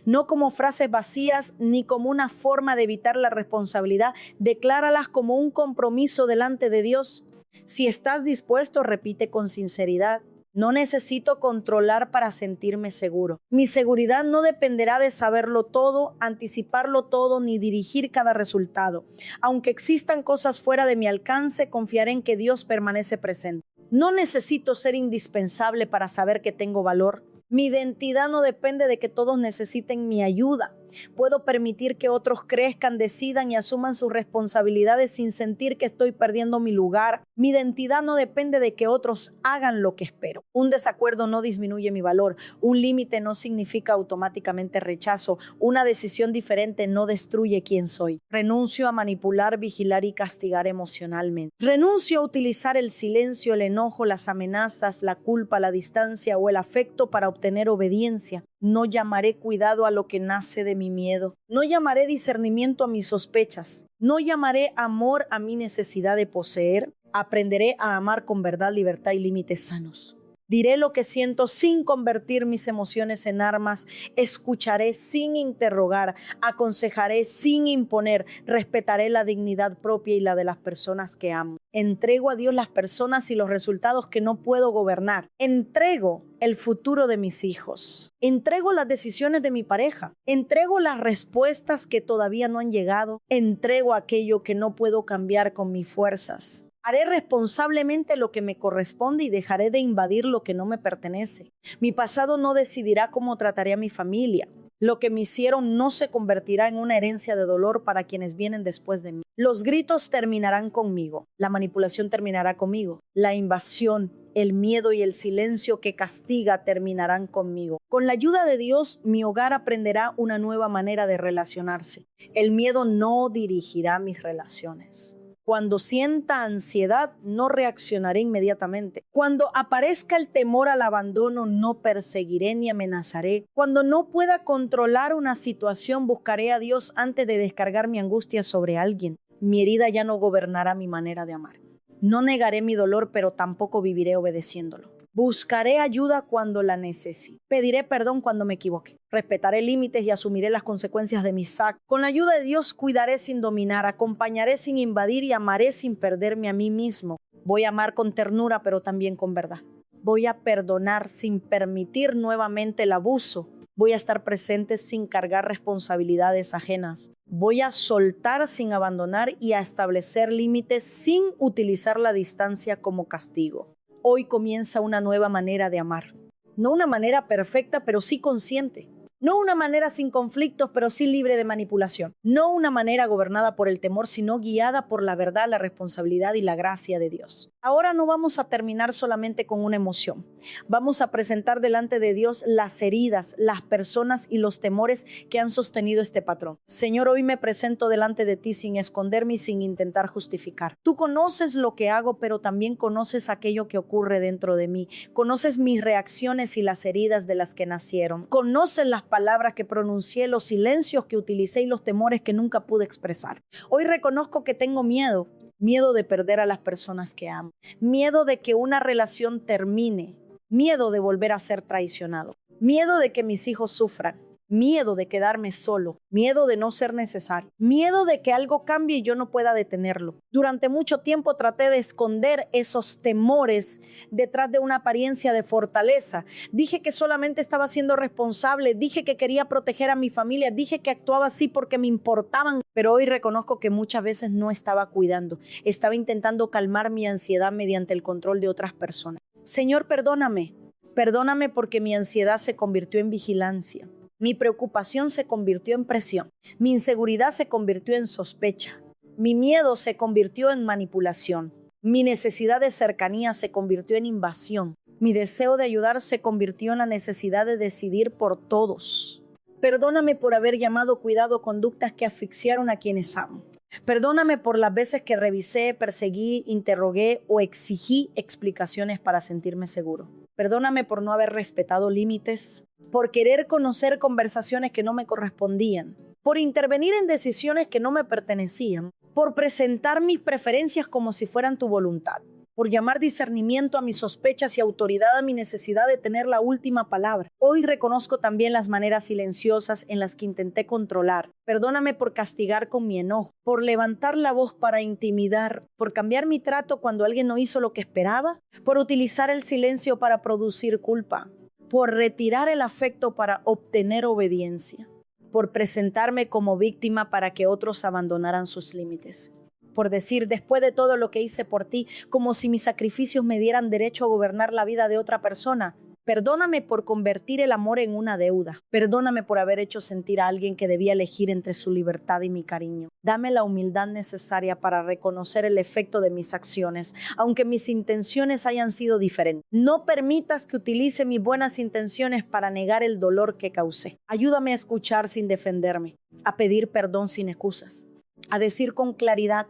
No como frases vacías ni como una forma de evitar la responsabilidad, decláralas como un compromiso delante de Dios. Si estás dispuesto, repite con sinceridad. No necesito controlar para sentirme seguro. Mi seguridad no dependerá de saberlo todo, anticiparlo todo, ni dirigir cada resultado. Aunque existan cosas fuera de mi alcance, confiaré en que Dios permanece presente. No necesito ser indispensable para saber que tengo valor. Mi identidad no depende de que todos necesiten mi ayuda. Puedo permitir que otros crezcan, decidan y asuman sus responsabilidades sin sentir que estoy perdiendo mi lugar. Mi identidad no depende de que otros hagan lo que espero. Un desacuerdo no disminuye mi valor. Un límite no significa automáticamente rechazo. Una decisión diferente no destruye quién soy. Renuncio a manipular, vigilar y castigar emocionalmente. Renuncio a utilizar el silencio, el enojo, las amenazas, la culpa, la distancia o el afecto para obtener obediencia. No llamaré cuidado a lo que nace de mi miedo. No llamaré discernimiento a mis sospechas. No llamaré amor a mi necesidad de poseer. Aprenderé a amar con verdad, libertad y límites sanos. Diré lo que siento sin convertir mis emociones en armas. Escucharé sin interrogar. Aconsejaré sin imponer. Respetaré la dignidad propia y la de las personas que amo. Entrego a Dios las personas y los resultados que no puedo gobernar. Entrego el futuro de mis hijos. Entrego las decisiones de mi pareja. Entrego las respuestas que todavía no han llegado. Entrego aquello que no puedo cambiar con mis fuerzas. Haré responsablemente lo que me corresponde y dejaré de invadir lo que no me pertenece. Mi pasado no decidirá cómo trataré a mi familia. Lo que me hicieron no se convertirá en una herencia de dolor para quienes vienen después de mí. Los gritos terminarán conmigo. La manipulación terminará conmigo. La invasión, el miedo y el silencio que castiga terminarán conmigo. Con la ayuda de Dios, mi hogar aprenderá una nueva manera de relacionarse. El miedo no dirigirá mis relaciones. Cuando sienta ansiedad, no reaccionaré inmediatamente. Cuando aparezca el temor al abandono, no perseguiré ni amenazaré. Cuando no pueda controlar una situación, buscaré a Dios antes de descargar mi angustia sobre alguien. Mi herida ya no gobernará mi manera de amar. No negaré mi dolor, pero tampoco viviré obedeciéndolo. Buscaré ayuda cuando la necesite. Pediré perdón cuando me equivoque. Respetaré límites y asumiré las consecuencias de mis actos. Con la ayuda de Dios cuidaré sin dominar, acompañaré sin invadir y amaré sin perderme a mí mismo. Voy a amar con ternura, pero también con verdad. Voy a perdonar sin permitir nuevamente el abuso. Voy a estar presente sin cargar responsabilidades ajenas. Voy a soltar sin abandonar y a establecer límites sin utilizar la distancia como castigo. Hoy comienza una nueva manera de amar. No una manera perfecta, pero sí consciente. No una manera sin conflictos, pero sí libre de manipulación. No una manera gobernada por el temor, sino guiada por la verdad, la responsabilidad y la gracia de Dios. Ahora no vamos a terminar solamente con una emoción. Vamos a presentar delante de Dios las heridas, las personas y los temores que han sostenido este patrón. Señor, hoy me presento delante de ti sin esconderme y sin intentar justificar. Tú conoces lo que hago, pero también conoces aquello que ocurre dentro de mí. Conoces mis reacciones y las heridas de las que nacieron. Conoces las palabras que pronuncié, los silencios que utilicé y los temores que nunca pude expresar. Hoy reconozco que tengo miedo. Miedo de perder a las personas que amo. Miedo de que una relación termine. Miedo de volver a ser traicionado. Miedo de que mis hijos sufran. Miedo de quedarme solo. Miedo de no ser necesario. Miedo de que algo cambie y yo no pueda detenerlo. Durante mucho tiempo traté de esconder esos temores detrás de una apariencia de fortaleza. Dije que solamente estaba siendo responsable. Dije que quería proteger a mi familia. Dije que actuaba así porque me importaban. Pero hoy reconozco que muchas veces no estaba cuidando. Estaba intentando calmar mi ansiedad mediante el control de otras personas. Señor, perdóname. Perdóname porque mi ansiedad se convirtió en vigilancia. Mi preocupación se convirtió en presión. Mi inseguridad se convirtió en sospecha. Mi miedo se convirtió en manipulación. Mi necesidad de cercanía se convirtió en invasión. Mi deseo de ayudar se convirtió en la necesidad de decidir por todos. Perdóname por haber llamado cuidado conductas que asfixiaron a quienes amo. Perdóname por las veces que revisé, perseguí, interrogué o exigí explicaciones para sentirme seguro. Perdóname por no haber respetado límites, por querer conocer conversaciones que no me correspondían, por intervenir en decisiones que no me pertenecían, por presentar mis preferencias como si fueran tu voluntad, por llamar discernimiento a mis sospechas y autoridad a mi necesidad de tener la última palabra. Hoy reconozco también las maneras silenciosas en las que intenté controlar. Perdóname por castigar con mi enojo, por levantar la voz para intimidar, por cambiar mi trato cuando alguien no hizo lo que esperaba, por utilizar el silencio para producir culpa, por retirar el afecto para obtener obediencia, por presentarme como víctima para que otros abandonaran sus límites, por decir después de todo lo que hice por ti, como si mis sacrificios me dieran derecho a gobernar la vida de otra persona. Perdóname por convertir el amor en una deuda. Perdóname por haber hecho sentir a alguien que debía elegir entre su libertad y mi cariño. Dame la humildad necesaria para reconocer el efecto de mis acciones, aunque mis intenciones hayan sido diferentes. No permitas que utilice mis buenas intenciones para negar el dolor que causé. Ayúdame a escuchar sin defenderme, a pedir perdón sin excusas, a decir con claridad: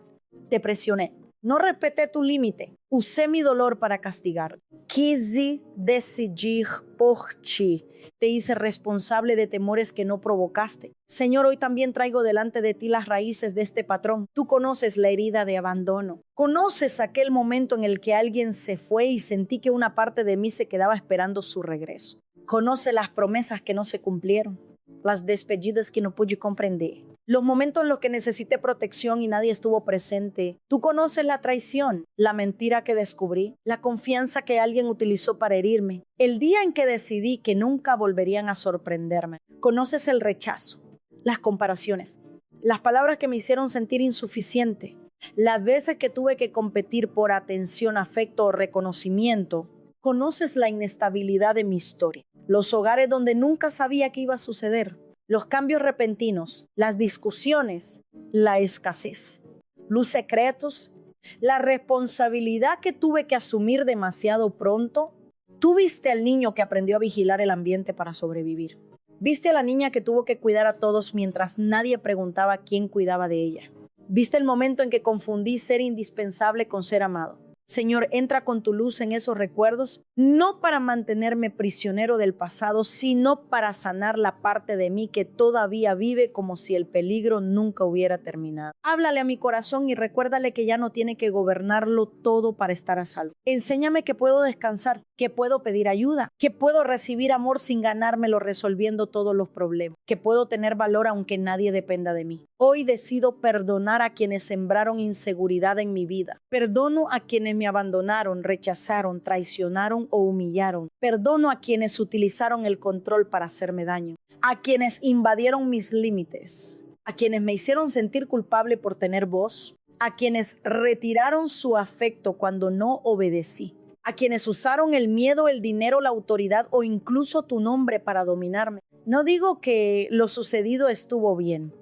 te presioné. No respeté tu límite. Usé mi dolor para castigar. Quise decidir por ti. Te hice responsable de temores que no provocaste. Señor, hoy también traigo delante de ti las raíces de este patrón. Tú conoces la herida de abandono. Conoces aquel momento en el que alguien se fue y sentí que una parte de mí se quedaba esperando su regreso. Conoce las promesas que no se cumplieron, las despedidas que no pude comprender, los momentos en los que necesité protección y nadie estuvo presente. Tú conoces la traición, la mentira que descubrí, la confianza que alguien utilizó para herirme, el día en que decidí que nunca volverían a sorprenderme. Conoces el rechazo, las comparaciones, las palabras que me hicieron sentir insuficiente, las veces que tuve que competir por atención, afecto o reconocimiento. Conoces la inestabilidad de mi historia, los hogares donde nunca sabía qué iba a suceder, los cambios repentinos, las discusiones, la escasez, los secretos, la responsabilidad que tuve que asumir demasiado pronto. Tú viste al niño que aprendió a vigilar el ambiente para sobrevivir. Viste a la niña que tuvo que cuidar a todos mientras nadie preguntaba quién cuidaba de ella. Viste el momento en que confundí ser indispensable con ser amado. Señor, entra con tu luz en esos recuerdos, no para mantenerme prisionero del pasado, sino para sanar la parte de mí que todavía vive como si el peligro nunca hubiera terminado. Háblale a mi corazón y recuérdale que ya no tiene que gobernarlo todo para estar a salvo. Enséñame que puedo descansar, que puedo pedir ayuda, que puedo recibir amor sin ganármelo resolviendo todos los problemas, que puedo tener valor aunque nadie dependa de mí. Hoy decido perdonar a quienes sembraron inseguridad en mi vida. Perdono a quienes me abandonaron, rechazaron, traicionaron o humillaron. Perdono a quienes utilizaron el control para hacerme daño. A quienes invadieron mis límites. A quienes me hicieron sentir culpable por tener voz. A quienes retiraron su afecto cuando no obedecí. A quienes usaron el miedo, el dinero, la autoridad o incluso tu nombre para dominarme. No digo que lo sucedido estuvo bien.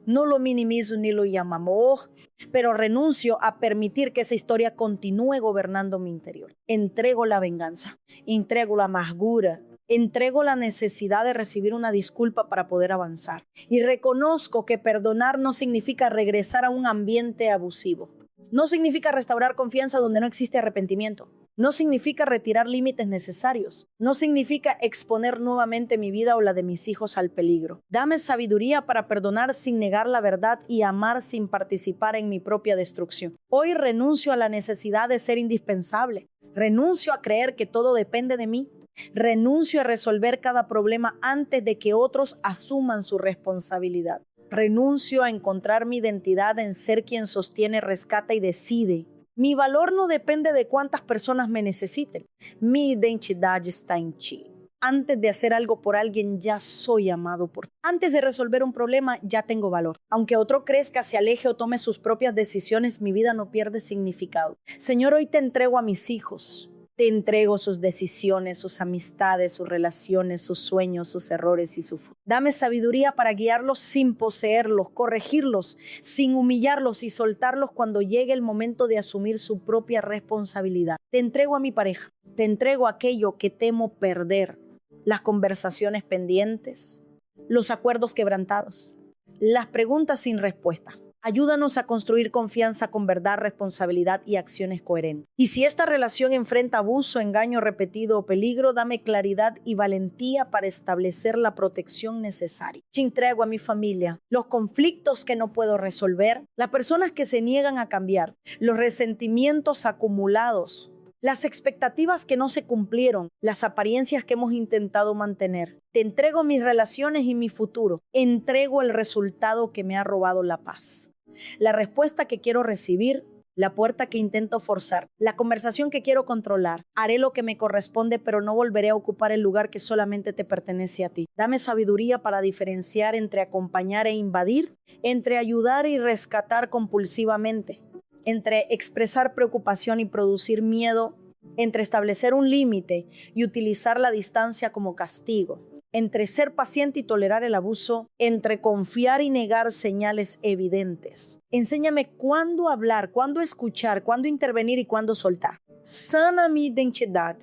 No lo minimizo ni lo llamamos, pero renuncio a permitir que esa historia continúe gobernando mi interior. Entrego la venganza, entrego la amargura, entrego la necesidad de recibir una disculpa para poder avanzar. Y reconozco que perdonar no significa regresar a un ambiente abusivo. No significa restaurar confianza donde no existe arrepentimiento. No significa retirar límites necesarios. No significa exponer nuevamente mi vida o la de mis hijos al peligro. Dame sabiduría para perdonar sin negar la verdad y amar sin participar en mi propia destrucción. Hoy renuncio a la necesidad de ser indispensable. Renuncio a creer que todo depende de mí. Renuncio a resolver cada problema antes de que otros asuman su responsabilidad. Renuncio a encontrar mi identidad en ser quien sostiene, rescata y decide. Mi valor no depende de cuántas personas me necesiten. Mi identidad está en ti. Antes de hacer algo por alguien, ya soy amado por ti. Antes de resolver un problema, ya tengo valor. Aunque otro crezca, se aleje o tome sus propias decisiones, mi vida no pierde significado. Señor, hoy te entrego a mis hijos. Te entrego sus decisiones, sus amistades, sus relaciones, sus sueños, sus errores y su futuro. Dame sabiduría para guiarlos sin poseerlos, corregirlos sin humillarlos y soltarlos cuando llegue el momento de asumir su propia responsabilidad. Te entrego a mi pareja, te entrego aquello que temo perder, las conversaciones pendientes, los acuerdos quebrantados, las preguntas sin respuesta. Ayúdanos a construir confianza con verdad, responsabilidad y acciones coherentes. Y si esta relación enfrenta abuso, engaño repetido o peligro, dame claridad y valentía para establecer la protección necesaria. Te entrego a mi familia los conflictos que no puedo resolver, las personas que se niegan a cambiar, los resentimientos acumulados, las expectativas que no se cumplieron, las apariencias que hemos intentado mantener. Te entrego mis relaciones y mi futuro. Entrego el resultado que me ha robado la paz, la respuesta que quiero recibir, la puerta que intento forzar, la conversación que quiero controlar. Haré lo que me corresponde, pero no volveré a ocupar el lugar que solamente te pertenece a ti. Dame sabiduría para diferenciar entre acompañar e invadir, entre ayudar y rescatar compulsivamente, entre expresar preocupación y producir miedo, entre establecer un límite y utilizar la distancia como castigo, entre ser paciente y tolerar el abuso, entre confiar y negar señales evidentes. Enséñame cuándo hablar, cuándo escuchar, cuándo intervenir y cuándo soltar. Sana mi identidad,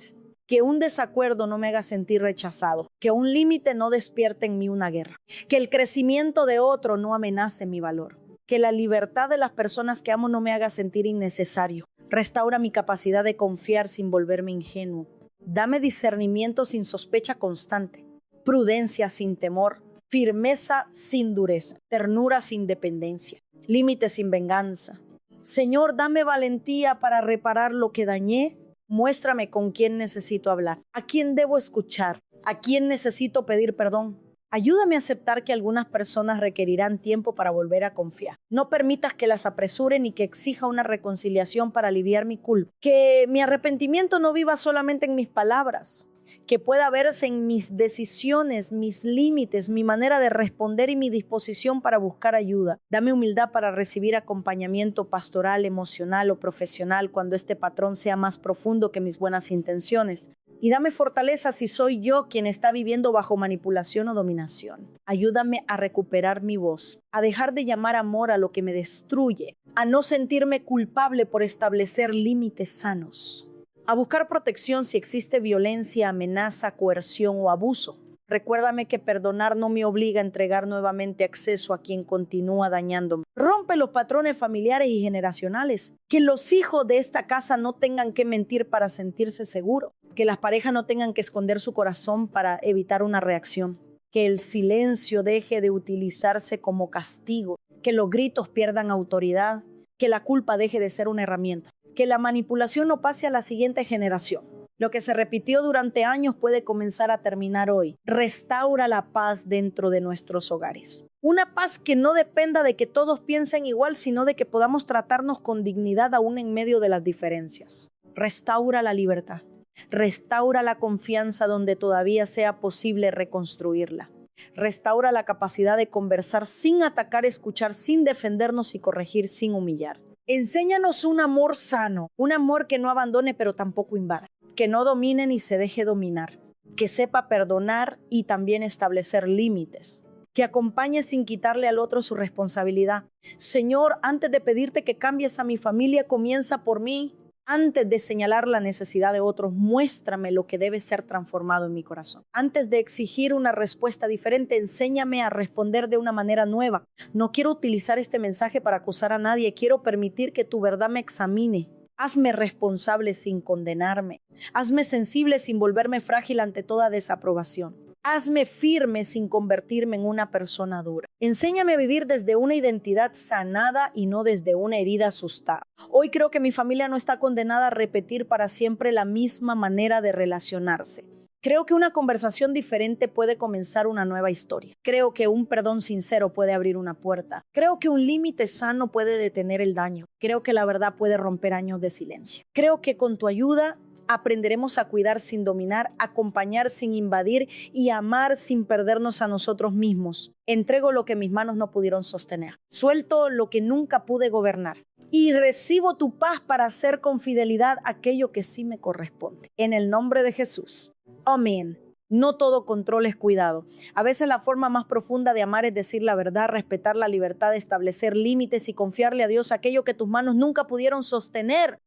que un desacuerdo no me haga sentir rechazado, que un límite no despierte en mí una guerra, que el crecimiento de otro no amenace mi valor, que la libertad de las personas que amo no me haga sentir innecesario. Restaura mi capacidad de confiar sin volverme ingenuo. Dame discernimiento sin sospecha constante, prudencia sin temor, firmeza sin dureza, ternura sin dependencia, límites sin venganza. Señor, dame valentía para reparar lo que dañé. Muéstrame con quién necesito hablar, a quién debo escuchar, a quién necesito pedir perdón. Ayúdame a aceptar que algunas personas requerirán tiempo para volver a confiar. No permitas que las apresure ni que exija una reconciliación para aliviar mi culpa. Que mi arrepentimiento no viva solamente en mis palabras, que pueda verse en mis decisiones, mis límites, mi manera de responder y mi disposición para buscar ayuda. Dame humildad para recibir acompañamiento pastoral, emocional o profesional cuando este patrón sea más profundo que mis buenas intenciones. Y dame fortaleza si soy yo quien está viviendo bajo manipulación o dominación. Ayúdame a recuperar mi voz, a dejar de llamar amor a lo que me destruye, a no sentirme culpable por establecer límites sanos, a buscar protección si existe violencia, amenaza, coerción o abuso. Recuérdame que perdonar no me obliga a entregar nuevamente acceso a quien continúa dañándome. Rompe los patrones familiares y generacionales. Que los hijos de esta casa no tengan que mentir para sentirse seguros. Que las parejas no tengan que esconder su corazón para evitar una reacción. Que el silencio deje de utilizarse como castigo. Que los gritos pierdan autoridad. Que la culpa deje de ser una herramienta. Que la manipulación no pase a la siguiente generación. Lo que se repitió durante años puede comenzar a terminar hoy. Restaura la paz dentro de nuestros hogares. Una paz que no dependa de que todos piensen igual, sino de que podamos tratarnos con dignidad aún en medio de las diferencias. Restaura la libertad. Restaura la confianza donde todavía sea posible reconstruirla. Restaura la capacidad de conversar sin atacar, escuchar sin defendernos y corregir sin humillar. Enséñanos un amor sano, un amor que no abandone pero tampoco invada. Que no domine ni se deje dominar, que sepa perdonar y también establecer límites, que acompañe sin quitarle al otro su responsabilidad. Señor, antes de pedirte que cambies a mi familia, comienza por mí. Antes de señalar la necesidad de otros, muéstrame lo que debe ser transformado en mi corazón. Antes de exigir una respuesta diferente, enséñame a responder de una manera nueva. No quiero utilizar este mensaje para acusar a nadie, quiero permitir que tu verdad me examine. Hazme responsable sin condenarme. Hazme sensible sin volverme frágil ante toda desaprobación. Hazme firme sin convertirme en una persona dura. Enséñame a vivir desde una identidad sanada y no desde una herida asustada. Hoy creo que mi familia no está condenada a repetir para siempre la misma manera de relacionarse. Creo que una conversación diferente puede comenzar una nueva historia. Creo que un perdón sincero puede abrir una puerta. Creo que un límite sano puede detener el daño. Creo que la verdad puede romper años de silencio. Creo que con tu ayuda aprenderemos a cuidar sin dominar, acompañar sin invadir y amar sin perdernos a nosotros mismos. Entrego lo que mis manos no pudieron sostener. Suelto lo que nunca pude gobernar. Y recibo tu paz para hacer con fidelidad aquello que sí me corresponde. En el nombre de Jesús. Amén. No todo control es cuidado. A veces la forma más profunda de amar es decir la verdad, respetar la libertad, establecer límites y confiarle a Dios aquello que tus manos nunca pudieron sostener.